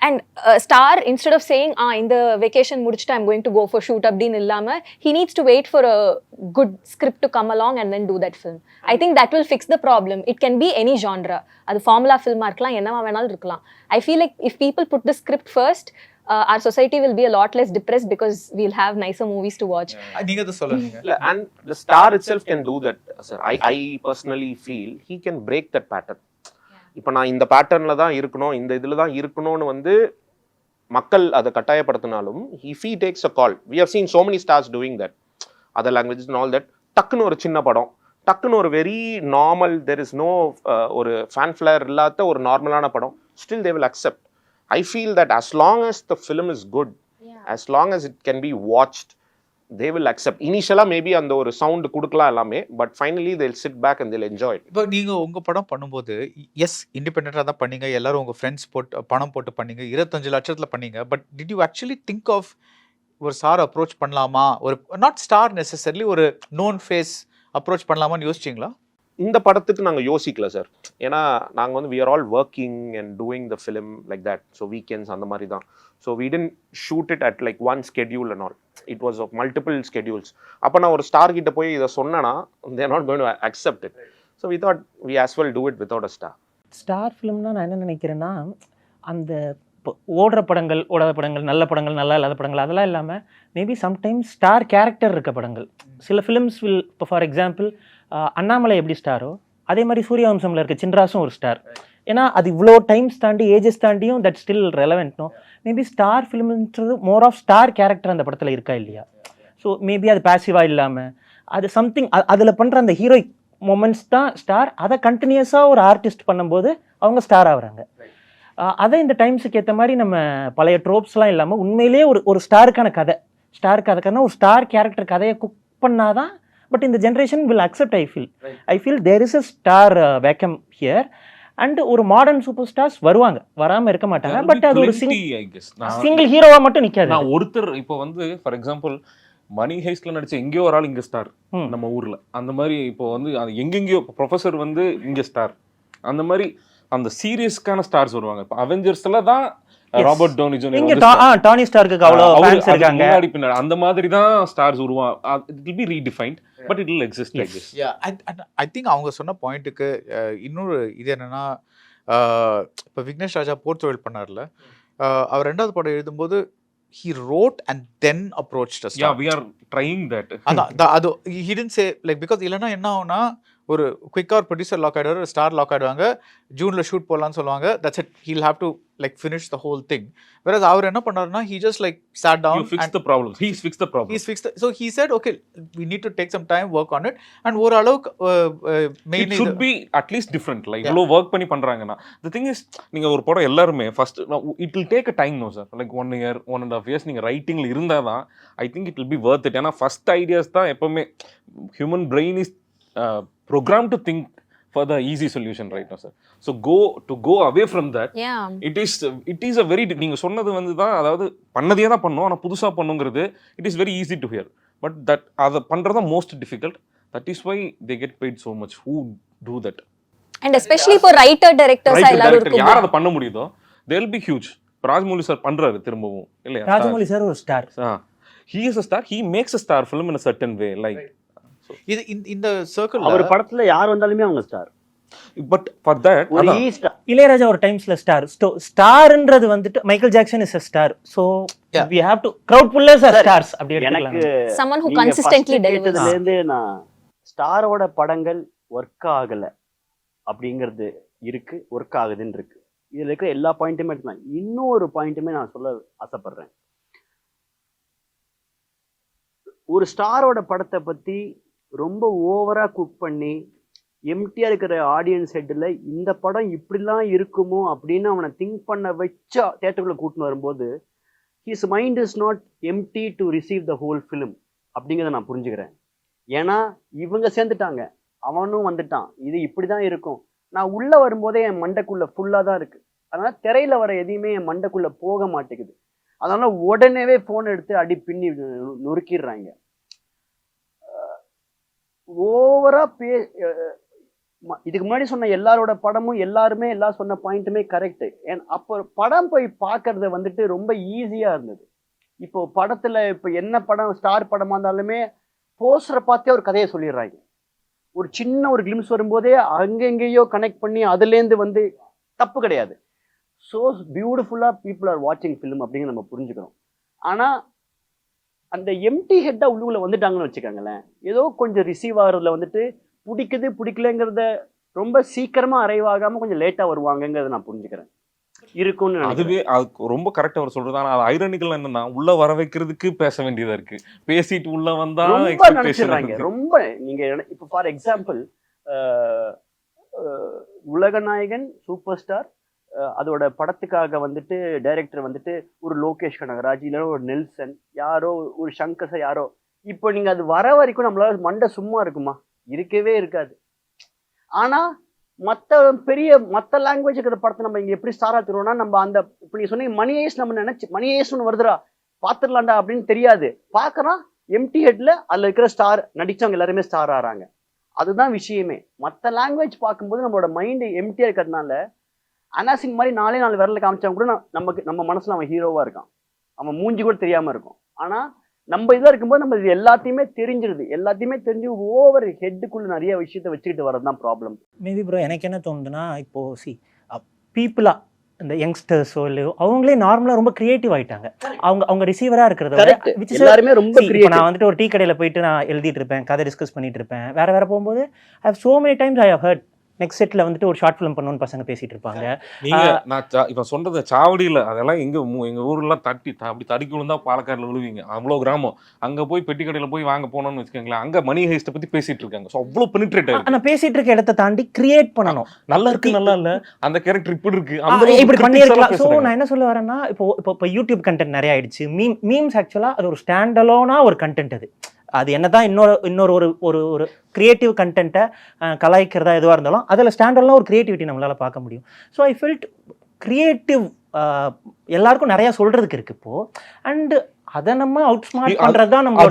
And star instead of saying in the vacation முடிச்சிட்டு I'm going to go for shoot அப்படின்னு இல்லாம he needs to wait for a good script to come along and then do that film. I think that will fix the problem. It can be any genre. அது formula film இருக்கலாம், என்னவா வேணாலும் இருக்கலாம். I feel like if people put the script first, our society will be a lot less depressed because we'll have nicer movies to watch. நீங்க அதை சொல்லுங்க. இல்ல, and the star itself can do that, sir. I personally feel he can break that pattern. இப்போ நான் இந்த பேட்டர்ன்ல தான் இருக்கணும், இந்த இதுல தான் இருக்கணும்னு வந்து மக்கள் அதை கட்டாயப்படுத்தினாலும் if he takes a call, we have seen so many stars doing that, other languages and all that. டக்குன்னு ஒரு சின்ன படம், டக்குன்னு ஒரு very normal, there is no ஒரு fanfare இல்லாத ஒரு நார்மலான படம், still they will accept. I feel that as long as the film is good, as long as it can be watched, they will accept. Initially maybe அந்த ஒரு sound கொடுக்கலாம் எல்லாமே, but finally they'll sit back and they'll enjoy it. இப்போ நீங்க உங்க படம் பண்ணும்போது S இண்டிபெண்டா தான் பண்ணீங்க, எல்லாரும் உங்க ஃப்ரெண்ட்ஸ் போட்டு பணம் போட்டு பண்ணீங்க, 25 லட்சத்துல பண்ணீங்க. But did you actually think of ஒரு ஸ்டார் அப்ரோச் பண்ணலாமா, ஒரு நாட் ஸ்டார் நெசசரிலி ஒரு நோன் ஃபேஸ் அப்ரோச் பண்ணலாமான்னு யோசிச்சிங்களா? இந்த படத்துக்கு நாங்கள் யோசிக்கல சார். ஏன்னா நாங்கள் வந்து we are all working and doing the film like that. So weekends அந்த மாதிரி தான். So we didn't shoot it at like one schedule and all. It was of multiple schedules. அப்போ நான் ஒரு ஸ்டார் கிட்ட போய் இதை சொன்னேன்னா they are not going to accept it. So we thought we as well do it without a star. Star ஃபிலிம்னா நான் என்ன நினைக்கிறேன்னா, அந்த ஓடுற படங்கள், ஓடாத படங்கள், நல்ல படங்கள், நல்லா இல்லாத படங்கள், அதெல்லாம் இல்லாமல் மேபி சம்டைம்ஸ் ஸ்டார் கேரக்டர் இருக்க படங்கள். சில ஃபிலிம்ஸ் வில், இப்போ ஃபார் எக்ஸாம்பிள் அண்ணாமலை எப்படி ஸ்டாரோ அதே மாதிரி சூரியவம்சமில் இருக்க சின்ராசும் ஒரு ஸ்டார். ஏன்னா அது இவ்வளோ டைம்ஸ் தாண்டி ஏஜஸ் தாண்டியும் that still relevant. No maybe star ஃபிலிம்ன்றது மோர் ஆஃப் ஸ்டார் கேரக்டர் அந்த படத்தில் இருக்கா இல்லையா? ஸோ மேபி அது பேசிவாக இல்லாமல் அது சம்திங் அதில் பண்ணுற அந்த ஹீரோயிக் மொமெண்ட்ஸ் தான் ஸ்டார். அதை கண்டினியூஸாக ஒரு ஆர்டிஸ்ட் பண்ணும்போது அவங்க ஸ்டார் ஆகுறாங்க. அதை இந்த டைம்ஸுக்கு ஏற்ற மாதிரி நம்ம பழைய ட்ரோப்ஸ்லாம் இல்லாமல் உண்மையிலேயே ஒரு ஸ்டாருக்கான கதை, ஸ்டாருக்கு அதுக்கான ஒரு ஸ்டார் கேரக்டர் கதையை குக் பண்ணாதான். பட் இந்த generation will accept. I feel there is a star vacuum here. And ஒரு மாடர்ன் சூப்பர் ஸ்டார்ஸ் வருவாங்க, வராமல் இருக்க மாட்டாங்க. பட் அது ஒரு சிங்கிள் ஹீரோவாக மட்டும் நிற்காது. நான் ஒருத்தர் இப்போ வந்து ஃபார் எக்ஸாம்பிள் மணி ஹைஸ்ட்ல நடிச்ச எங்கேயோ ஒரு ஆள் இங்க ஸ்டார் நம்ம ஊர்ல. அந்த மாதிரி இப்போ வந்து அது எங்கெங்கயோ ப்ரொஃபசர் வந்து இங்க ஸ்டார். அந்த மாதிரி அந்த சீரியஸ்க்கான ஸ்டார்ஸ் வருவாங்க. இப்போ அவெஞ்சர்ஸ்ல தான் ராபர்ட் டவுனி ஜூனியர், டானி ஸ்டார்க்கு அவ்வளோ ஃபேன்ஸ் இருக்காங்க. முன்னாடி பின்னாடி அந்த மாதிரி தான் ஸ்டார்ஸ் உருவாங்க. It will be redefined but it will exist like this. I think அவங்க சொன்ன பாயிண்ட்டுக்கு இன்னொரு இது என்னன்னா, இப்போ விக்னேஷ் ராஜா போர் தொழில் பண்ணார்ல, அவர் 2வது படம் எழுதும்போது he wrote and then approached us. Yeah, we are trying that. அது he didn't say like, because இல்லைன்னா என்ன ஆகும்னா ஒரு குயிக்காக ஒரு ப்ரொடியூசர் லாக் ஆகிடுவார், ஒரு ஸ்டார் லாக் ஆகிடுவாங்க, ஜூனில் ஷூட் போடலான்னு சொல்லுவாங்க. That's it, he'll have to like finish the whole thing. வேற அவர் என்ன பண்ணாருன்னா he just like sat down and fixed the problem. He's fixed the problem. So he said okay, we need to take some time, work on it. And ஓரளவுக்கு it should be at least different. like இவ்வளோ work பண்ணி பண்றாங்கன்னா the thing is நீங்க ஒரு படம் எல்லாருமே first it will take a time no sir, like 1 year 1.5 years நீங்க ரைட்டிங்ல இருந்தாதான் I think it will be worth it. ஏன்னா ஃபர்ஸ்ட் ஐடியாஸ் தான் எப்பவுமே human brain is programmed to think for the easy solution right now sir. So go away from that. it is a very, நீங்க சொன்னது வந்து தான், அதாவது பண்ணதே தான் பண்ணோம் ஆனா புதுசா பண்ணுங்கிறது it is very easy to hear, but that அத பண்றது most difficult. That is why they get paid so much who do that. And especially for writer directors எல்லாரும் இருக்கும். யார் அத பண்ண முடியுதோ they will be huge. Rajamouli sir பண்றாரு திரும்பவும் இல்லையா? ராஜமௌலி சார் ஒரு star. he is a star, he makes a star film in a certain way. like இது இந்த சர்க்கிள் அவர் படத்துல யார் வந்தாலுமே அவங்க ஸ்டார். பட் ஃபார் தட் ஒரு இளையராஜா ஒரு டைம்ஸ்ல ஸ்டார்ன்றது வந்துட்டு Michael Jackson is a star. So we have to crowd pullers are stars. அப்படி எனக்கு someone who consistently delivers. இருந்து நான் ஸ்டாரோட படங்கள் ஒர்க் ஆகல அப்படிங்கிறது இருக்கு, ஒர்க் ஆகுதுன்னு இருக்கு. இதுல இருக்கிற எல்லா பாயிண்ட்டுமே எடுக்கலாம். இன்னொரு பாயிண்ட்டுமே நான் சொல்ல ஆசைப்படுறேன். ஒரு ஸ்டாரோட படத்தை பத்தி ரொம்ப ஓவரா குக் பண்ணி எம்டியா இருக்கிற ஆடியன்ஸ் ஹெட்ல இந்த படம் இப்படிலாம் இருக்குமோ அப்படின்னு அவனை திங்க் பண்ண வச்சா தியேட்டருக்குள்ள கூட்டின்னு வரும்போது his mind is not empty to receive the whole film அப்படிங்கிறத நான் புரிஞ்சுக்கிறேன். ஏன்னா இவங்க சேர்ந்துட்டாங்க, அவனும் வந்துட்டான், இது இப்படிதான் இருக்கும். நான் உள்ள வரும்போதே என் மண்டைக்குள்ள ஃபுல்லா தான் இருக்கு. அதனால திரையில வர எதையுமே என் மண்டைக்குள்ள போக மாட்டேங்குது. அதனால உடனேவே போன் எடுத்து அடி பின்னி நொறுக்கிடுறாங்க. ஓவரா இதுக்கு முன்னாடி சொன்ன எல்லாரோட படமும் எல்லாருமே எல்லாம் சொன்ன பாயிண்ட்டுமே கரெக்ட். அப்போ படம் போய் பார்க்கறது வந்துட்டு ரொம்ப ஈஸியா இருந்தது. இப்போ படத்துல இப்போ என்ன படம் ஸ்டார் படமா இருந்தாலுமே போஸ்டரை பார்த்தே ஒரு கதையை சொல்லிடுறாங்க. ஒரு சின்ன ஒரு கிளிம்ஸ் வரும்போதே அங்கெங்கேயோ கனெக்ட் பண்ணி அதுலேருந்து வந்து தப்பு கிடையாது. ஸோ பியூட்டிஃபுல்லா பீப்புள் ஆர் வாட்சிங் ஃபிலிம் அப்படிங்கிற நம்ம புரிஞ்சுக்கணும். ஆனா அந்த எம்டி ஹெட்டா உள்ளுக்குள்ள வந்துட்டாங்கன்னு வச்சுக்காங்களேன், ஏதோ கொஞ்சம் ரிசீவ் ஆகிறதுல வந்துட்டு பிடிக்குது பிடிக்கலங்கிறத ரொம்ப சீக்கிரமா அரைவாகாம கொஞ்சம் லேட்டா வருவாங்கங்கிறத நான் புரிஞ்சுக்கிறேன். இருக்கும்னு அதுவே ரொம்ப கரெக்டா அவர் சொல்றது. ஆனா அது ஐரானிக்கல் என்னன்னா உள்ள வர வைக்கிறதுக்கு பேச வேண்டியதா இருக்கு. பேசிட்டு உள்ள வந்தா நினைச்சிடுறாங்க ரொம்ப. நீங்க இப்ப for example Ulaganayagan super star அதோட படத்துக்காக வந்துட்டு டைரக்டர் வந்துட்டு ஒரு லோகேஷ் கனகராஜ் இல்லைன்னா ஒரு நெல்சன் யாரோ ஒரு சங்கர் யாரோ, இப்போ நீங்க அது வர வரைக்கும் நம்மளால மண்டை சும்மா இருக்குமா? இருக்கவே இருக்காது. ஆனா மற்ற லாங்குவேஜ் இருக்கிற படத்தை நம்ம இங்க எப்படி ஸ்டாரா தருவோம்னா, நம்ம அந்த இப்ப நீங்க சொன்னீங்க மணியேஷ், நம்ம நினைச்சு மணியேஷ்னு வருதுடா பாத்துடலாம்டா அப்படின்னு தெரியாது. பாக்குறான் எம்டி ஹெட்ல அதுல இருக்கிற ஸ்டார் நடிச்சவங்க எல்லாருமே ஸ்டார் ஆறாங்க. அதுதான் விஷயமே. மற்ற லாங்குவேஜ் பார்க்கும்போது நம்மளோட மைண்டு எம்டியா இருக்கிறதுனால அனாசிங் மாதிரி 4 விரல காமிச்சவங்க கூட நம்ம மனசுல அவன் ஹீரோவா இருக்கான், அவன் மூஞ்சி கூட தெரியாம இருக்கும். ஆனா நம்ம இதா இருக்கும்போது நம்ம இது எல்லாத்தையுமே தெரிஞ்சிருது. எல்லாத்தையுமே தெரிஞ்சு ஓவர் ஹெட்டுக்குள்ள நிறைய விஷயத்த வச்சுக்கிட்டு வரதுதான் ப்ராப்ளம். மேபி ப்ரோ எனக்கு என்ன தோணுதுன்னா, இப்போ பீப்புளா இந்த யங்ஸ்டர்ஸோ இல்லையோ அவங்களே நார்மலா ரொம்ப கிரியேட்டிவ் ஆயிட்டாங்க. அவங்க ரிசீவரா இருக்கிறத எல்லாருமே ரொம்ப கிரியேட்டிவ். நான் வந்துட்டு ஒரு டீ கடையில போயிட்டு நான் எழுதிட்டு இருப்பேன், கதை டிஸ்கஸ் பண்ணிட்டு இருப்பேன், வேற போகும்போது I have so many times I have heard next செட்டில் வந்துட்டு ஒரு ஷார்ட் ஃபிலிம் பண்ணணும்னு பசங்க பேசிகிட்டு இருப்பாங்க. நீங்க நான் இப்போ சொல்றது சாவடியில் அதெல்லாம் எங்க ஊர்லாம் அப்படி தடுக்கி விழுந்தா பாலக்காடுல விழுவீங்க. அவ்வளோ கிராமம். அங்க போய் பெட்டி கடையில் போய் வாங்க போனோம்னு வச்சுக்கோங்களேன், அங்க மணி ஹைஸ்ட்டை பத்தி பேசிட்டு இருக்காங்க. ஸோ அவ்வளோ பெனிட்ரேட் ஆயிருக்கு. ஆனால் பேசிட்டு இருக்க இடத்த தாண்டி கிரியேட் பண்ணணும். நல்லா இருக்கு, நல்லா இல்ல, அந்த கேரக்டர் இப்படி இருக்கு, இப்படி பண்ணியிருக்கலாம். ஸோ நான் என்ன சொல்ல வரேன்னா, இப்போ யூடியூப் கண்டென்ட் நிறைய ஆயிடுச்சு. மீம்ஸ் ஆக்சுவலாக அது ஒரு ஸ்டாண்டலோனா ஒரு கண்டென்ட். அது என்னதான் இன்னொரு ஒரு கிரியேட்டிவ் கண்டென்ட்டை கலாய்க்கிறதா எதுவாக இருந்தாலும் அதில் ஸ்டாண்டர்ட்லாம் ஒரு கிரியேட்டிவிட்டி நம்மளால் பார்க்க முடியும். ஸோ ஐ ஃபெல்ட் கிரியேட்டிவ் எல்லாருக்கும் நிறையா சொல்கிறதுக்கு இருக்குது இப்போது. அண்ட் அதை நம்ம அவுட் ஸ்மார்ட் பண்ணுறது தான் நம்ம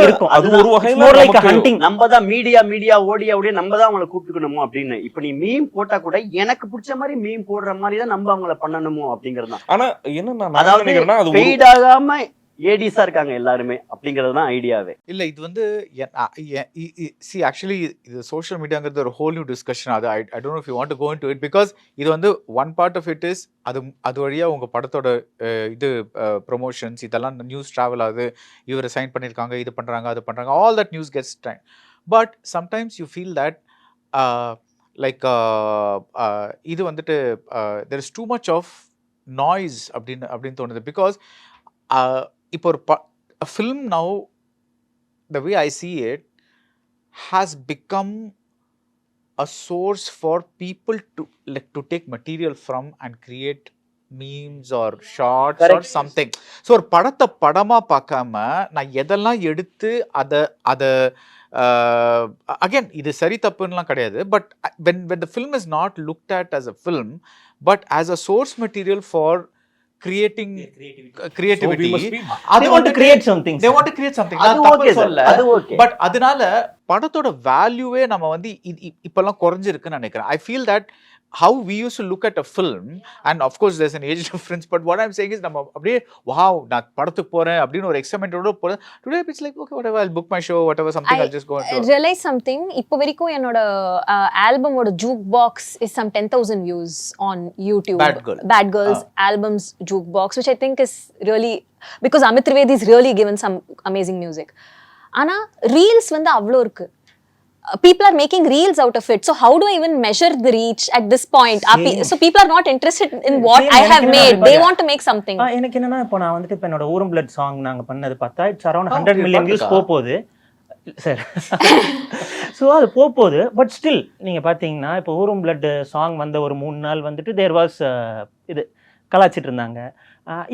இருக்கும். அது ஒரு வகையில் நம்ம தான் மீடியா ஓடியா நம்ம தான் அவங்கள கூப்பிட்டுக்கணுமோ அப்படின்னு. இப்போ நீ மீம் போட்டா கூட எனக்கு பிடிச்ச மாதிரி மீம் போடுற மாதிரி தான் நம்ம அவங்கள பண்ணணுமோ அப்படிங்கிறது தான். ஆனா என்ன அதாவது பெய்ட் ஆகாம ஏடிஸா இருக்காங்க எல்லாருமே அப்படிங்கிறது தான் ஐடியாவே. இல்லை இது வந்து சி ஆக்சுவலி இது சோஷியல் மீடியாங்கிறது ஒரு ஹோல் நியூ டிஸ்கஷன். அது I don't know if you want to go into it because இது வந்து one part of it is அது வழியாக உங்கள் படத்தோட இது ப்ரொமோஷன்ஸ் இதெல்லாம் நியூஸ் ட்ராவல் ஆகுது. இவர் சைன் பண்ணியிருக்காங்க, இது பண்ணுறாங்க, அது பண்ணுறாங்க, all that news gets train. But sometimes you feel that like இது வந்துட்டு there is too much of noise அப்படின்னு தோணுது. பிகாஸ் இப்போ ஒரு film now, the way I see it, has become a source for people to take material from and create memes or shorts. Correct. Or something. So ஒரு படத்தை படமா பார்க்காம நான் எதெல்லாம் எடுத்து அதை again இது சரி தப்புன்னெலாம் கிடையாது. But when the film is not looked at as a film but as a source material for creating creativity. They want to create something. அது ஓகே. பட் அதனால படத்தோட வேல்யூவே நம்ம வந்து இப்பெல்லாம் குறைஞ்சிருக்குன்னு நினைக்கிறேன். I feel that how we used to look at a film, and of course there's an age difference, but what I'm saying is நம்ம அப்படியே wow நான் படத்துக்கு போறேன் அப்படின்னு ஒரு எக்ஸைட்மென்ட்டோட போறேன். Today it's like okay whatever, I'll book my show, whatever, something I'll just go and do. Realize something. இப்போ வரைக்கும் என்னோட ஆல்பமோட ஜூக் box is some 10,000 views on YouTube. Bad Girls albums juke box, which I think is really because Amit Trivedi is really given some amazing music. ஆனா reels வந்து அவ்ளோ இருக்கு. People are making reels out of it. So how do I even measure the reach at this point? So people are not interested in what I have made. They want to make something. எனக்கு என்னன்னா இப்போ நான் வந்துட்டு இப்போ என்னோட ஊரும் blood song நாங்கள் பண்ணது பார்த்தா இட்ஸ் அரௌண்ட் 100 million views போகுது சார். ஸோ அது போகுது. பட் ஸ்டில் நீங்கள் பார்த்தீங்கன்னா இப்போ ஊரும் பிளட் சாங் வந்த ஒரு 3 நாள் வந்துட்டு தேர் வாஸ் இது கலாச்சிட்டு இருந்தாங்க.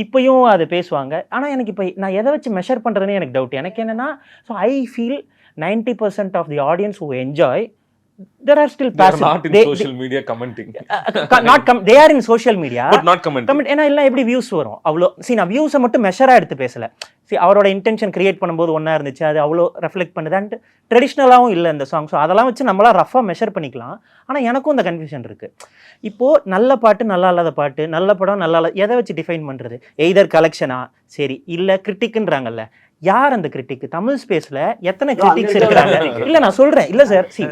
இப்போயும் அது பேசுவாங்க. ஆனால் எனக்கு இப்போ நான் எதை வச்சு மெஷர் பண்ணுறதுன்னு எனக்கு டவுட். எனக்கு என்னென்னா so I feel 90% of the audience who enjoy, there are still passive. They are not in social media commenting. They are in social media but not commenting. ஏன்னா எல்லாம் எப்படி வியூஸ் வரும் அவ்வளோ. நான் வியூஸை மட்டும் மெஷராக எடுத்து பேசலை. அவரோட இன்டென்ஷன் கிரியேட் பண்ணும்போது ஒன்றா இருந்துச்சு, அது அவ்வளோ ரெஃப்ளெக்ட் பண்ணுதான்ட்டு ட்ரெடிஷ்னலாகவும் இல்லை இந்த சாங். ஸோ அதெல்லாம் வச்சு நம்மளாம் ரஃபாக மெஷர் பண்ணிக்கலாம். ஆனால் எனக்கும் இந்த கன்ஃபியூஷன் இருக்குது. இப்போது நல்ல பாட்டு நல்லா இல்லாத பாட்டு, நல்ல படம் நல்லா இல்லை, எதை வச்சு டிஃபைன் பண்ணுறது? எய்தர் கலெக்ஷனா சரி, இல்லை கிரிட்டிக்குன்றாங்கல்ல, யார் அந்த கிரிட்டிக்? தமிழ் ஸ்பேஸ்ல எத்தனை கிரிட்டிக்ஸ் இருக்காங்க? இல்ல நான் சொல்றேன், இல்ல sir, see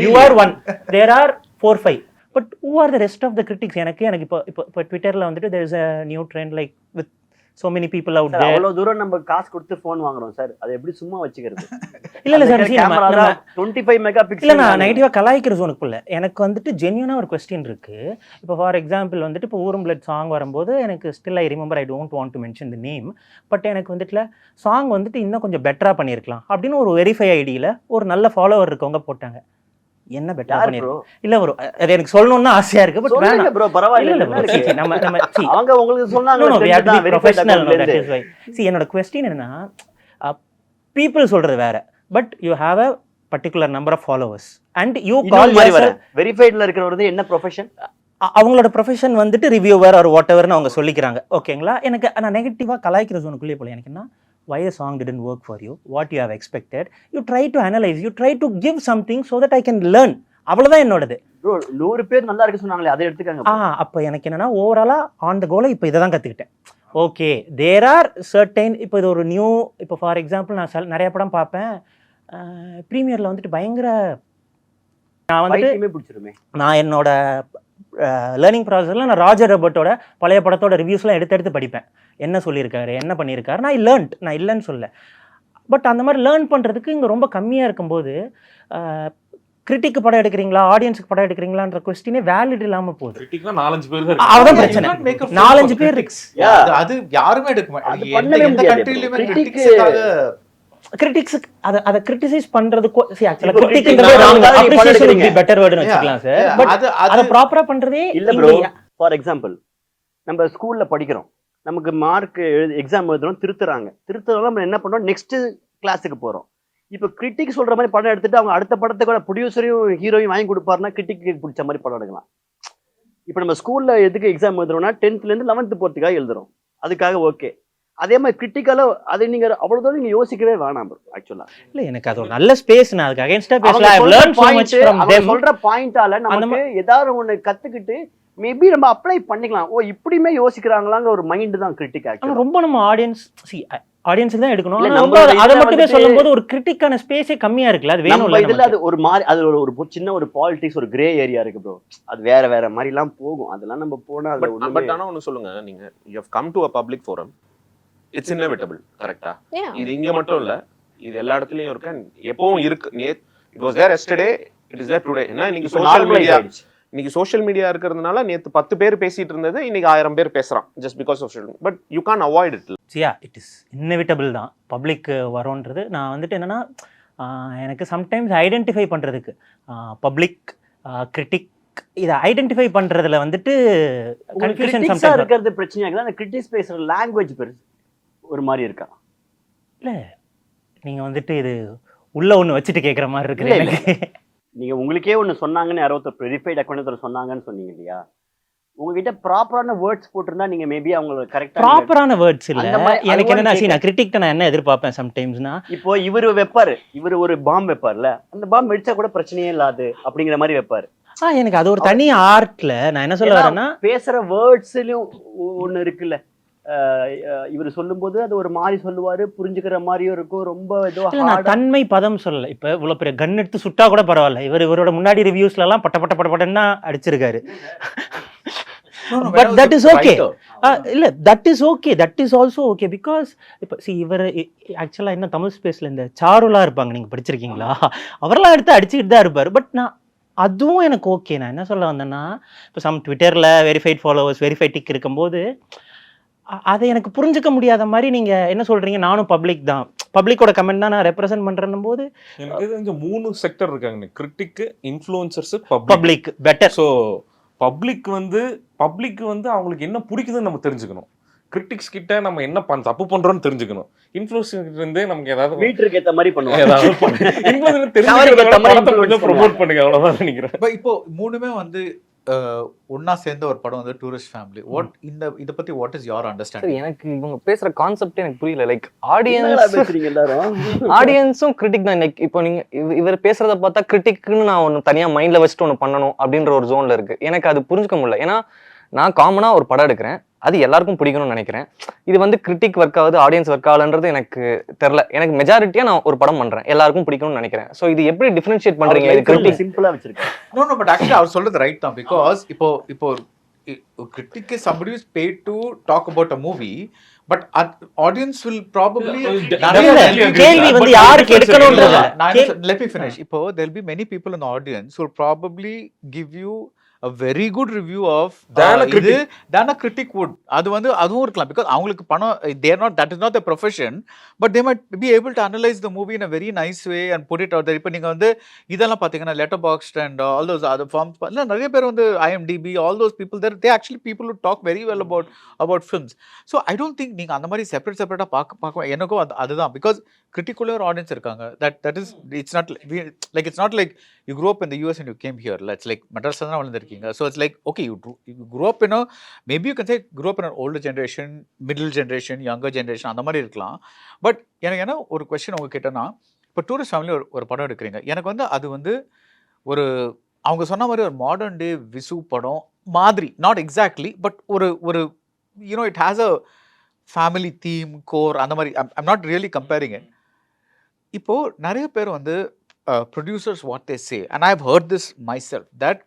you are one there are 4-5 but who are the rest of the critics? எனக்கு இப்போ ட்விட்டர்ல வந்துட்டு there is a new trend like with so many people out there. அவ்வளவு தூரம் நம்ம காசு கொடுத்து ஃபோன் வாங்குறோம் சார், அது எப்படி சும்மா வச்சுக்கிறது? இல்ல சார், கேமரா 25 மெகா பிக்சல். இல்ல நான் நெகட்டிவா கலாய்க்கிற ஜோனுக்குள்ள எனக்கு வந்துட்டு ஜென்யூனா ஒரு क्वेश्चन இருக்கு. இப்போ ஃபார் எக்ஸாம்பிள் வந்துட்டு இப்போ ஊரும் பிளட் சாங் வரும்போது எனக்கு still I remember, I don't want to mention the name, but எனக்கு வந்துட்டுல சாங் வந்துட்டு இன்னும் கொஞ்சம் பெட்டரா பண்ணியிருக்கலாம் அப்படின்னு ஒரு வெரிஃபை ஐடியில ஒரு நல்ல ஃபாலோவர் இருக்கவங்க போட்டாங்க. என்ன பெட்டரா பண்ணிருக்கோம்? இல்ல ப்ரோ, அது எனக்கு சொல்லணும்னு ஆசையா இருக்கு, பட் வேணாம் ப்ரோ, பரவாயில்லை. நம்ம அவங்க உங்களுக்கு சொன்னாங்க என்னோட क्वेश्चन என்னன்னா, பீப்புள் சொல்றது வேற, but you have a particular number of followers and you call yourself வெரிஃபைட்ல இருக்கிறது என்ன ப்ரொஃபஷன்? அவங்களோட ப்ரொஃபஷன் வந்துட்டு ரிவ்யூவர் ஆர் வாட் எவர்னு அவங்க சொல்லிக்கிறாங்க. ஓகேங்களா? எனக்கு நான் நெகட்டிவா கலாய்க்கிற ஜோனுக்குள்ளே போல. எனக்கு என்ன, why the song didn't work for you, what you have expected, you try to analyze, you try to give something so that I can learn. அவ்வளவுதான் என்னோடது. ப்ரோ 100 பேர் நல்லா இருக்கு சொன்னாங்களே, அதை எடுத்துக்கங்க. அப்போ எனக்கு என்னன்னா ஓவராலா ஆன் த கோல இப்போ இதை தான் கற்றுக்கிட்டேன். ஓகே, தேர் ஆர் சர்டைன், இப்போ இது ஒரு நியூ, இப்போ ஃபார் எக்ஸாம்பிள் நான் நிறைய படம் பார்ப்பேன், ப்ரீமியரில் வந்துட்டு பயங்கர நான் வந்துட்டு நான் என்னோட லேர்னிங் ப்ராசஸில் நான் ராஜர் ராபர்ட்டோட பழைய படத்தோட ரிவ்யூஸ்லாம் எடுத்து படிப்பேன். என்ன சொல்லியிருக்காரு, என்ன பண்ணியிருக்காரு, நான் இல்லைன்னு சொல்ல. பட் அந்த மாதிரி லேர்ன் பண்ணுறதுக்கு இங்கே ரொம்ப கம்மியாக இருக்கும்போது கிரிட்டிக்கு படம் எடுக்கிறீங்களா ஆடியன்ஸுக்கு படம் எடுக்கிறீங்களான்ற கொஸ்டினே வேலிட் இல்லாம போகுது. கிரிட்டிக்னா 4-5 பேர் தான் அவ்வளவுதான் You பிரச்சனை. can't make a film 4-5 for பேர் critics. Yeah. அது யாருமே எடுக்க அது மாட்டாங்க. பண்ணவே எந்த முடியாது. கண்ட்ரிலயுமே Critic- கிரிட்டிக்ஸ்க்காக கிரிட்டிக்ஸுக்கு அதை கிரிட்டிசைஸ் பண்றதுக்கு ஆக்சுவலா இப்போ கிரிட்டிக்ன்றது critic ராங். தான் நீங்க அப்ரிசியேஷன் படம் would be better wordனு Yeah. வச்சுக்கலாம் சார். Yeah. பட் அது அதை ப்ராப்பரா பண்றதே இல்ல ப்ரோ, ஃபார் எக்ஸாம்பிள் நம்ம ஸ்கூல்ல படிக்கிறோம், நமக்கு மார்க் எக்ஸாம் எழுதுறோம், திருத்துறோம், நம்ம என்ன பண்றோம், நெக்ஸ்ட் கிளாஸுக்கு போறோம். இப்போ கிரிட்டிக் சொல்ற மாதிரி படம் எடுத்துட்டு அவங்க அடுத்த படத்துக்கு ப்ரொடியூசரையும் ஹீரோயும் வாங்கி கொடுப்பாருன்னா கிரிட்டிக் பிடிச்ச மாதிரி படம் எடுக்கலாம். இப்போ நம்ம ஸ்கூல்ல எதுக்கு எக்ஸாம் எழுதுறோம்னா 10th ல இருந்து 11th போறதுக்காக எழுதுறோம், அதுக்காக ஓகே. அதே மாதிரி கிரிட்டிக்கலா அதை நீங்க அவ்வளவு தூரம் நீங்க யோசிக்கவே வேணாம் ப்ரோ. ஆக்சுவலா இல்ல எனக்கு அது ஒரு நல்ல ஸ்பேஸ். நான் அதுக்கு அகைன்ஸ்டா அவங்க பேசல. I have learned so much from them. சொல்ற பாயிண்டால நமக்கு ஏதாவது ஒண்ணு கத்துக்கிட்டு மேபி நம்ம அப்ளை பண்ணிக்கலாம். ஓ இப்படியுமே யோசிக்கிறாங்களாங்கிற ஒரு மைண்ட் தான் கிரிட்டிக். ஆனா ஆக்சுவலா ரொம்ப நம்ம ஆடியன்ஸுக்கு தான் எடுக்கணும். இல்ல, ஆனா நம்ம ரொம்ப இதுல அதை மட்டுமே வந்துட்டு- சொல்லும்போது ஒரு கிரிட்டிக்கான ஸ்பேஸே கம்மியா இருக்குல்ல. அது நம்ம வேணும் இதுல அது ஒரு மாதிரி அது ஒரு சின்ன ஒரு பாலிடிக்ஸ், ஒரு கிரே ஏரியா இருக்கு ப்ரோ. அது வேற மாதிரி எல்லாம் போகும். அதெல்லாம் நம்ம போனா அது பட் ஒண்ணுமே ஆனா ஒன்று சொல்லுங்க, நீங்க you have come to a public forum, it's inevitable. கரெக்டா? Yeah. இது இங்க மட்டும் இல்ல, இது எல்லா இடத்துலயும் இருக்கு, எப்பவும் இருக்கு. It was there yesterday, it is there today. ஏன்னா இன்னைக்கு இப்ப சோஷியல் normalize மீடியா ஆயிடுச்சு. இன்னைக்கு சோஷியல் மீடியா இருக்கிறதுனால நேத்து 10 பேர் பேசிட்டு இருந்தது இன்னைக்கு 1000 பேர் பேசுறான், just because of social. But you can't avoid it. It is inevitable தான் பப்ளிக் வரோன்றது. நான் வந்துட்டு என்னன்னா எனக்கு சம்டைம்ஸ் ஐடென்டிஃபை பண்றதுக்கு பப்ளிக் கிரிட்டிக் இதை ஐடென்டிஃபை பண்றதுல வந்துட்டு கன்ஃபியூஷன் கிரிட்டிக்ஸா சம்டைம்ஸ் இருக்கிறது பிரச்சனையா இருக்குதா? அந்த கிரிட்டிக்ஸ் பேசுற லாங்குவேஜ் பெருசு ஒரு மாதிரி இருக்கா? இல்ல. நீங்க வந்துட்டு இது உள்ள ஒண்ணு வச்சுட்டு கேக்குற மாதிரி இல்ல, இருக்கு இல்ல. எனக்கு. நீங்க உங்களுக்கே ஒண்ணு சொன்னாங்கன்னு யாரோ வெரிஃபைட் அக்கௌண்ட் சொன்னாங்கன்னு சொன்னீங்க இல்லையா? உங்ககிட்ட ப்ராப்பரான வேர்ட்ஸ் போட்டிருந்தா நீங்க மேபி அவங்க கரெக்டா ப்ராப்பரான வேர்ட்ஸ் இல்ல. அந்த மாதிரி- எனக்கு அது என்னன்னா மாதிரி நான் கிரிட்டிக்ட்ட நான் என்ன எதிர்பார்ப்பேன் சம்டைம்ஸ்னா, இப்போ இவரு வைப்பாரு, இவரு ஒரு பாம் வைப்பார்ல, அந்த பாம் வெடிச்சா கூட பிரச்சனையே இல்லாது அப்படிங்கிற மாதிரி வைப்பாரு. எனக்கு அது ஒரு தனி ஆர்ட்ல நான் என்ன சொல்ல வரேன்னா, பேசுற வேர்ட்ஸ்லயும் ஒண்ணு இருக்குல்ல, இவர் சொல்லும்போது அது ஒரு மாதிரி சொல்லுவாரு, புரிஞ்சுக்கிற மாதிரியும் இருக்கும். ரொம்ப ஏதோ இல்ல நான் தன்மை பதம் சொல்லல. இப்ப இவ்வளவு பெரிய கன் எடுத்து சுட்டா கூட பரவாயில்ல. இவரோட முன்னாடி ரிவ்யூஸ்ல எல்லாம் பட்டன்னா அடிச்சிருக்காரு. But that is okay. இல்ல that is okay, that is also okay. Because இப்போ இவர் ஆக்சுவலா என்ன தமிழ் ஸ்பேஸ்ல இந்த சாருலா இருப்பாங்க, நீங்க படிச்சிருக்கீங்களா? அவரெல்லாம் எடுத்து அடிச்சுக்கிட்டு தான் இருப்பாரு. பட் நான் அதுவும் எனக்கு ஓகே. நான் என்ன சொல்ல வந்தேன்னா, இப்போ சம் ட்விட்டர்ல வெரிஃபைட் ஃபாலோவர்ஸ் வெரிஃபைட் டிக் இருக்கும்போது அதை எனக்கு புரிஞ்சுக்க முடியாத மாதிரி நீங்க என்ன சொல்றீங்க, நானும் பப்ளிக் தான், பப்ளிக்கோட கமெண்ட் தான் நான் ரெப்ரசென்ட் பண்றேன் போது எனக்கு தெரிஞ்ச 3 செக்டர் இருக்காங்க: critic, influencers, public better. So public வந்து அவங்களுக்கு என்ன பிடிக்குதுன்னு நம்ம தெரிஞ்சுக்கணும். கிரிட்டிக்ஸ் கிட்ட நம்ம என்ன தப்பு பண்றோம்னு தெரிஞ்சுக்கணும். இன்ஃப்ளூயன்சர் இருந்தே நமக்கு ஏதாவது மீட்டருக்கு ஏத்த மாதிரி பண்ணுவாங்க. ஏதாவது ப்ரொமோட் பண்ணுங்க, அவ்வளவுதான் நினைக்கிறேன். இப்போ இப்போ மூணுமே வந்து ஒன்னா சேர்ந்த ஒரு படம் வந்து டூரிஸ்ட் ஃபேமிலி. இத பத்தி வாட் இஸ் யுவர் அண்டர்ஸ்டாண்டிங்? எனக்கு இவங்க பேசுற கான்செப்ட் எனக்கு புரியல. லைக் என்னடா பேசுறீங்க எல்லாரும்? ஆடியன்ஸும் கிரிட்டிக் தான். லைக் இப்போ நீங்க இவர் பேசுறத பார்த்தா கிரிட்டிக்னு நான் ஒன்று தனியா மைண்ட்ல வச்சுட்டு ஒன்று பண்ணணும் அப்படின்ற ஒரு ஜோன்ல இருக்கு. எனக்கு அது புரிஞ்சுக்க முடியல. ஏன்னா நான் காமனா ஒரு படம் எடுக்கிறேன், அது எல்லாருக்கும் பிடிக்கணும்னு நினைக்கிறேன். இது வந்து கிரிட்டிக் ஒர்க் ஆகுது, ஆடியன்ஸ் ஒர்க் ஆகலன்றது எனக்கு தெரியல. எனக்கு மெஜாரிட்டியா நான் ஒரு படம் பண்றேன், எல்லாருக்கும் பிடிக்கணும்னு நினைக்கிறேன். ஸோ இது எப்படி டிஃபரன்ஷியேட் பண்றீங்க? இது கிரிட்டிக் சிம்பிளா வச்சிருக்கேன். நோ பட் ஆக்சுவலி அவர் சொல்றது ரைட் தான். பிகாஸ் இப்போ critic is somebody who is paid to talk about a movie, but audience will probably கேள்வி வந்து யாருக்கு எடுக்கணும்ன்றத. let me finish. இப்போ there'll be many people in the audience who will probably give you a very good review of than a critic would. அது வந்து அதுவும் இருக்கலாம். Because அவங்களுக்கு பணம், they are not, that is not their profession, but they might be able to analyze the movie in a very nice way and put it out there. இப்போ நீங்க வந்து இதெல்லாம் பாத்தீங்கன்னா Letterboxd and all those other forms, நிறைய பேர் வந்து IMDb, all those people there, they actually people who talk very well about films. So I don't think நீங்க அந்த மாதிரி செப்பரேட்டா பார்க்க எனக்கும் அதுதான். பிகாஸ் கிரிட்டிக்குள்ள ஒரு ஆடியன்ஸ் இருக்காங்க. that is, it's not like you grew up in the US and you came here. It's like மெட்ராஸ்ல தான் வளர்ந்திருக்கீங்க. So it's like, okay, you grew up in a, maybe you can say grew up in an older generation, middle generation, younger generation, அந்த மாதிரி இருக்கலாம். But எனக்கு என்ன ஒரு question அவங்க கேட்டேன்னா, இப்போ டூரிஸ்ட் ஃபேமிலி ஒரு படம் எடுக்கிறீங்க. எனக்கு வந்து அது வந்து ஒரு அவங்க சொன்ன மாதிரி ஒரு மாடர்ன் டே விசு படம் மாதிரி, நாட் எக்ஸாக்ட்லி, பட் ஒரு you know it has a family theme core அந்த மாதிரி. I'm not really comparing it. இப்போ நிறைய பேர் வந்து producers what they say, and I have heard this myself, that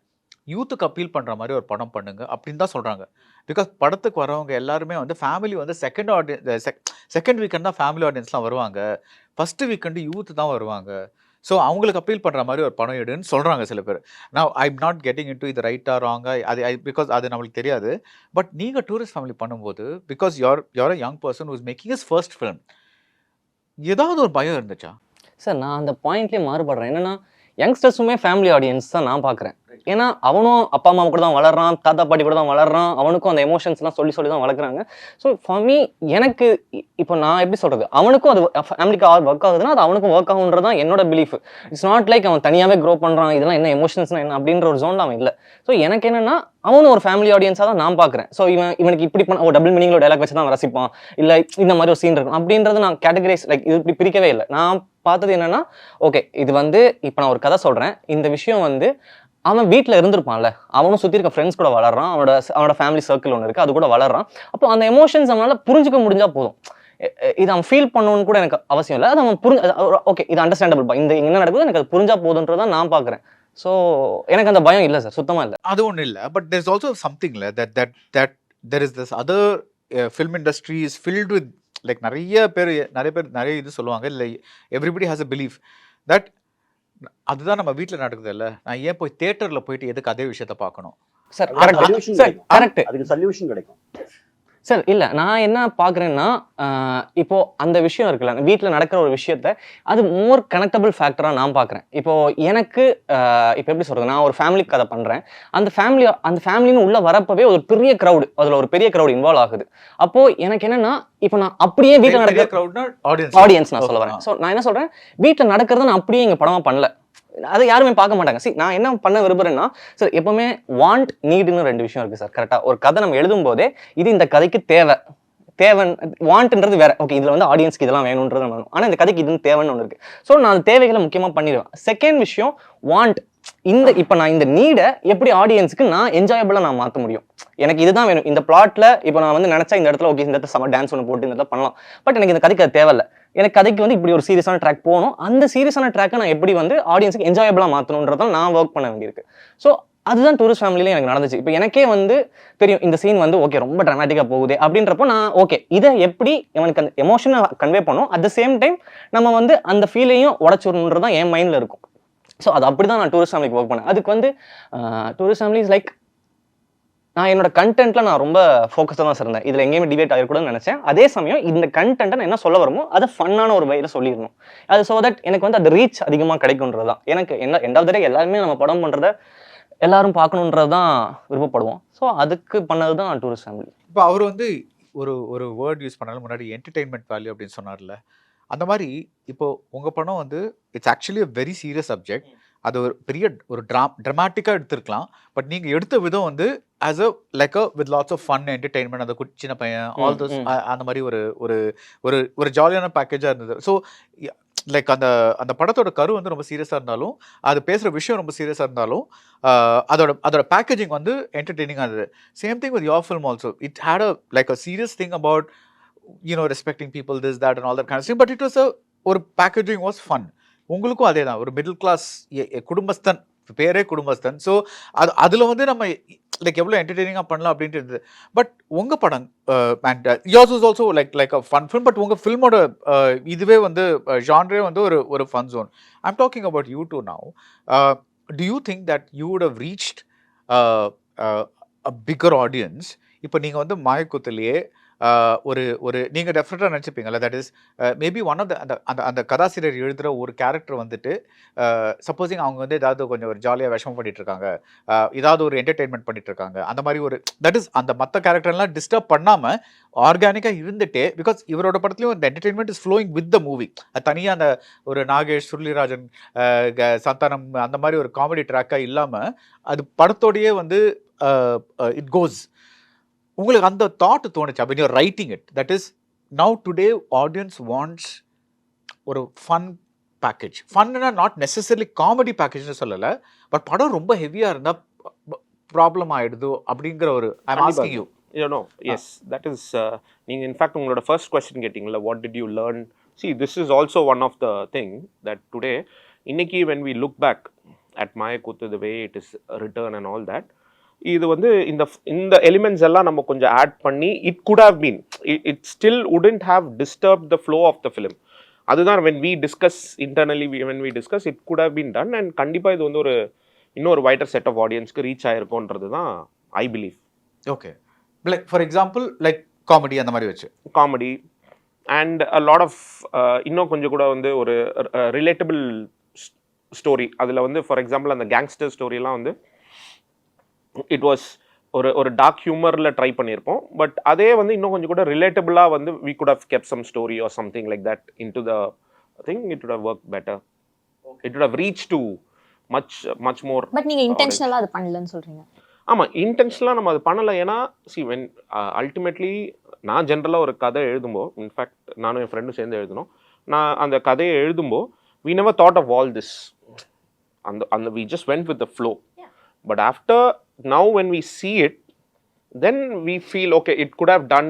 யூத்துக்கு அப்பீல் பண்ணுற மாதிரி ஒரு படம் பண்ணுங்க அப்படின்னு தான் சொல்கிறாங்க. பிகாஸ் படத்துக்கு வரவங்க எல்லாருமே வந்து ஃபேமிலி வந்து செகண்ட் வீக்கெண்ட் தான் ஃபேமிலி ஆடியன்ஸ்லாம் வருவாங்க, ஃபஸ்ட்டு வீக்கெண்டு யூத்து தான் வருவாங்க. ஸோ அவங்களுக்கு அப்பீல் பண்ணுற மாதிரி ஒரு படம் எடுன்னு சொல்கிறாங்க சில பேர். நான் I'm not getting in to இது ரைட்டா ராங்கா, அது பிகாஸ் அது நம்மளுக்கு தெரியாது. பட் நீங்கள் டூரிஸ்ட் ஃபேமிலி பண்ணும்போது because you're a young person who's making is first film, ஏதாவது ஒரு பயம் இருந்துச்சா? சார் நான் அந்த பாயிண்ட்லேயே மாறுபடுறேன். என்னன்னா யங்ஸ்டர்ஸுமே ஃபேமிலி ஆடியன்ஸ் தான் நான் பார்க்குறேன். ஏன்னா அவனும் அப்பா அம்மா கூட தான் வளர்றான், தாத்தா பாட்டி கூட தான் வளர்றான், அவனுக்கும் அந்த எமோஷன்ஸ்லாம் சொல்லி தான் வளர்க்குறாங்க. ஸோ ஃபார் மீ எனக்கு இப்போ நான் எப்படி சொல்கிறது, அவனுக்கும் அது ஃபேமிலிக்கு ஒர்க் ஆகுதுன்னா அது அவனுக்கும் ஒர்க் ஆகுன்றது தான் என்னோட பிலீஃப். இட்ஸ் நாட் லைக் அவன் தனியாகவே க்ரோ பண்ணுறான், இதெல்லாம் என்ன எமோஷன்ஸ்னா என்ன அப்படின்ற ஒரு ஜோன் அவன் இல்லை. ஸோ எனக்கு என்னன்னா அவனும் ஒரு ஃபேமிலி ஆடியன்ஸாக தான் நான் பார்க்குறேன். ஸோ இவனுக்கு இப்படி பண்ண ஒரு டபுள் மீனிங்ல டைலாக் வச்சு தான் அவன் ரசிப்பான், இல்லை இந்த மாதிரி ஒரு சீன் இருக்கும் அப்படின்றது நான் கேட்டகரைஸ் லைக் இது இப்படி பிரிக்கவே இல்லை. நான் பார்த்தது என்னன்னா, ஓகே இது வந்து இப்போ நான் ஒரு கதை சொல்கிறேன், இந்த விஷயம் வந்து அவன் வீட்டில் இருந்திருப்பான்ல, அவனும் சுற்றி இருக்க ஃப்ரெண்ட்ஸ் கூட வளர்றான், அவனோட ஃபேமிலி சர்க்கிள் ஒன்று இருக்குது, அது கூட வளர்றான். அப்போ அந்த எமோஷன்ஸ் அவனால் புரிஞ்சுக்க முடிஞ்சா போதும். இது அவன் ஃபீல் பண்ணணும்னு கூட எனக்கு அவசியம் இல்லை. அது அவன் ஓகே இது அண்டர்ஸ்டாண்டபிள், இந்த என்ன நடக்குது எனக்கு அது புரிஞ்சா போதுன்றதான் நான் பார்க்குறேன். ஸோ எனக்கு அந்த பயம் இல்லை சார், சுத்தமாக இல்லை. அது ஒன்றும் இல்லை. But there is also something that there is this other film industry is filled with like நிறைய பேர் நிறைய இது சொல்லுவாங்க, இல்லை everybody has a belief that அதுதான் நம்ம வீட்டில் நடக்குது இல்லை, நான் ஏன் போய் தியேட்டரில் போயிட்டு எதுக்கு அதே விஷயத்த பார்க்கணும்? சார் சொல்யூஷன் சார் கரெக்ட் அதுக்கு சொல்யூஷன் கிடைக்கும் சார். இல்லை நான் என்ன பார்க்குறேன்னா, இப்போ அந்த விஷயம் இருக்குல்ல, வீட்டில் நடக்கிற ஒரு விஷயத்த அது மோர் கனெக்டபிள் ஃபேக்டராக நான் பார்க்குறேன். இப்போ எனக்கு இப்போ எப்படி சொல்கிறது, நான் ஒரு ஃபேமிலி கதை பண்ணுறேன், அந்த ஃபேமிலின்னு உள்ளே வரப்பவே ஒரு பெரிய க்ரௌடு, அதில் ஒரு பெரிய க்ரௌடு இன்வால்வ் ஆகுது. அப்போது எனக்கு என்னென்னா, இப்போ நான் அப்படியே வீட்டில் நடக்கிற க்ரௌட்னா ஆடியன்ஸ் நான் சொல்ல வரேன். ஸோ நான் என்ன சொல்கிறேன், வீட்டில் நடக்கிறத நான் அப்படியே இங்கே படமாக பண்ணல, அதை யாருமே பார்க்க மாட்டாங்க. நான் என்ன பண்ண விரும்புறேன்னா சார், எப்பவுமே வாண்ட் நீடுன்னு ரெண்டு விஷயம் இருக்கு சார். கரெக்டா ஒரு கதை நம்ம எழுதும் போதே இது இந்த கதைக்கு தேவன் வாண்ட்ன்றது வேற. ஓகே இதுல வந்து ஆடியன்ஸ்க்கு இதெல்லாம் வேணும்ன்றது வேணும், ஆனா இந்த கதைக்கு இது தேவைன்னு ஒன்று இருக்கு. ஸோ நான் அந்த தேவைகளை முக்கியமா பண்ணிடுவேன். செகண்ட் விஷயம் வாண்ட், இப்போ நான் இந்த நீடை எப்படி ஆடியன்ஸுக்கு நான் என்ஜாயபிளா நான் மாற்ற முடியும். எனக்கு இதுதான் வேணும் இந்த பிளாட்ல. இப்போ நான் வந்து நினைச்சா இந்த இடத்துல ஓகே இந்த இடத்துல சம டான்ஸ் ஒன்று போட்டு இந்த இடத்துல பண்ணலாம், பட் எனக்கு இந்த கதைக்கு அது தேவையில்லை. எனக்கு கதைக்கு வந்து இப்படி ஒரு சீரியஸான ட்ராக் போகணும், அந்த சீரியஸான ட்ராக்கை நான் எப்படி வந்து ஆடியன்ஸுக்கு என்ஜாயபிளா மாற்றணுன்றதான் நான் ஒர்க் பண்ண வேண்டியிருக்கு. ஸோ அதுதான் டூரிஸ்ட் ஃபேமிலியில எனக்கு நடந்துச்சு. இப்போ எனக்கே வந்து தெரியும் இந்த சீன் வந்து ஓகே ரொம்ப ட்ராமேட்டிக்காக போகுது அப்படின்றப்போ நான் ஓகே இதை எப்படி எனக்கு அந்த எமோஷனை கன்வே பண்ணும், அட் த சேம் டைம் நம்ம வந்து அந்த ஃபீலையும் உடச்சிடணுன்றது தான் என் மைண்டில் இருக்கும். ஸோ அது அப்படி தான் நான் டூரிஸ்ட் ஃபேமிலிக்கு ஒர்க் பண்ணேன். அதுக்கு வந்து டூரிஸ்ட் ஃபேமிலி இஸ் லைக் நான் என்னோட கண்டென்ட்ல நான் ரொம்ப ஃபோக்கஸ்டாக தான் இருந்தேன். இதில் எங்கேயுமே டிவேட் ஆகிருக்கூடாதுன்னு நினைச்சேன். அதே சமயம் இந்த கண்டென்ட்டை நான் என்ன சொல்ல வரமோ அதை ஃபன்னான ஒரு வகையில் சொல்லிடணும். அது ஸோ தட் எனக்கு வந்து அது ரீச் அதிகமாக கிடைக்குன்றது தான். எனக்கு எண்ட் ஆஃப் த டே எல்லாருமே நம்ம படம் பண்ணுறத எல்லாரும் பார்க்கணுன்றது தான் விருப்பப்படுவோம். ஸோ அதுக்கு பண்ணது தான் டூரிஸ்ட் ஃபேமிலி. இப்போ அவர் வந்து ஒரு வேர்ட் யூஸ் பண்ணாலும் முன்னாடி என்டர்டெயின்மெண்ட் வேல்யூ அப்படின்னு சொன்னார்ல, அந்த மாதிரி இப்போ உங்கள் படம் வந்து it's actually a very serious subject. அது ஒரு பெரிய ஒரு ட்ராமாட்டிக்காக எடுத்திருக்கலாம், பட் நீங்கள் எடுத்த விதம் வந்து as a like a with lots of fun entertainment, அந்த சின்ன பையன் ஆல் தோஸ் அந்த மாதிரி ஒரு ஒரு ஒரு ஒரு ஜாலியான பேக்கேஜாக இருந்தது. ஸோ லைக் அந்த படத்தோட கரு வந்து ரொம்ப சீரியஸாக இருந்தாலும், அது பேசுகிற விஷயம் ரொம்ப சீரியஸாக இருந்தாலும், அதோட பேக்கேஜிங் வந்து என்டர்டெய்னிங்காக இருந்தது. Same thing with your film also. It had a like a serious thing about respecting people, this that and all that kind of thing, but it was ஒரு பேக்கேஜிங் வாஸ் ஃபன். உங்களுக்கும் அதே தான், ஒரு middle class குடும்பஸ்தன், பேரே குடும்பஸ்தன். So அதில் வந்து நம்ம like எவ்வளோ என்டர்டெய்னிங்காக பண்ணலாம் அப்படின்ட்டு இருந்தது. பட் உங்கள் படம் and yours is also like a fun film. But உங்கள் ஃபில்மோட இதுவே வந்து ஜான்ரே வந்து ஒரு fun zone. I'm talking about you too now. Do you think that you would have reached a bigger audience? இப்போ நீங்கள் வந்து மாயக்கூத்துலேயே ஒரு நீங்கள் டெஃபினட்டாக நினச்சிப்பீங்கல்ல, that is maybe one of அந்த கதாசிரியர் எழுதுகிற ஒரு கேரக்டர் வந்துட்டு சப்போஸிங் அவங்க வந்து ஏதாவது கொஞ்சம் ஒரு ஜாலியாக விஷமம் பண்ணிட்டு இருக்காங்க, ஏதாவது ஒரு என்டர்டெயின்மெண்ட் பண்ணிட்டு இருக்காங்க, அந்த மாதிரி ஒரு தட் இஸ் அந்த மற்ற கேரக்டர்லாம் டிஸ்டர்ப் பண்ணாமல் ஆர்கானிக்காக இருந்துட்டே, பிகாஸ் இவரோட படத்துலையும் இந்த entertainment is flowing with the movie. அது தனியாக அந்த ஒரு நாகேஷ், சுருளிராஜன், சந்தானம் அந்த மாதிரி ஒரு காமெடி ட்ராக்காக இல்லாமல் அது படத்தோடையே வந்து இட் கோஸ். உங்களுக்கு அந்த thought தோணுச்சா when you're writing it, that is now today audience wants ஒரு ஃபன் பேக்கேஜ்? ஃபன்னா நாட் நெசசரிலி காமெடி பேக்கேஜ்னு சொல்லலை, பட் படம் ரொம்ப ஹெவியாக இருந்தால் ப்ராப்ளம் ஆகிடுது அப்படிங்கிற ஒரு I'm asking you. S that is நீங்கள் இன்ஃபேக்ட் உங்களோட ஃபர்ஸ்ட் கொஸ்டின் கேட்டிங்களா, what did you learn? See, this is also one of the thing that today இன்னைக்கு when we look back at Mayakuthu, the way it is written and all that, இது வந்து இந்த elements எல்லாம் நம்ம கொஞ்சம் add பண்ணி it could have been, it still wouldn't have disturb the flow of the film. அதுதான் when we discuss internally, when we discuss, it could have been done. And கண்டிப்பாக இது வந்து ஒரு இன்னொரு வைடர் செட் ஆஃப் ஆடியன்ஸ்க்கு reach ஆயிருக்கும்ன்றது தான் I believe. Okay, like for example like comedy அந்த மாதிரி வச்சு comedy and a lot of இன்னும் கொஞ்சம் கூட வந்து ஒரு ரிலேட்டபிள் ஸ்டோரி. அதில் வந்து ஃபார் எக்ஸாம்பிள் அந்த கேங்ஸ்டர் ஸ்டோரியெல்லாம் வந்து இட் வாஸ் ஒரு டார்க் ஹியூமரில் ட்ரை பண்ணியிருப்போம். பட் அதே வந்து இன்னும் கொஞ்சம் கூட ரிலேட்டபிளாக வந்து we could have kept some story or something like that into the thing. It would have worked better. It would have reached to much more. But நீங்க இன்டென்ஷனலா அது பண்ணலன்னு சொல்றீங்க. ஆமாம், இன்டென்ஷனலாக நம்ம அது பண்ணலை. ஏன்னா வென் அல்டிமேட்லி நான் ஜென்ரலாக ஒரு கதை எழுதும்போது, இன்ஃபேக்ட் நானும் என் ஃப்ரெண்டும் சேர்ந்து எழுதணும், நான் அந்த கதையை எழுதும்போது we never thought of all this. And we just went with the flow. But after now when we see it, then we feel okay, it could have done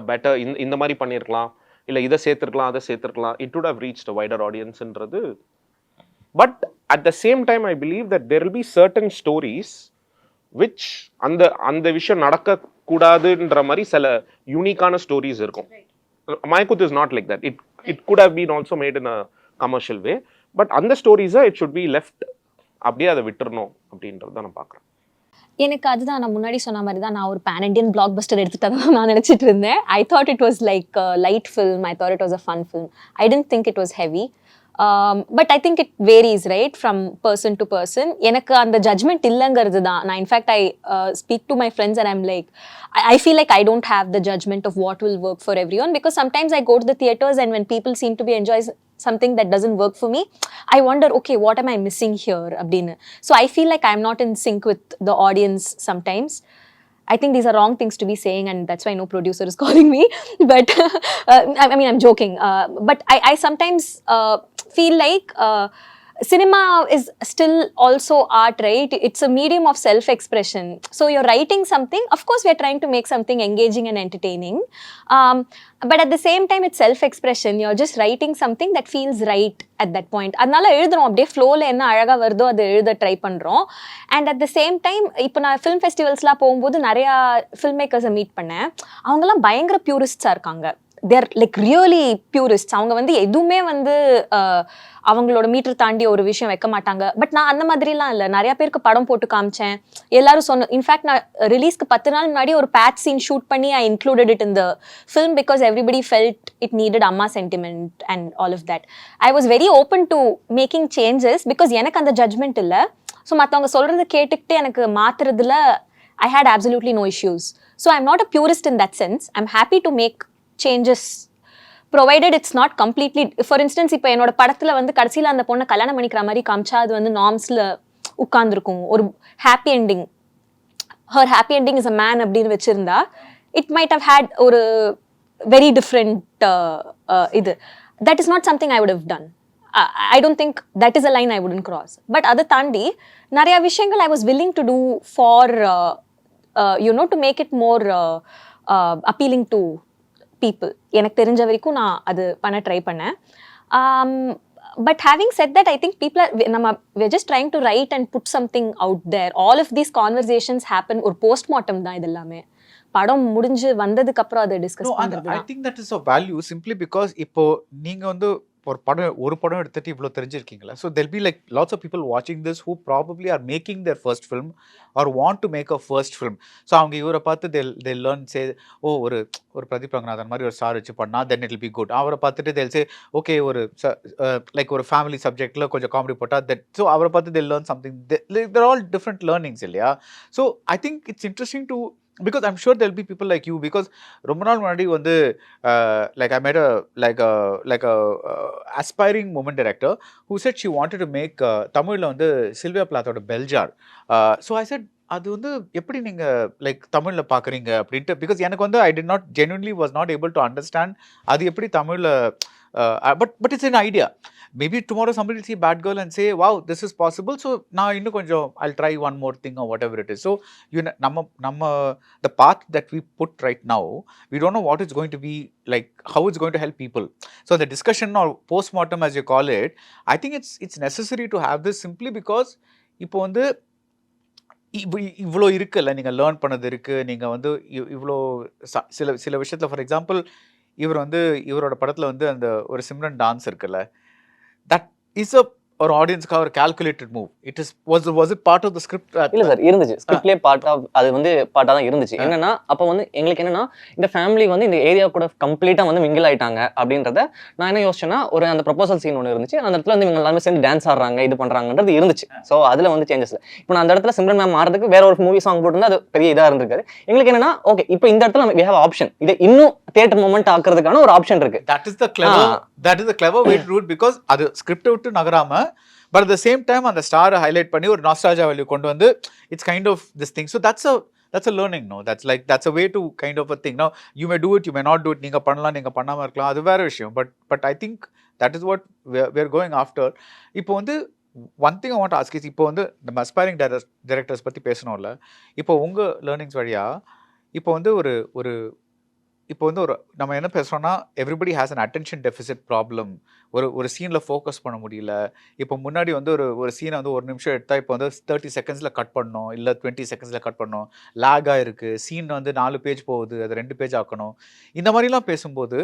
a better, இந்த மாதிரி பண்ணியிருக்கலாம், இல்லை இதை சேர்த்துருக்கலாம் அதை சேர்த்துருக்கலாம், it would have reached a wider audienceன்றது. But at the same time I believe that there will be certain stories which அந்த விஷயம் நடக்கக்கூடாதுன்ற மாதிரி சில யூனிக்கான ஸ்டோரிஸ் இருக்கும். Mayakoothu is not like that. It could have been also made in a commercial way. But அந்த ஸ்டோரிஸை it should be left, அப்படியே அதை விட்டுறணும் அப்படின்றது தான் நான் பார்க்குறேன். எனக்கு அதுதான் நான் முன்னாடி சொன்ன மாதிரி தான், நான் ஒரு பேன் இண்டியன் பிளாக் பஸ்டர் எடுத்துட்டு நான் நினச்சிட்டு இருந்தேன். I thought it was like light film, I thought it was a fun film, I didn't think it was heavy. But I think it varies, right, from person to person. எனக்கு அந்த judgment இல்லைங்கிறது தான். நான் in fact I speak to my friends and I'm like, I feel like I don't have the judgment of what will work for everyone, because sometimes I go to the theaters and when people seem to be enjoying something that doesn't work for me, I wonder, okay, what am I missing here abdinu. So I feel like I'm not in sync with the audience sometimes. I think these are wrong things to be saying, and that's why no producer is calling me. But I mean, I'm joking. But I sometimes feel like cinema is still also art, right? It's a medium of self-expression. So you're writing something. Of course, we're trying to make something engaging and entertaining. But at the same time, it's self-expression. You're just writing something that feels right at that point. அதனால எழுதுறோம், அப்படியே ஃப்ளோவில் என்ன அழகாக வருதோ அதை எழுத try பண்ணுறோம். And at the same time இப்போ நான் ஃபிலிம் ஃபெஸ்டிவல்ஸ்லாம் போகும்போது நிறையா ஃபில்ம் மேக்கர்ஸை மீட் பண்ணேன். அவங்கெல்லாம் பயங்கர பியூரிஸ்டாக இருக்காங்க. தேர் லைக் ரியலி பியூரிஸ்ட். அவங்க வந்து எதுவுமே வந்து அவங்களோட மீட்டர் தாண்டி ஒரு விஷயம் வைக்க மாட்டாங்க. பட் நான் அந்த மாதிரிலாம் இல்லை. நிறையா பேருக்கு படம் போட்டு காமிச்சேன். எல்லாரும் சொன்ன, இன்ஃபேக்ட் நான் ரிலீஸ்க்கு 10 நாள் முன்னாடி ஒரு பேட்ச் சீன் ஷூட் பண்ணி I included it in the film because everybody felt it needed அம்மா sentiment and all of that. I was very open to making changes because எனக்கு அந்த ஜட்மெண்ட் இல்லை. ஸோ மற்றவங்க சொல்கிறது கேட்டுக்கிட்டு எனக்கு மாற்றுறதுல I had absolutely no issues. So I'm not a purist in that sense. I'm happy to make changes provided it's not completely. For instance, இப்போ என்னோட படத்தில் வந்து கடைசியில் அந்த பொண்ணை கல்யாணம் பண்ணிக்கிற மாதிரி காமிச்சா அது வந்து நார்ம்ஸில் உட்காந்துருக்கும். ஒரு happy ending, her happy ending is a man அப்படின்னு வச்சுருந்தா இட் மைட் ஹவ் ஹேட் ஒரு வெரி டிஃப்ரெண்ட் இது. That is not something I would have done. I don't think that is a line I wouldn't cross. But அதை தாண்டி நிறையா விஷயங்கள் I was willing to do for to make it more appealing to people. எனக்கு தெரிஞ்ச வரைக்கும் நான் அது பண்ண ட்ரை பண்ணேன். But having said that, I think we're just trying to write and put something out there. All of these conversations happen ஒரு postmortem தான் இது எல்லாமே. படம் முடிஞ்சு வந்ததுக்கு அப்புறம் அதை டிஸ்கஸ் பண்றது. I think that is of value simply because இப்போ நீங்க வந்து ஒரு படம் எடுத்துட்டு இவ்வளோ தெரிஞ்சிருக்கீங்களா. So there'll be like lots of people வாட்சிங் this who probably are making their first film or want to make a first film. So அவங்க இவரை பார்த்து தெல் லேர்ன் சே, ஓ ஒரு பிரதீப் ரங்கநாதன் மாதிரி ஒரு சார் வச்சு பண்ணால் then it will be good. அவரை பார்த்துட்டு தெல் சே, ஓகே ஒரு லைக் ஒரு ஃபேமிலி சப்ஜெக்டில் கொஞ்சம் காமெடி போட்டால் தட். ஸோ அவரை பார்த்து தெல் லேர்ன் சம்திங். தேர் ஆல் டிஃப்ரெண்ட் லேர்னிங்ஸ் இல்லையா. So I think it's interesting to, because I'm sure there'll be people like you, because ரொம்ப நாள் முன்னாடி வந்து like I met a aspiring woman director who said she wanted to make தமிழ்ல வந்து Sylvia பிளாத்தோட பெல்ஜார். So I said, அது வந்து எப்படி நீங்கள் லைக் தமிழில் பார்க்குறீங்க அப்படின்ட்டு, பிகாஸ் எனக்கு வந்து I did not genuinely was not able to understand அது எப்படி தமிழில். But it's an idea. Maybe tomorrow somebody will see Bad Girl and say, wow, this is possible. So now இன்னும் கொஞ்சம் I'll try one more thing or whatever it is. So நம்ம the path that we put right now, we don't know what it's going to be like, how it's going to help people. So the discussion or postmortem as you call it, I think it's necessary to have this simply because இப்போ வந்து இவ்வளோ இருக்குல்ல, நீங்கள் learn பண்ணது இருக்குது, நீங்கள் வந்து இவ்வளோ சில விஷயத்தில் ஃபார் எக்ஸாம்பிள் இவர் வந்து இவரோட படத்தில் வந்து அந்த ஒரு சிம்ரன் டான்ஸ் இருக்குல்ல, தட் இஸ் ஒரு ஆடியன்ஸ்க்காக ஒரு calculated move. It is was it part of the script? இல்ல சார், இருந்துச்சு ஸ்கிரிப்ட்லயே பார்ட் ஆஃப், அது வந்து பார்ட்டா தான் இருந்துச்சு. என்னன்னா அப்ப வந்து எங்களுக்கு என்னன்னா இந்த ஃபேமிலி வந்து இந்த ஏரியா கூட கம்ப்ளீட்டா வந்து மிங்கிள் ஆயிட்டாங்க அப்படின்றத நான் என்ன யோசிச்சேன்னா, ஒரு அந்த ப்ரொபோசல் சீன் ஒன்று இருந்துச்சு. அந்த இடத்துல வந்து இவங்க எல்லாமே சேர்ந்து டான்ஸ் ஆடுறாங்க, இது பண்றாங்கன்றது இருந்துச்சு. ஸோ அதுல வந்து சேஞ்சஸ். இப்போ நான் அந்த இடத்துல சிம்ரன் மேம் ஆடுறதுக்கு வேற ஒரு மூவி சாங் போட்டுருந்தா அது பெரிய இதா இருந்திருக்காது. எங்களுக்கு என்னன்னா ஓகே, இப்போ இந்த இடத்துல we have ஆப்ஷன், இதை இன்னும் தியேட்டர் மூமெண்ட் ஆக்குறதுக்கான ஒரு ஆப்ஷன் இருக்கு. That is the clever way to do it, because அது ஸ்கிரிப்ட் விட்டு நகராம, but at the same time அந்த ஸ்டாரை ஹைலைட் பண்ணி ஒரு நாஸ்டால்ஜியா வேல்யூ கொண்டு வந்து it's kind of this thing. So that's a learning, no? That's a way to kind of a thing. Now you may do it, you may not do it. நீங்க பண்ணலாம், நீங்க பண்ணாம இருக்கலாம், அது வேற விஷயம். But I think that is what we're going after. இப்போ வந்து one thing I want to ask is, இப்போ வந்து நம்ம அஸ்பைரிங் டைரக்டர்ஸ் பத்தி பேசணும்ல, இப்போ உங்க லேர்னிங்ஸ் வழியா இப்போ வந்து இப்போ வந்து நம்ம என்ன பேசுகிறோம்னா, everybody has an attention deficit problem. ஒரு சீனில் ஃபோக்கஸ் பண்ண முடியல. இப்போ முன்னாடி வந்து ஒரு சீனை வந்து 1 நிமிஷம் எடுத்தால் இப்போ வந்து 30 செகண்ட்ஸில் கட் பண்ணணும், இல்லை 20 செகண்ட்ஸில் கட் பண்ணணும். லேகாக இருக்குது, சீன் வந்து 4 பேஜ் போகுது, அது 2 பேஜ் ஆக்கணும். இந்த மாதிரிலாம் பேசும்போது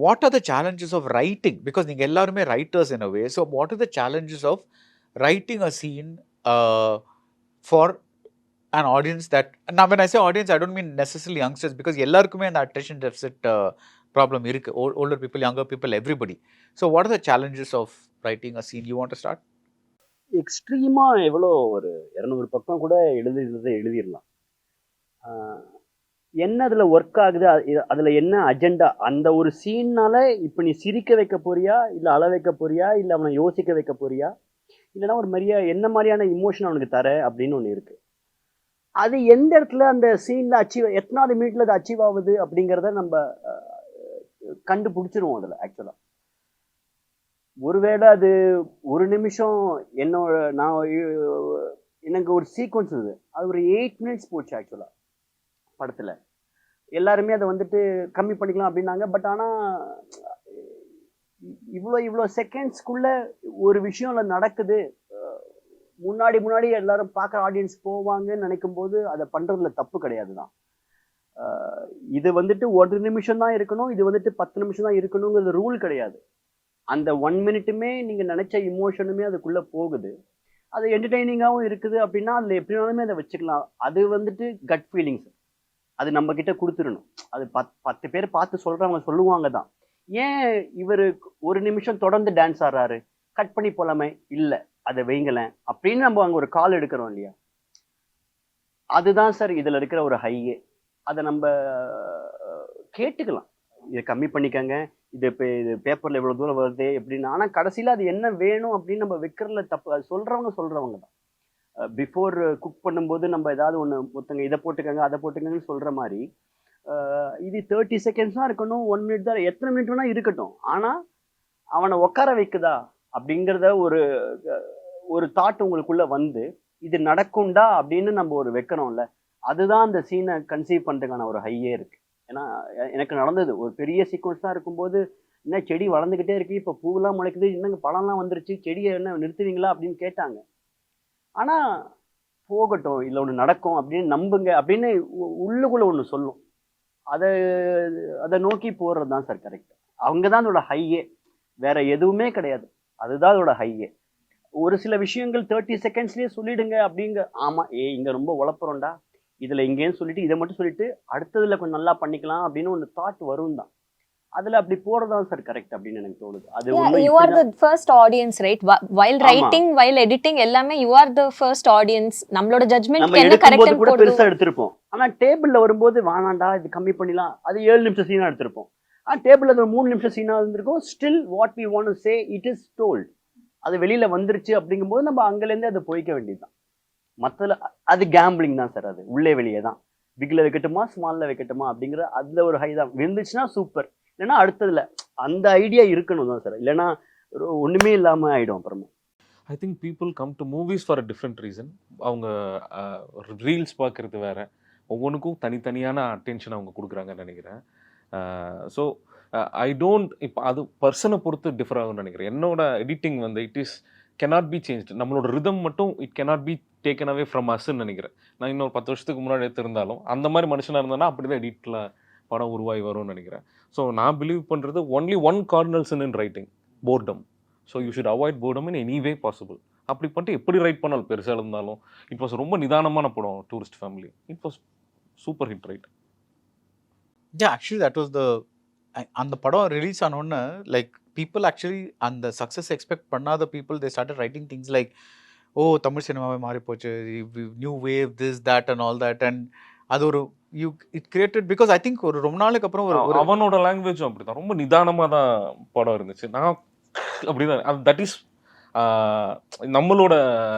what are the challenges of writing? Because நீங்கள் எல்லாருமே writers in a way. So what are the challenges of writing a scene for an audience that, now when I say audience, I don't mean necessarily youngsters, because எல்லாருக்குமே அந்த attention deficit problem இருக்கு. Older people, younger people, everybody. So what are the challenges of writing a scene? You want to start? எக்ஸ்ட்ரீமா எவ்வளோ ஒரு 200 பக்கம் கூட எழுதிடலாம். என்ன அதில் ஒர்க் ஆகுது, அதில் என்ன அஜெண்டா, அந்த ஒரு சீன்னால இப்போ நீ சிரிக்க வைக்க போறியா, இல்லை அழ வைக்க போறியா, இல்லை அவனை யோசிக்க வைக்க போறியா, இல்லைன்னா ஒரு என்ன மாதிரியான இமோஷன் அவனுக்கு தர அப்படின்னு ஒன்று இருக்கு. அது எந்த இடத்துல அந்த சீன்ல எத்தனாவது மினிட்ல அது அச்சீவ் ஆகுது அப்படிங்கிறத நம்ம கண்டுபிடிச்சிருவோம். அதில் ஆக்சுவலா ஒருவேளை அது 1 நிமிஷம் எனக்கு ஒரு சீக்வன்ஸ் இது, அது ஒரு 8 மினிட்ஸ் போச்சு ஆக்சுவலா படத்துல. எல்லாருமே அதை வந்துட்டு கம்மி பண்ணிக்கலாம் அப்படின்னாங்க. பட் ஆனா இவ்வளோ செகண்ட்ஸ்க்குள்ள ஒரு விஷயம் நடக்குது, முன்னாடி எல்லாரும் பார்க்குற ஆடியன்ஸ் போவாங்கன்னு நினைக்கும் போது அதை பண்றதுல தப்பு கிடையாது தான். இது வந்துட்டு 1 நிமிஷம் தான் இருக்கணும், இது வந்துட்டு 10 நிமிஷம் தான் இருக்கணுங்கிறது ரூல் கிடையாது. அந்த 1 மினிட்டுமே நீங்க நினைச்ச இமோஷனுமே அதுக்குள்ள போகுது, அது என்டர்டெய்னிங்காகவும் இருக்குது அப்படின்னா அதில் எப்படினாலுமே அதை வச்சுக்கலாம். அது வந்துட்டு கட் ஃபீலிங்ஸ், அது நம்ம கிட்ட கொடுத்துடணும். அது 10 பேர் பார்த்து சொல்றவங்க சொல்லுவாங்க தான், ஏன் இவர் 1 நிமிஷம் தொடர்ந்து டான்ஸ் ஆடுறாரு, கட் பண்ணி போலாமே, இல்லை அதை வைங்களேன் அப்படின்னு நம்ம அங்கே ஒரு கால் எடுக்கிறோம் இல்லையா. அதுதான் சார் இதில் இருக்கிற ஒரு ஹையே. அதை நம்ம கேட்டுக்கலாம், இதை கம்மி பண்ணிக்கங்க, இது பேப்பரில் இவ்வளோ தூரம் வருது எப்படின்னு. ஆனால் கடைசியில் அது என்ன வேணும் அப்படின்னு நம்ம வைக்கிறதுல தப்பு. அது சொல்கிறவங்க தான். பிஃபோர் குக் பண்ணும்போது நம்ம ஏதாவது ஒருத்தங்க இதை போட்டுக்கங்க அதை போட்டுக்கங்கன்னு சொல்கிற மாதிரி, இது 30 செகண்ட்ஸ் தான் இருக்கணும், 1 மினிட் தான், எத்தனை மினிட் வேணால் இருக்கட்டும், ஆனால் அவனை உட்கார வைக்குதா அப்படிங்கிறத ஒரு தாட் உங்களுக்குள்ள வந்து இது நடக்கும்டா அப்படின்னு நம்ம ஒரு வைக்கிறோம்ல, அதுதான் அந்த சீனை கன்சீவ் பண்ணுறதுக்கான ஒரு ஹையே இருக்கு. ஏன்னா எனக்கு நடந்தது, ஒரு பெரிய சீக்வன்ஸ் தான் இருக்கும்போது, என்ன செடி வளர்ந்துக்கிட்டே இருக்கு, இப்போ பூவெல்லாம் முளைக்குது, இன்னும் பழம்லாம் வந்துருச்சு, செடியை என்ன நிறுத்துவீங்களா அப்படின்னு கேட்டாங்க. ஆனால் போகட்டும், இல்லை ஒன்று நடக்கும் அப்படின்னு நம்புங்க அப்படின்னு உள்ளுக்குள்ள ஒன்று சொல்லும். அதை நோக்கி போகிறது தான் சார் கரெக்ட். அவங்க தான் அதோட ஹையே, வேற எதுவுமே கிடையாது. அதுதான் அதோட ஹையே. ஒரு சில விஷயங்கள் 30 செகண்ட்ஸ்லேயே சொல்லிடுங்க அப்படிங்க. ஆமாம், இங்கே ரொம்ப உழப்புறோம்டா, இதில் இங்கேன்னு சொல்லிட்டு இதை மட்டும் சொல்லிட்டு அடுத்ததில் கொஞ்சம் நல்லா பண்ணிக்கலாம் அப்படின்னு ஒன்று தாட் வரும் தான். அதில் அப்படி போகிறதான் சார் கரெக்ட் அப்படின்னு எனக்கு தோணுது. அது you are the first audience, right? While writing, while editing எல்லாமே you are the first audience. நம்மளோட ஜட்ஜ்மென்ட் என்ன கரெக்ட் கூட பெருசாக எடுத்திருப்போம். ஆனால் டேபிளில் வரும்போது வேணாண்டா இது கம்மி பண்ணிடலாம், அது 7 நிமிஷம் சீனாக எடுத்திருப்போம். டேபிளில் அது 3 நிமிஷம் சீனாக இருந்திருக்கும். Still what we want to say it is told. அது வெளியில வந்துருச்சு அப்படிங்கும்போது நம்ம அங்கேருந்தே அதை போய்க்க வேண்டியதுதான். மற்றல அது கேம்பிளிங் தான் சார். அது உள்ளே வெளியே தான், பிக்ல வைக்கட்டுமா ஸ்மால்ல வைக்கட்டுமா அப்படிங்கிற அதில் ஒரு ஹை தான். வந்துச்சுன்னா சூப்பர், இல்லைன்னா அடுத்ததுல அந்த ஐடியா இருக்கணும் தான் சார், இல்லைன்னா ஒன்றுமே இல்லாமல் ஆகிடும் அப்புறமா. I think people come to movies for a different reason. அவங்க ரீல்ஸ் பார்க்குறது வேற, ஒவ்வொன்றுக்கும் தனித்தனியான அட்டென்ஷன் அவங்க கொடுக்குறாங்கன்னு நினைக்கிறேன். ஸோ ஐ டோன்ட், இப்போ அது பர்சனை பொறுத்து டிஃபர் ஆகும்னு நினைக்கிறேன். என்னோட எடிட்டிங் வந்து it is cannot be changed. நம்மளோட ரிதம் மட்டும் it cannot be taken away from usன்னு நினைக்கிறேன். நான் இன்னொரு 10 வருஷத்துக்கு முன்னாடி எடுத்திருந்தாலும் அந்த மாதிரி மனுஷனாக இருந்தேன்னா அப்படி தான் எடிட்டில் படம் உருவாகி வரும்னு நினைக்கிறேன். ஸோ நான் பிலீவ் பண்ணுறது only one cardinal sin in writing, boredom. So you should avoid boredom in any way possible. அப்படி பண்ணிட்டு எப்படி ரைட் பண்ணாலும் பெருசாக இருந்தாலும் இட் வாஸ் ரொம்ப நிதானமான படம் tourist family. It was super hit, right? Actually that was the அந்த படம் ரிலீஸ் ஆனோன்னு லைக் பீப்புள் ஆக்சுவலி அந்த சக்ஸஸ் எக்ஸ்பெக்ட் பண்ணாத people they started writing things like oh Tamil சினிமாவே மாறி போச்சு, new wave this that and all that. And அது ஒரு it created because I think ஒரு ரொம்ப நாளுக்கு அப்புறம் ஒரு அவனோட லாங்குவேஜும் அப்படிதான், ரொம்ப நிதானமாக தான் படம் இருந்துச்சு. நான் அப்படிதான், தட் இஸ் நம்மளோட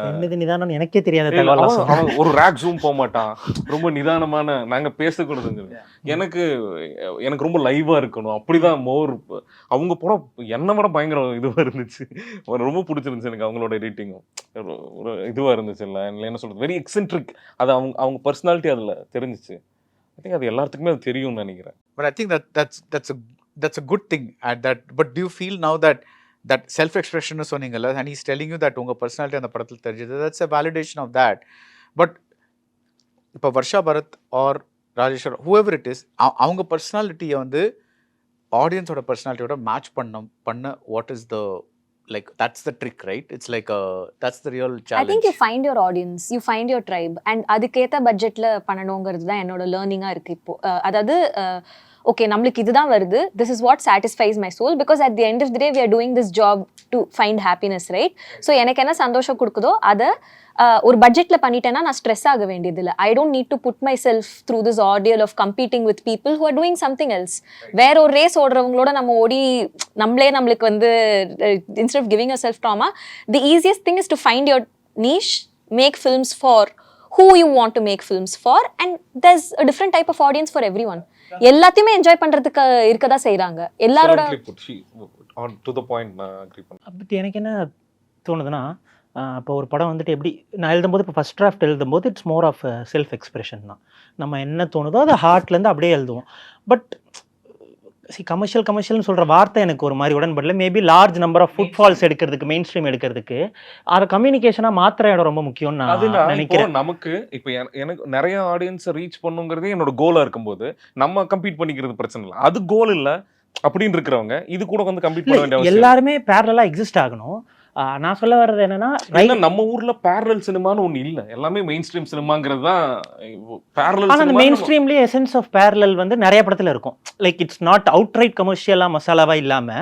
என்னது நிதானம் எனக்கே தெரியாத அவன் ஒரு ரேக் ஜூம் போக மாட்டான், ரொம்ப நிதானமான நாங்கள் பேசக்கூடாதுங்க. எனக்கு ரொம்ப லைவா இருக்கணும் அப்படிதான் மோர். அவங்க படம் என்ன விட பயங்கர இதுவாக இருந்துச்சு, ரொம்ப பிடிச்சிருந்துச்சு எனக்கு. அவங்களோட எடிட்டிங்கும் ஒரு இதுவாக இருந்துச்சு. இல்லை என்ன சொல்றது, வெரி எக்ஸென்ட்ரிக். அது அவங்க பர்சனாலிட்டி அதில் தெரிஞ்சிச்சு. ஐ திங்க் அது எல்லாத்துக்குமே அது தெரியும்னு நினைக்கிறேன். But I think that's a good thing at that. But do you feel now that self expression சொன்னீங்கல்ல, and he's telling you that உங்க personality அந்த படத்தில் தெரிஞ்சது, that's a validation of that. But இப்போ Varsha Bharat or Rajeshwar whoever it is, அவங்க பர்சனாலிட்டியை வந்து ஆடியன்ஸோட பர்சனாலிட்டியோட மேட்ச் பண்ண what is the like that's the trick, right? It's like that's the real challenge. I think you find your audience, you find your tribe, and அதுக்கேற்ற பட்ஜெட்ல பண்ணணுங்கிறது தான் என்னோட லேர்னிங்காக இருக்குது இப்போ. அதாவது ஓகே நம்மளுக்கு இதுதான் வருது, this is what satisfies my soul, because at the end of the day we are doing this job to find happiness, right? So எனக்கு என்ன சந்தோஷம் கொடுக்குதோ அதை ஒரு பட்ஜெட்டில் பண்ணிட்டேன்னா நான் ஸ்ட்ரெஸ் ஆக வேண்டியதில்லை. I don't need to put myself through this ordeal of competing with people who are doing something else. வேற ஒரு ரேஸ் ஓடுறவங்களோட நம்ம ஓடி நம்மளுக்கு வந்து instead of giving a self drama, the easiest thing is to find your niche, make films for who you want to make films for, and there's a different type of audience for everyone. எல்லாத்தையுமே enjoy பண்றதுக்கு இருக்கதா செய்றாங்க எல்லாரோட. To the point நான் agri பண்ணேன். But எனக்கு என்ன தோணுதுன்னா, இப்போ ஒரு படம் வந்துட்டு எப்படி நான் எழுதும்போது, இப்போ ஃபஸ்ட் டிராஃப்ட் எழுதும்போது it's more of self expression தான். நம்ம என்ன தோணுதோ அதை ஹார்ட்லேருந்து அப்படியே எழுதுவோம். பட் கமர்ஷியல்னு சொல்கிற வார்த்தை எனக்கு ஒரு மாதிரி உடன்படல. Maybe large number of footfalls எடுக்கிறதுக்கு, மெயின் ஸ்ட்ரீம் எடுக்கிறதுக்கு அதை கம்யூனிகேஷனாக மாத்திர இடம் ரொம்ப முக்கியம் நான் நினைக்கிறேன். நமக்கு இப்போ எனக்கு நிறைய ஆடியன்ஸை ரீச் பண்ணுங்கிறதே என்னோட கோலாக இருக்கும்போது நம்ம கம்பீட் பண்ணிக்கிறது பிரச்சனை இல்லை. அது கோல் இல்லை அப்படின்னு இருக்கிறவங்க இது கூட வந்து கம்பீட் பண்ண வேண்டிய எல்லாருமே பேரலா எக்ஸிஸ்ட் ஆகணும். நான் சொல்ல வர்றது என்னன்னா, நம்ம ஊர்ல பேரலல் சினிமான்னு ஒண்ணு இல்ல, எல்லாமே மெயின் ஸ்ட்ரீம் சினிமாங்கிறது தான் பேரலல். ஆனா அந்த மெயின் ஸ்ட்ரீம்லயே எசன்ஸ் ஆஃப் பேரலல் வந்து நிறைய படத்துல இருக்கும். Like it's not outright கமர்ஷியலா மசாலாவா இல்லாம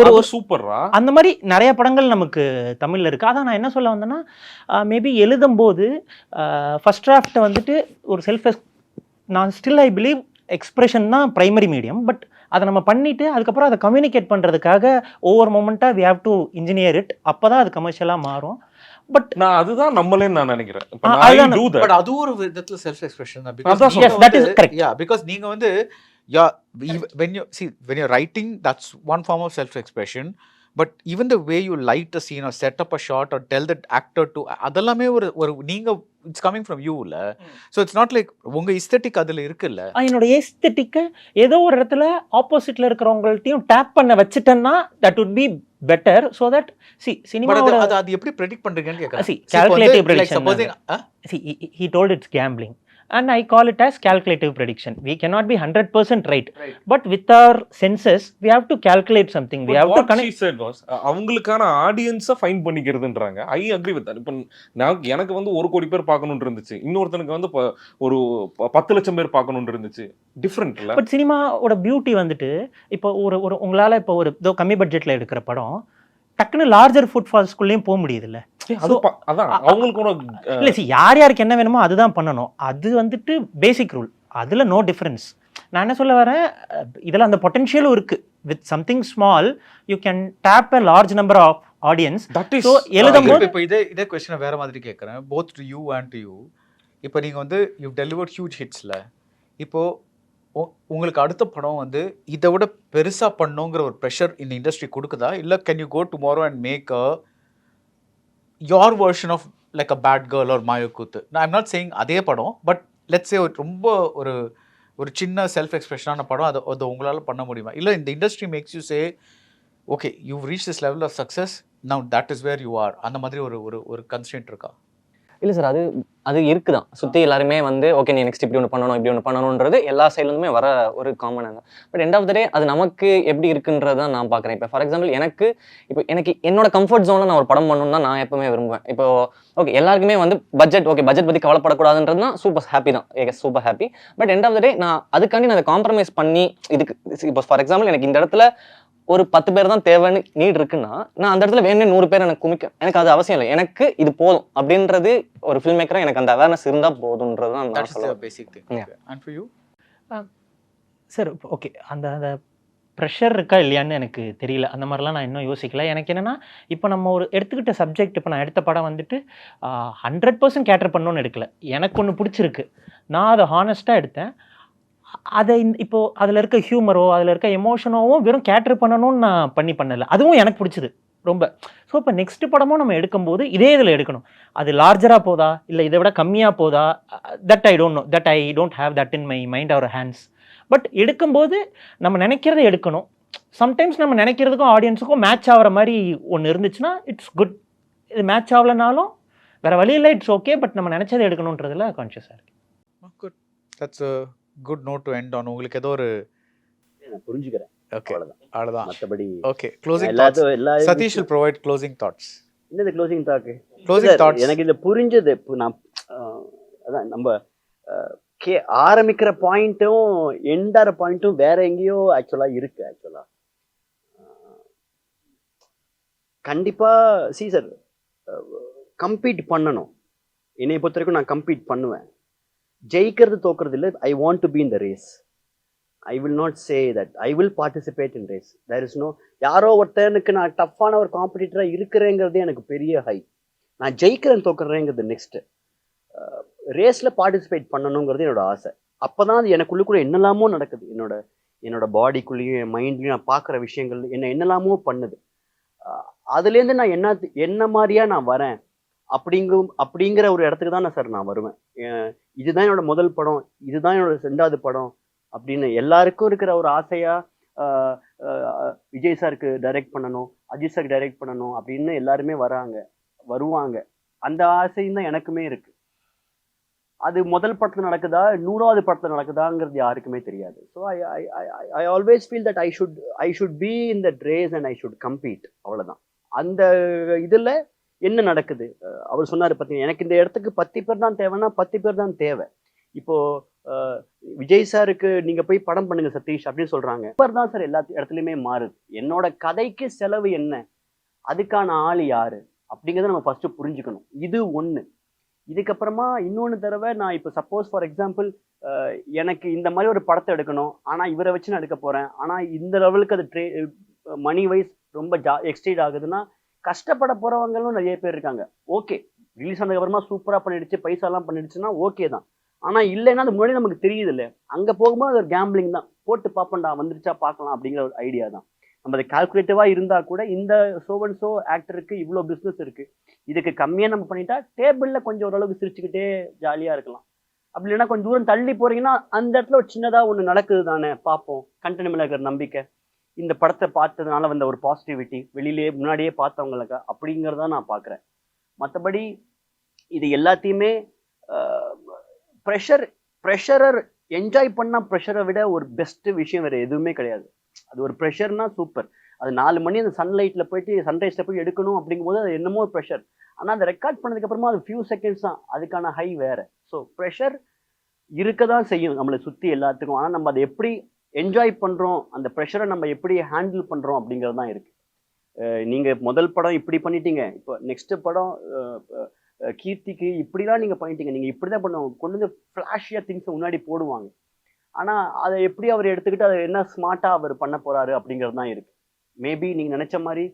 ஒரு சூப்பரா அந்த மாதிரி நிறைய படங்கள் நமக்கு தமிழ்ல இருக்கு. அதான் நான் என்ன சொல்ல வந்தேன்னா, மேபி எழுதும் போது ஃபர்ஸ்ட் டிராஃப்ட் வந்துட்டு ஒரு செல்ஃப், நான் ஸ்டில் ஐ பிலீவ் எக்ஸ்பிரஷன் தான் பிரைமரி மீடியம். பட் அதை நம்ம பண்ணிட்டு அதுக்கப்புறம் அதை கம்யூனிகேட் பண்ணுறதுக்காக ஒவ்வொரு மொமெண்ட்டாக we have to engineer it. அப்போ தான் அது கமர்ஷியலாக மாறும். பட் நான் அதுதான் நம்மளேன்னு நான் நினைக்கிறேன். பட் அது ஒரு விதத்தில் செல்ஃப் எக்ஸ்பிரஷன் தான். பிகாஸ் நீங்கள் வந்து when you're writing, that's one form of self expression. But even the way you light a scene or set up a shot or tell that actor to, அதெல்லாமே ஒரு நீங்க it's coming from you இல்ல. So it's not like உங்க aesthetic அதுல இருக்குல்ல. என்னோட aesthetic ஏதோ ஒரு இடத்துல ஆப்போசிட்ல இருக்கிறவங்கள்ட்டையும் டேப் பண்ண வச்சிட்டேன்னா that would be better, so that சினிமாவோட அது எப்படி predict பண்றீங்கன்னு கேக்குறேன். calculative prediction. He told it's gambling. And I call it as calculative prediction. We cannot be 100% right. But with our senses, we have to calculate something. We have to connect. What she said was, அவங்களுக்கான ஆடியன்ஸை find பண்ணிக்கிறதுன்றாங்க. I agree with that. இப்போ எனக்கு வந்து 1 கோடி பேர் பார்க்கணும்னு இருந்துச்சு, இன்னொருத்தனுக்கு வந்து ஒரு 10 லட்சம் பேர் பார்க்கணும்னு இருந்துச்சு. டிஃப்ரெண்ட் இல்லை. பட் சினிமாவோட பியூட்டி வந்துட்டு, இப்போ ஒரு உங்களால் இப்போ ஒரு ஏதோ கம்மி பட்ஜெட்டில் எடுக்கிற படம் டக்குன்னு லார்ஜர் ஃபுட்ஃபால்ஸ்குள்ளேயும் போக முடியுது இல்லை. இல்லை யார் யாருக்கு என்ன வேணுமோ அதுதான் பண்ணணும். அது வந்துட்டு பேசிக் ரூல். அதில் நோ டிஃப்ரென்ஸ். நான் என்ன சொல்ல வரேன், இதில் அந்த பொட்டன்ஷியலும் இருக்குது. With something small you can tap a large number of audience. So எழுதும்போது இப்போ இதே கொஸ்டினை வேற மாதிரி கேட்குறேன், both to you and to you. இப்போ நீங்கள் வந்து யூ டெலிவர்ட் ஹியூஜ் ஹிட்ஸில், இப்போது உங்களுக்கு அடுத்த படம் வந்து இதை விட பெருசாக பண்ணுங்கிற ஒரு ப்ரெஷர் இந்த இண்டஸ்ட்ரி கொடுக்குதா? இல்லை can you go tomorrow and make your version of like a bad girl or Mayakkoothu? நான் ஐம் நாட் சேயிங் அதே படம், பட் லெட்ஸ் சே ரொம்ப ஒரு சின்ன செல்ஃப் எக்ஸ்பிரஷனான படம் அது உங்களால் பண்ண முடியுமா? இல்லை இந்த industry makes you say okay you reach this level of success, now that is where you are, அந்த மாதிரி ஒரு கன்ஸ்ட்ரெயின்ட் இருக்கா? இல்லை சார், அது அது இருக்குதான். சுற்றி எல்லாருமே வந்து ஓகே நீ நெக்ஸ்ட் இப்படி ஒன்று பண்ணணும் இப்படி ஒன்று பண்ணணுன்றது எல்லா சைட்லேருந்துமே வர ஒரு காமனாக தான். பட் எண்ட் ஆஃப் த டே அது நமக்கு எப்படி இருக்குன்றது தான் நான் பார்க்குறேன். இப்போ ஃபார் எக்ஸாம்பிள் எனக்கு என்னோட கம்ஃபர்ட் ஜோனில் நான் ஒரு படம் பண்ணணும்னு தான் நான் எப்பவுமே விரும்புவேன். இப்போ ஓகே எல்லாருக்குமே வந்து பட்ஜெட் பற்றி கவலைப்படக்கூடாதுன்றது தான் சூப்பர் ஹாப்பி தான், super happy. But end of the day நான் அதுக்காண்டி நான் காம்ப்ரமைஸ் பண்ணி இதுக்கு இப்போ ஃபார் எக்ஸாம்பிள் எனக்கு இந்த இடத்துல ஒரு 10 பேர் தான் தேவைன்னு நீட் இருக்குன்னா நான் அந்த இடத்துல வேணும் 100 பேர் எனக்கு குமிக்க எனக்கு அது அவசியம் இல்லை. எனக்கு இது போதும் அப்படின்றது ஒரு ஃபில்ம் மேக்கராக எனக்கு அந்த அவேர்னஸ் இருந்தால் போதுன்றது தான் நான் சொல்லுவேன். Basic thing. And for you sir okay, அந்த அந்த ப்ரெஷர் இருக்கா இல்லையான்னு எனக்கு தெரியல. அந்த மாதிரிலாம் நான் இன்னும் யோசிக்கல. எனக்கு என்னென்னா இப்போ நம்ம ஒரு எடுத்துக்கிட்ட சப்ஜெக்ட், இப்போ நான் எடுத்த படம் வந்துட்டு 100% கேட்டர் பண்ணணும்னு எடுக்கல. எனக்கு ஒன்று பிடிச்சிருக்கு, நான் அதை ஹானஸ்ட்டாக எடுத்தேன். அதை இப்போது அதில் இருக்க ஹியூமரோ அதில் இருக்க எமோஷனோவும் வெறும் கேட்டர் பண்ணணும்னு நான் பண்ணல. அதுவும் எனக்கு பிடிச்சிது ரொம்ப. ஸோ இப்போ நெக்ஸ்ட் படமும் நம்ம எடுக்கும்போது இதே இதில் எடுக்கணும். அது லார்ஜராக போதா இல்லை இதை விட கம்மியாக போதா, that I don't have that in my mind our hands. But எடுக்கும்போது நம்ம நினைக்கிறத எடுக்கணும். சம்டைம்ஸ் நம்ம நினைக்கிறதுக்கும் ஆடியன்ஸுக்கும் மேட்ச் ஆகிற மாதிரி ஒன்று இருந்துச்சுன்னா இட்ஸ் குட். இது மேட்ச் ஆகலைனாலும் வேறு வழி இல்லை, இட்ஸ் ஓகே. பட் நம்ம நினச்சதை எடுக்கணுன்றதுல கான்ஷியஸாக இருக்கு. Good, that's a good note to end on. உங்களுக்கு ஏதோ ஒரு நான் புரிஞ்சுக்கிறேன். ஓகே, அவ்வளவுதான். அவ்வளவுதான். மற்றபடி okay, closing thoughts. Sathish will provide closing thoughts. என்னது க்ளோசிங் தாக்கு? Closing thoughts. எனக்கு இதில் புரிஞ்சது. இப்போ நான் அதான் நம்ம ஆரம்பிக்கிற பாயிண்ட்டும் எண்டார பாயிண்ட்டும் வேற எங்கேயோ ஆக்சுவலாக இருக்கு. ஆக்சுவலாக கண்டிப்பாக சார் கம்பீட் பண்ணணும். என்னை பொறுத்த வரைக்கும் நான் கம்பீட் பண்ணுவேன். ஜெயிக்கிறது தோக்கிறது இல்லை. I want to be in the race. I will not say that I will participate in race. There is no யாரோ ஒருத்தனுக்கு நான் டஃப்பான ஒரு காம்படிட்டராக இருக்கிறேங்கிறது எனக்கு பெரிய ஹை. நான் ஜெயிக்கிறேன் தோக்குறேங்கிறது நெக்ஸ்ட்டு. ரேஸில் பார்ட்டிசிபேட் பண்ணணுங்கிறது என்னோட ஆசை. அப்போ தான் அது எனக்குள்ளுக்குள்ளே என்னெல்லாமோ நடக்குது. என்னோட பாடிக்குள்ளேயும் என் மைண்ட்லேயும் நான் பார்க்குற விஷயங்கள் என்னெல்லாமோ பண்ணுது. அதுலேருந்து நான் என்ன மாதிரியா நான் வரேன் அப்படிங்கிற ஒரு இடத்துக்கு தான் சார் நான் வருவேன். இதுதான் என்னோட முதல் படம், இதுதான் என்னோட 2வது படம் அப்படின்னு எல்லாருக்கும் இருக்கிற ஒரு ஆசையா விஜய் சாருக்கு டைரக்ட் பண்ணணும், அஜித் சாருக்கு டைரக்ட் பண்ணணும் அப்படின்னு எல்லாருமே வருவாங்க. அந்த ஆசையும் தான் எனக்குமே இருக்கு. அது முதல் படத்துல நடக்குதா 100வது படத்துல நடக்குதாங்கிறது யாருக்குமே தெரியாது. So I always feel that I should be in that race and I should compete. அவ்வளோதான். அந்த இதில் என்ன நடக்குது? அவர் சொன்னார் பார்த்தீங்கன்னா, எனக்கு இந்த இடத்துக்கு 10 பேர் தான் தேவைன்னா 10 பேர் தான் தேவை. இப்போ விஜய் சாருக்கு நீங்க போய் படம் பண்ணுங்க சதீஷ் அப்படின்னு சொல்றாங்க. பேர் தான் சார் எல்லா இடத்துலையுமே மாறுது. என்னோட கதைக்கு செலவு என்ன, அதுக்கான ஆள் யாரு அப்படிங்கிறத நம்ம ஃபர்ஸ்ட் புரிஞ்சுக்கணும். இது ஒன்று. இதுக்கப்புறமா இன்னொன்று தடவை நான் இப்போ சப்போஸ் ஃபார் எக்ஸாம்பிள் எனக்கு இந்த மாதிரி ஒரு படத்தை எடுக்கணும், ஆனால் இவரை வச்சு நான் எடுக்க போகிறேன், ஆனால் இந்த லெவலுக்கு அது மணி வைஸ் ரொம்ப எக்ஸ்டீட் ஆகுதுன்னா கஷ்டப்பட போகிறவங்களும் நிறைய பேர் இருக்காங்க. ஓகே, ரிலீஸ் ஆனதுக்கப்புறமா சூப்பராக பண்ணிடுச்சு, பைசாலாம் பண்ணிடுச்சுன்னா ஓகே தான். ஆனால் இல்லைன்னா அது முன்னாடி நமக்கு தெரியுது இல்லை, அங்கே போகும்போது அது ஒரு கேம்பிளிங் தான். போட்டு பார்ப்பண்டா வந்துருச்சா பார்க்கலாம் அப்படிங்கிற ஒரு ஐடியா தான். நம்ம அது கால்குலேட்டிவாக இருந்தால் கூட இந்த ஷோ ஆக்டருக்கு இவ்வளோ பிஸ்னஸ் இருக்குது, இதுக்கு கம்மியாக நம்ம பண்ணிட்டா டேபிளில் கொஞ்சம் ஓரளவுக்கு சிரிச்சுக்கிட்டே ஜாலியாக இருக்கலாம். அப்படி இல்லைன்னா கொஞ்சம் தூரம் தள்ளி போகிறீங்கன்னா அந்த இடத்துல ஒரு சின்னதாக ஒன்று நடக்குது தானே, பார்ப்போம். கண்டென்ட் மேலே இருக்கிற நம்பிக்கை, இந்த படத்தை பார்த்ததுனால வந்த ஒரு பாசிட்டிவிட்டி, வெளியிலேயே முன்னாடியே பார்த்தவங்களுக்கு அப்படிங்கிறத நான் பார்க்குறேன். மற்றபடி இது எல்லாத்தையுமே ப்ரெஷரர் என்ஜாய் பண்ணால் ப்ரெஷரை விட ஒரு பெஸ்ட்டு விஷயம் வேறு எதுவுமே கிடையாது. அது ஒரு ப்ரெஷர்னா சூப்பர். அது 4 மணி அந்த சன்லைட்டில் போயிட்டு சன்ரைஸில் போய் எடுக்கணும் அப்படிங்கும்போது அது என்னமோ ப்ரெஷர். ஆனால் அதை ரெக்கார்ட் பண்ணதுக்கப்புறமா அது ஃபியூ செகண்ட்ஸ் தான், அதுக்கான ஹை வேறு. ஸோ ப்ரெஷர் இருக்க தான் செய்யும் நம்மளை சுற்றி எல்லாத்துக்கும். ஆனால் நம்ம அதை எப்படி என்ஜாய் பண்ணுறோம், அந்த ப்ரெஷரை நம்ம எப்படி ஹேண்டில் பண்ணுறோம் அப்படிங்கிறது தான் இருக்குது. நீங்கள் முதல் படம் இப்படி பண்ணிட்டீங்க, இப்போ நெக்ஸ்ட் படம் கீர்த்திக்கு இப்படிலாம் நீங்கள் பண்ணிட்டீங்க, நீங்கள் இப்படி தான் பண்ணுவோம், கொண்டு வந்து ஃப்ளாஷியாக திங்ஸை முன்னாடி போடுவாங்க. ஆனால் அதை எப்படி அவர் எடுத்துக்கிட்டு அதை என்ன ஸ்மார்ட்டாக அவர் பண்ண போகிறாரு அப்படிங்கிறது தான் இருக்குது. மேபி நீங்கள் நினச்ச மாதிரி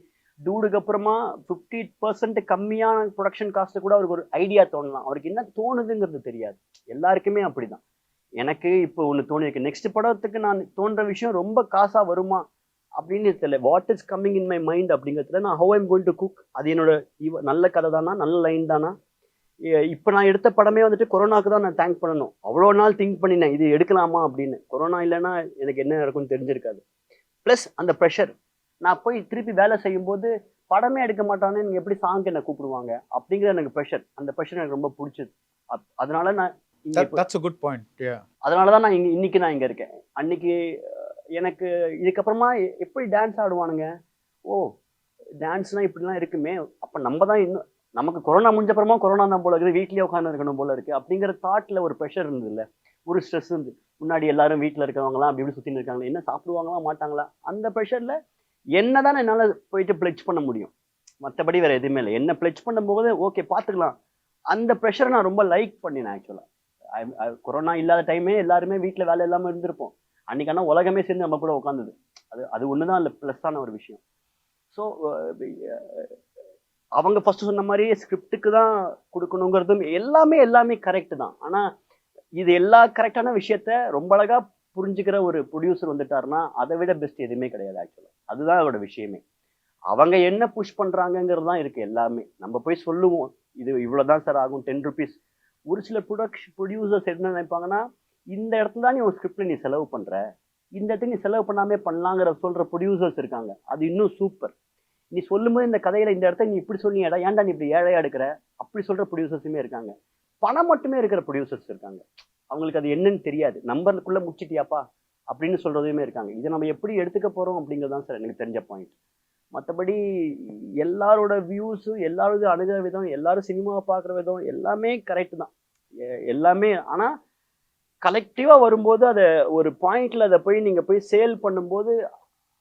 டூடுக்கு அப்புறமா 50% கம்மியான ப்ரொடக்ஷன் காஸ்ட்டு கூட அவருக்கு ஒரு ஐடியா தோணலாம். அவருக்கு என்ன தோணுதுங்கிறது தெரியாது. எல்லாருக்குமே அப்படி தான். எனக்கு இப்போ ஒன்று தோணிருக்கு, நெக்ஸ்ட் படத்துக்கு நான் தோன்ற விஷயம் ரொம்ப காசாக வருமா அப்படின்னு தெரியல. What is coming in my mind அப்படிங்கிறதுல நான் have I'm going to cook, அது என்னோட நல்ல கதை தானா, நல்ல லைன் தானா. இப்போ நான் எடுத்த படமே வந்துட்டு கொரோனாக்கு தான் நான் தேங்க் பண்ணணும். அவ்வளோ நாள் திங்க் பண்ணினேன் இது எடுக்கலாமா அப்படின்னு. கொரோனா இல்லைன்னா எனக்கு என்ன நடக்கும்னு தெரிஞ்சிருக்காது. ப்ளஸ் அந்த ப்ரெஷர், நான் போய் திருப்பி வேலை செய்யும்போது படமே எடுக்க மாட்டானே, நீங்க எப்படி சாங்க்கு என்ன கூப்பிடுவாங்க அப்படிங்கிற எனக்கு ப்ரெஷர். அந்த ப்ரெஷர் எனக்கு ரொம்ப பிடிச்சது. அதனால நான் இங்க that's a good point. Yeah. அதனால தான் நான் இன்னைக்கு நான் இங்க இருக்கேன். அன்னைக்கு எனக்கு இதுக்கப்புறமா எப்படி டான்ஸ் ஆடுவானுங்க, ஓ டான்ஸ்னா இப்படிலாம் இருக்குமே, அப்ப நம்ம தான் இன்னும் நமக்கு கொரோனா முடிஞ்ச அப்புறமா கொரோனா தான் போல இருக்குது, வீட்லயே உட்காந்து இருக்கணும் போல இருக்கு அப்படிங்கிற தாட்ல ஒரு ப்ரெஷர் இருந்தது இல்ல, ஒரு ஸ்ட்ரெஸ் இருந்து. முன்னாடி எல்லாரும் வீட்டுல இருக்கிறவங்களாம் அப்படி இப்படி சுத்தின்னு இருக்காங்க, என்ன சாப்பிடுவாங்களா மாட்டாங்களா, அந்த ப்ரெஷர்ல என்னதான் என்னால போயிட்டு பிளெட்ஜ் பண்ண முடியும், மற்றபடி வேற எதுவுமே இல்லை. என்ன பிளெட்ஜ் பண்ணும்போது ஓகே பாத்துக்கலாம். அந்த ப்ரெஷரை நான் ரொம்ப லைக் பண்ணினேன் ஆக்சுவலா. கொரோனா இல்லாத டைமே எல்லாருமே வீட்டுல வேலை இல்லாம இருந்திருப்போம். அன்னைக்கான உலகமே சேர்ந்து நம்ம கூட உட்காந்துது. அது ஒண்ணுதான் இல்லை ப்ளஸ்ஸான ஒரு விஷயம். ஸோ அவங்க ஃபர்ஸ்ட் சொன்ன மாதிரி ஸ்கிரிப்டுக்கு தான் கொடுக்கணுங்கிறதும் எல்லாமே கரெக்ட் தான். ஆனா இது எல்லா கரெக்டான விஷயத்த ரொம்ப அழகா புரிஞ்சுக்கிற ஒரு ப்ரொடியூசர் வந்துட்டாருன்னா அதை விட பெஸ்ட் எதுவுமே கிடையாது ஆக்சுவலா. அதுதான் அதோட விஷயமே. அவங்க என்ன புஷ் பண்றாங்கிறது தான் இருக்கு எல்லாமே. நம்ம போய் சொல்லுவோம் இது இவ்வளவுதான் சார் ஆகும் 10 rupees. ஒரு சில ப்ரொடியூசர்ஸ் என்ன நினைப்பாங்கன்னா, இந்த இடத்துல தான் நீ ஒரு ஸ்கிரிப்ட்ல நீ செலவு பண்ற, இந்த இடத்துல நீ செலவு பண்ணாமே பண்ணலாங்கிற சொல்ற ப்ரொடியூசர்ஸ் இருக்காங்க. அது இன்னும் சூப்பர். நீ சொல்லும்போது இந்த கதையில இந்த இடத்த நீ இப்படி சொன்னியடா, ஏன்டா நீ இப்படி ஏழையா எடுக்கிற அப்படி சொல்ற ப்ரொடியூசர்ஸுமே இருக்காங்க. பணம் மட்டுமே இருக்கிற ப்ரொடியூசர்ஸ் இருக்காங்க. அவங்களுக்கு அது என்னன்னு தெரியாது, நம்பருக்குள்ள முடிச்சிட்டியாப்பா அப்படின்னு சொல்றதுமே இருக்காங்க. இதை நம்ம எப்படி எடுத்துக்க போறோம் அப்படிங்கிறது தான் சார் எனக்கு தெரிஞ்ச பாயிண்ட். மற்றபடி எல்லாரோட வியூஸும் எல்லாரோட அணுகிற விதம், எல்லாரும் சினிமாவை பார்க்குற விதம் எல்லாமே கரெக்ட் தான் எல்லாமே. ஆனா கலெக்டிவா வரும்போது அதை ஒரு பாயிண்ட்ல அதை போய் நீங்க போய் சேல் பண்ணும்போது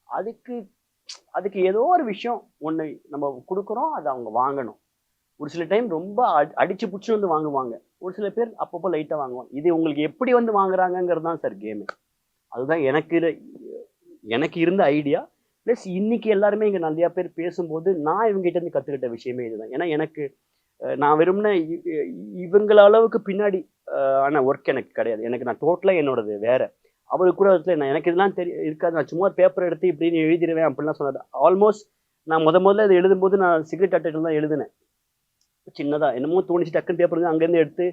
அதுக்கு ஏதோ ஒரு விஷயம் ஒண்ணு நம்ம கொடுக்குறோம், அதை அவங்க வாங்கணும். ஒரு சில டைம் ரொம்ப அடிச்சு பிடிச்சி வந்து வாங்குவாங்க, ஒரு சில பேர் அப்பப்போ லைட்டா வாங்குவாங்க. இது உங்களுக்கு எப்படி வந்து வாங்குறாங்கிறது தான் சார் கேமு. அதுதான் எனக்கு இருந்த ஐடியா. ப்ளஸ் இன்னைக்கு எல்லாருமே இங்க நிறைய பேர் பேசும்போது நான் இவங்ககிட்ட இருந்து கத்துக்கிட்ட விஷயமே இதுதான். ஏன்னா எனக்கு நான் வெறும்னா இவங்கள அளவுக்கு பின்னாடி ஆன ஒர்க் எனக்கு கிடையாது. எனக்கு நான் டோட்டலா என்னோடது வேற. அவரு கூட எனக்கு இதெல்லாம் இருக்காது, நான் சும்மா பேப்பர் எடுத்து இப்படின்னு எழுதிடுவேன் அப்படின்லாம் சொன்னாரு. ஆல்மோஸ்ட் நான் முதல்ல இதை எழுதும்போது நான் சிகரெட் அட்டைகள் தான் எழுதினேன். சின்னதா என்னமோ தோணிச்சு, டக்குன்னு பேப்பர் அங்கேருந்து எடுத்து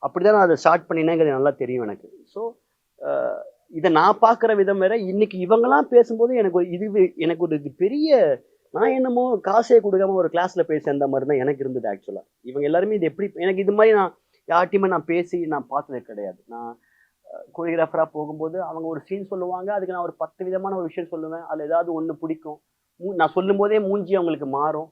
அப்படிதான் நான் அதை ஸ்டார்ட் பண்ணினேங்கிறது நல்லா தெரியும் எனக்கு. ஸோ இதை நான் பார்க்குற விதம் வேற. இன்னைக்கு இவங்கெல்லாம் பேசும்போது எனக்கு ஒரு பெரிய, நான் என்னமோ காசே கொடுக்காம ஒரு கிளாஸ்ல பேச அந்த மாதிரி தான் எனக்கு இருந்தது ஆக்சுவலா. இவங்க எல்லாருமே இது எப்படி, எனக்கு இது மாதிரி நான் யார்ட்டையுமே நான் பேசி நான் பார்த்தது கிடையாது. நான் கோரியோகிராஃபரா போகும்போது அவங்க ஒரு சீன் சொல்லுவாங்க, அதுக்கு நான் ஒரு 10 விதமான ஒரு விஷயம் சொல்லுவேன். அதுல ஏதாவது ஒண்ணு பிடிக்கும், நான் சொல்லும் போதே மூஞ்சி அவங்களுக்கு மாறும்,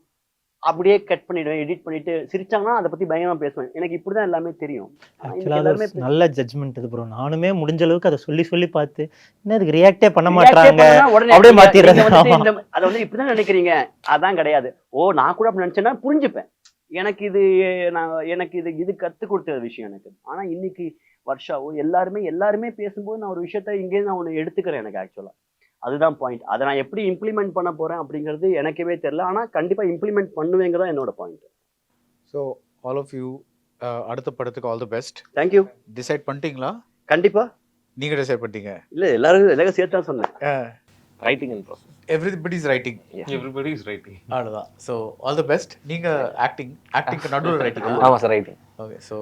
அப்படியே கட் பண்ணிடுவேன், எடிட் பண்ணிட்டு சிரிச்சாங்கன்னா அதை பத்தி பயங்கரமா பேசுவேன். எனக்கு இப்படிதான் எல்லாமே தெரியும். ஆக்சுவலாக நல்ல ஜட்ஜ்மெண்ட் இது ப்ரோ. நானுமே முடிஞ்ச அளவுக்கு அதை சொல்லி பார்த்து என்ன அதுக்கு ரியாக்டே பண்ண மாட்டாங்க, அப்படியே மாத்திடுறாங்க. அதை வந்து இப்படிதான் நினைக்கிறீங்க, அதான் கிடையாது. ஓ நான் கூட அப்படி நினைச்சேன்னா புரிஞ்சுப்பேன். எனக்கு இது கத்து கொடுத்த விஷயம் எனக்கு. ஆனா இன்னைக்கு வர்ஷாவோ எல்லாருமே பேசும்போது நான் ஒரு விஷயத்த இங்கே நான் ஒன்று எடுத்துக்கிறேன். எனக்கு ஆக்சுவலா அதுதான் பாயிண்ட். அதை நான் எப்படி இம்ப்ளிமெண்ட் பண்ண போறேன் அப்படிங்கிறது எனக்கே தெரியல. ஆனா கண்டிப்பா இம்ப்ளிமெண்ட் பண்ணுவேங்கிறதா என்னோட point. So all of you அடுத்த படத்துக்கு all the best. Thank you. Decide பண்ணிட்டீங்களா? கண்டிப்பா. நீங்க டிசைட் பண்ணிட்டீங்க? இல்ல எல்லாரும் சேர்த்து தான் சொன்னேன். Writing in process. Everybody's writing. Everybody is writing. அவ்வளோதான். So all the best. நீங்க ஆக்டிங்க்கு நடுவில் ரைட்டிங். ஆமா sir, writing. Okay. So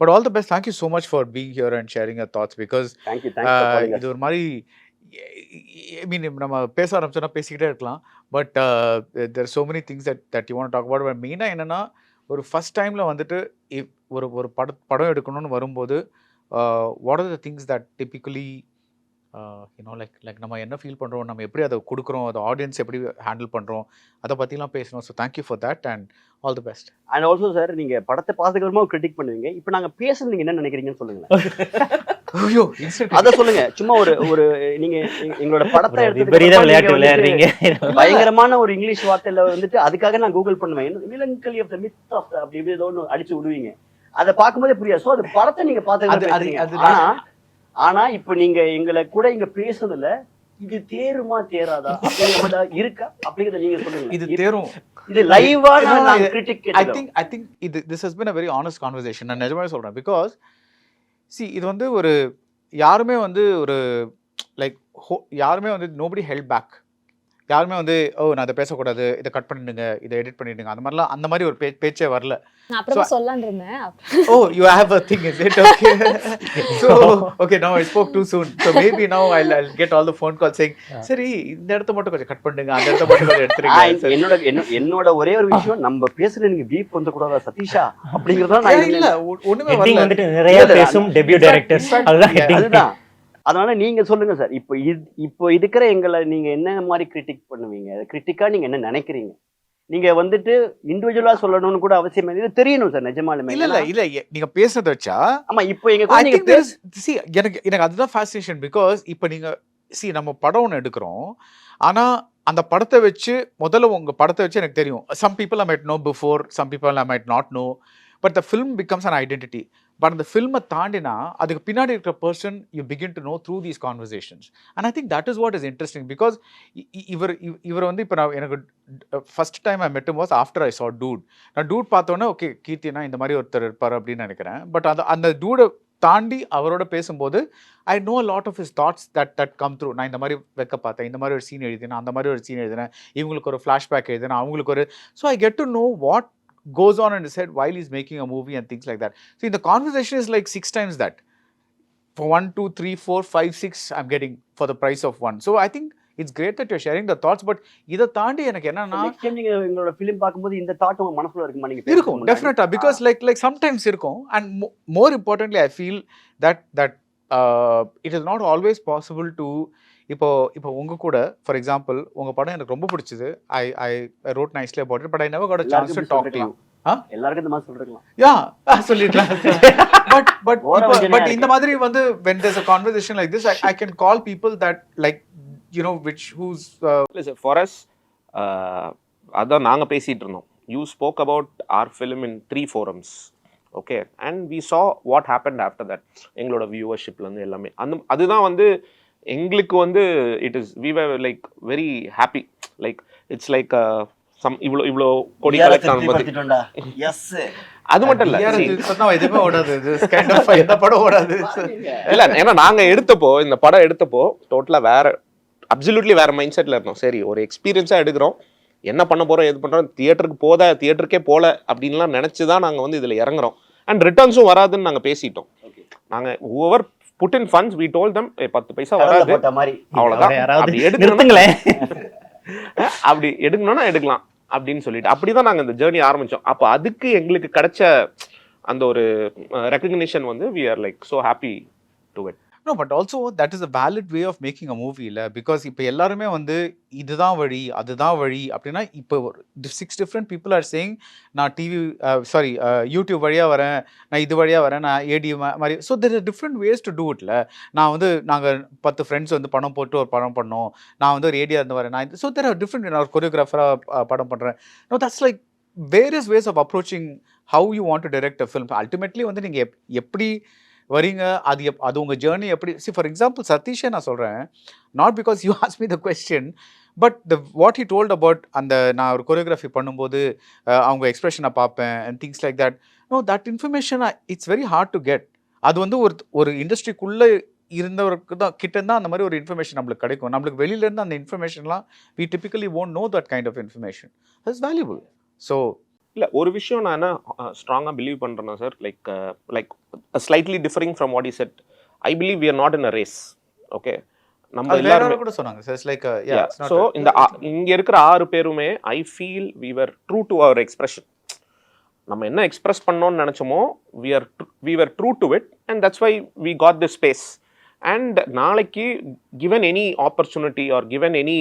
but all the best. Thank you so much for being here and sharing your thoughts. Because இது ஒரு மாதிரி ஐ மீன் நம்ம பேச ஆரம்பிச்சோன்னா பேசிக்கிட்டே இருக்கலாம். But there so many things that you want talk about. மெயினாக என்னன்னா, ஒரு ஃபர்ஸ்ட் டைமில் வந்துட்டு ஒரு படம் எடுக்கணும்னு வரும்போது what are the things that typically you know like நம்ம என்ன ஃபீல் பண்ணுறோம், நம்ம எப்படி அதை கொடுக்குறோம், அதை ஆடியன்ஸ் எப்படி ஹேண்டில் பண்ணுறோம், அதை பற்றிலாம் பேசணும். So thank you for that and all the best. And also sir, நீங்கள் படத்தை பார்த்துக்கிறமா கிரிட்டிக் பண்ணுவீங்க. இப்போ நாங்கள் பேசுறது நீங்கள் என்ன நினைக்கிறீங்கன்னு சொல்லுங்களேன். ஐயோ அதை சொல்லுங்க. சும்மா ஒரு நீங்க எங்களோட படத்தை பயங்கரமான ஒரு இங்கிலீஷ் வார்த்தையில வந்துட்டு அதுக்காக நான் கூகுள் பண்ணுவேன், மீலங்கலி ஆஃப் தி மித் ஆஃப் அப்படி இப்படி ஏதோ ஒன்று அடிச்சு விடுவீங்க. அதை பார்க்கும்போதே புரியாது. ஸோ அது படத்தை நீங்க பார்த்து, ஆனா இப்ப நீங்க எங்களை கூட இங்க பேசுறதுல இது தேருமா தேராதா அப்படிங்கிற இருக்கா அப்படிங்கறத நீங்க சொல்லுங்க. இது தேரும், இது லைவா நான் critic. I think this has been a very honest conversation. நான் நிஜமாவே சொல்றேன். பிகாஸ் இது வந்து ஒரு யாருமே வந்து ஒரு லைக் யாருமே வந்து nobody held back. யாருமே வந்து ஓ நான் இதை பேசக்கூடாது, இதை கட் பண்ணிடுங்க, இதை எடிட் பண்ணிடுங்க, அந்த மாதிரி ஒரு பேச்சே வரல. நான் அப்புறமா சொல்லலாம்னு இருந்தேன். Oh, you have a thing, is it? Okay. So, okay, now I spoke too soon. So maybe now I'll get all the phone calls saying, சரி இந்த இடத்த மட்டும் கொஞ்சம் கட் பண்ணுங்க, அந்த இடத்த மட்டும் கொஞ்சம் எடுத்துருங்க. என்னோட ஒரே ஒரு விஷயம், நம்ம பேசுறது எனக்கு பீப் வந்து கூடாதா சதீஷா அப்படிங்கறத நான் இல்ல ஒண்ணுமே ஹெட்டிங் வரல. வந்துட்டு நிறைய பேசும் டெபியூ டைரக்டர்ஸ், அதுதான் heading. அதுதான். அதனால நீங்க சொல்லுங்க சார், இப்போ இருக்கிற எங்களை நீங்க என்ன மாதிரி கிரிட்டிக் பண்ணுவீங்க? கிரிட்டிக்கா நீங்க என்ன நினைக்கிறீங்க? நீங்க வந்துட்டு இண்டிவிஜுவலா சொல்லணும்னு கூட அவசியம் இல்லை, இது தெரியணும் சார் நிஜமாலுமே. இல்ல நீங்க பேசுறத வச்சா ஆமா, இப்போ எங்க I கூட think நீங்க there's see எனக்கு அதுதான் fascination because இப்போ நீங்க see நம்ம படம் ஒன்று எடுக்கிறோம், ஆனா அந்த படத்தை வச்சு முதல்ல உங்க படத்தை வச்சு எனக்கு தெரியும் some people I might know before, some people I might not know, but the film becomes an identity. But அந்த ஃபில்மை தாண்டினா அதுக்கு பின்னாடி இருக்கிற person you begin to know through these conversations. And I think that is what is interesting because இவர் வந்து இப்போ நான் எனக்கு first time I மெட் வாஸ் ஆஃப்டர் ஐ சா டூட். நான் டூட் பார்த்தோன்னே ஓகே கீர்த்தினா இந்த மாதிரி ஒருத்தர் இருப்பார் அப்படின்னு நினைக்கிறேன். பட் அந்த டூடை தாண்டி அவரோட பேசும்போது I know lot of his thoughts that come through. நான் இந்த மாதிரி வைக்க பார்த்தேன், இந்த மாதிரி ஒரு சீன் எழுதினேன், அந்த மாதிரி ஒரு சீன் எழுதினேன், இவங்களுக்கு ஒரு ஃப்ளாஷ்பேக் எழுதினேன், அவங்களுக்கு ஒரு so I get to know what goes on in his head while he's making a movie and things like that. So the conversation is like 6 times that. For 1, 2, 3, 4, 5, 6 I'm getting for the price of 1. So I think it's great that you're sharing the thoughts, but இத தாண்டி எனக்கு என்னன்னா next time நீங்க உங்களோட film பார்க்கும்போது இந்த thought உங்க மனசுல இருக்குமா? நீங்க இருக்கும் definitely because like sometimes இருக்கும் and more importantly I feel that it is not always possible to இப்போ உங்க கூட ஃபார் எக்ஸாம்பிள் உங்க படம் எனக்கு ரொம்ப பிடிச்சது, ஐ wrote nicely about it but I never got a chance to talk to you. எல்லாருக்கும் இந்த மாதிரி சொல்றீங்களா? Yeah, சொல்லிடலாம். but இந்த மாதிரி வந்து when there's a conversation like this I can call people that like you know who's for us அதான் நாங்க பேசிட்டு இருந்தோம். You spoke about our film in 3 forums. Okay, and we saw what happened after that. எங்களோட வியூவர்ஷிப்ல இருந்து எல்லாமே அதுதான் வந்து எங்களுக்கு வந்து it is we were like very happy, like it's like some இவ்ளோ கோடி கலெக்ட் ஆனது. எஸ் அது மட்டும் இல்ல, எதுவுமே ஓடாது, kind of எந்த படம் ஓடாது இல்ல ஏன்னா நாங்க இந்த படம் எடுத்தப்போ டோட்டலா வேற அப்சல்யூட்லி வேற மைண்ட் செட்ல இருந்தோம். சரி ஒரு எக்ஸ்பீரியன்ஸா எடுக்கிறோம், என்ன பண்ண போறோம் எது பண்றோம், தியேட்டருக்கே போல அப்படின்லாம் நினைச்சுதான் நாங்க வந்து இதுல இறங்குறோம். அண்ட் ரிட்டர்ன்ஸும் வராதுன்னு நாங்க பேசிட்டோம். நாங்க whoever put in funds we told them 10 பைசா வராது, அவ்வளவுதான், அப்படி எடுத்துங்களேன், அப்படி எடுக்கணும்னா எடுக்கலாம் அப்படின்னு சொல்லிட்டு அப்படிதான் நாங்க இந்த ஜேர்னி ஆரம்பிச்சோம். அப்போ அதுக்கு எங்களுக்கு கிடைச்ச அந்த ஒரு ரெகக்னிஷன் வந்து we are like so happy to it. No, but also that is a valid way of making a movie இல்ல, because இப்போ எல்லாருமே வந்து இதுதான் வழி அதுதான் வழி அப்படின்னா இப்போ 6 different people are saying நான் டிவி யூடியூப் வழியா வரேன், நான் இது வழியா வரேன், நான் ஏடி மாதிரி. So there are different ways to do it இல்ல. நான் வந்து நாங்கள் 10 ஃப்ரெண்ட்ஸ் வந்து பணம் போட்டு ஒரு படம் பண்ணோம், நான் வந்து ஒரு ஏடியா இருந்து வரேன், நான் ஸோ there are different, நான் ஒரு கொரியோகிராஃபராக படம் பண்ணுறேன். No, that's like various ways of approaching how you want to direct a film. Ultimately வந்து நீங்கள் எப்படி வரீங்க, அது உங்கள் ஜேர்னி எப்படி. சி ஃபார் எக்ஸாம்பிள் சதீஷை நான் சொல்கிறேன், not because you ask me the question, but what he told about அந்த நான் ஒரு கொரியோகிராஃபி பண்ணும்போது அவங்க எக்ஸ்பிரஷனை பார்ப்பேன் and things like that. Know that information it's very hard to get. அது வந்து ஒரு இண்டஸ்ட்ரிக்குள்ளே இருந்தவருக்கு தான் கிட்டேருந்து அந்த மாதிரி ஒரு இன்ஃபர்மேஷன் நம்மளுக்கு கிடைக்கும். நம்மளுக்கு வெளியிலேருந்து அந்த இன்ஃபர்மேஷன்லாம் we typically won't know that kind of information. That's valuable. So இல்லை ஒரு விஷயம் நான் என்ன ஸ்ட்ராங்காக பிலீவ் பண்ணுறேன்னா sir, like slightly differing from what is said, I believe we are not in a race. Okay, நம்ம எல்லாரும் கூட சொன்னாங்க சார் லைக் ஸோ இங்கே இருக்கிற 6 பேருமே I feel we were true to our expression. நம்ம என்ன எக்ஸ்பிரஸ் பண்ணோம்னு நினச்சோமோ we were true to it and that's why we got the space. And நாளைக்கு given any opportunity or given any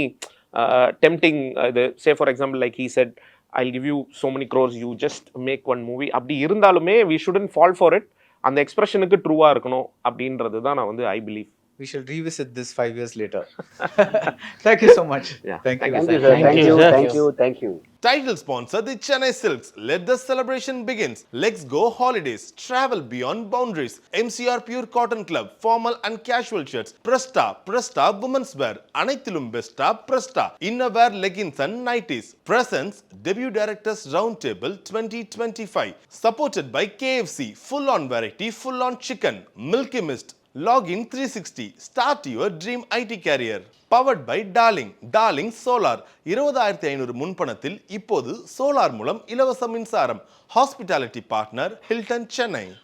tempting இது say for example like he said I'll give you so many crores, you just make one movie அப்படி இருந்தாலுமே we shouldn't fall for it. அந்த எக்ஸ்பிரஷனுக்கு ட்ரூவா இருக்கணும் அப்படின்றது தான் நான் வந்து I believe. We shall revisit this 5 years later. Thank you so much. Yeah. Thank you. Thank you. Title sponsor the Chennai Silks. Let the celebration begins. Let's go holidays. Travel beyond boundaries. MCR Pure Cotton Club. Formal and casual shirts. Presta Women's Wear. Anaithilum Besta Presta. Innerwear leggings and nighties. Presents Debut Directors Roundtable 2025. Supported by KFC. Full on variety, full on chicken. Milky Mist. Login 360. Start your dream IT career. Powered by Darling. Darling Solar. 20500 முன்பணத்தில் இப்போது solar மூலம் இலவச மின்சாரம். Hospitality partner Hilton Chennai.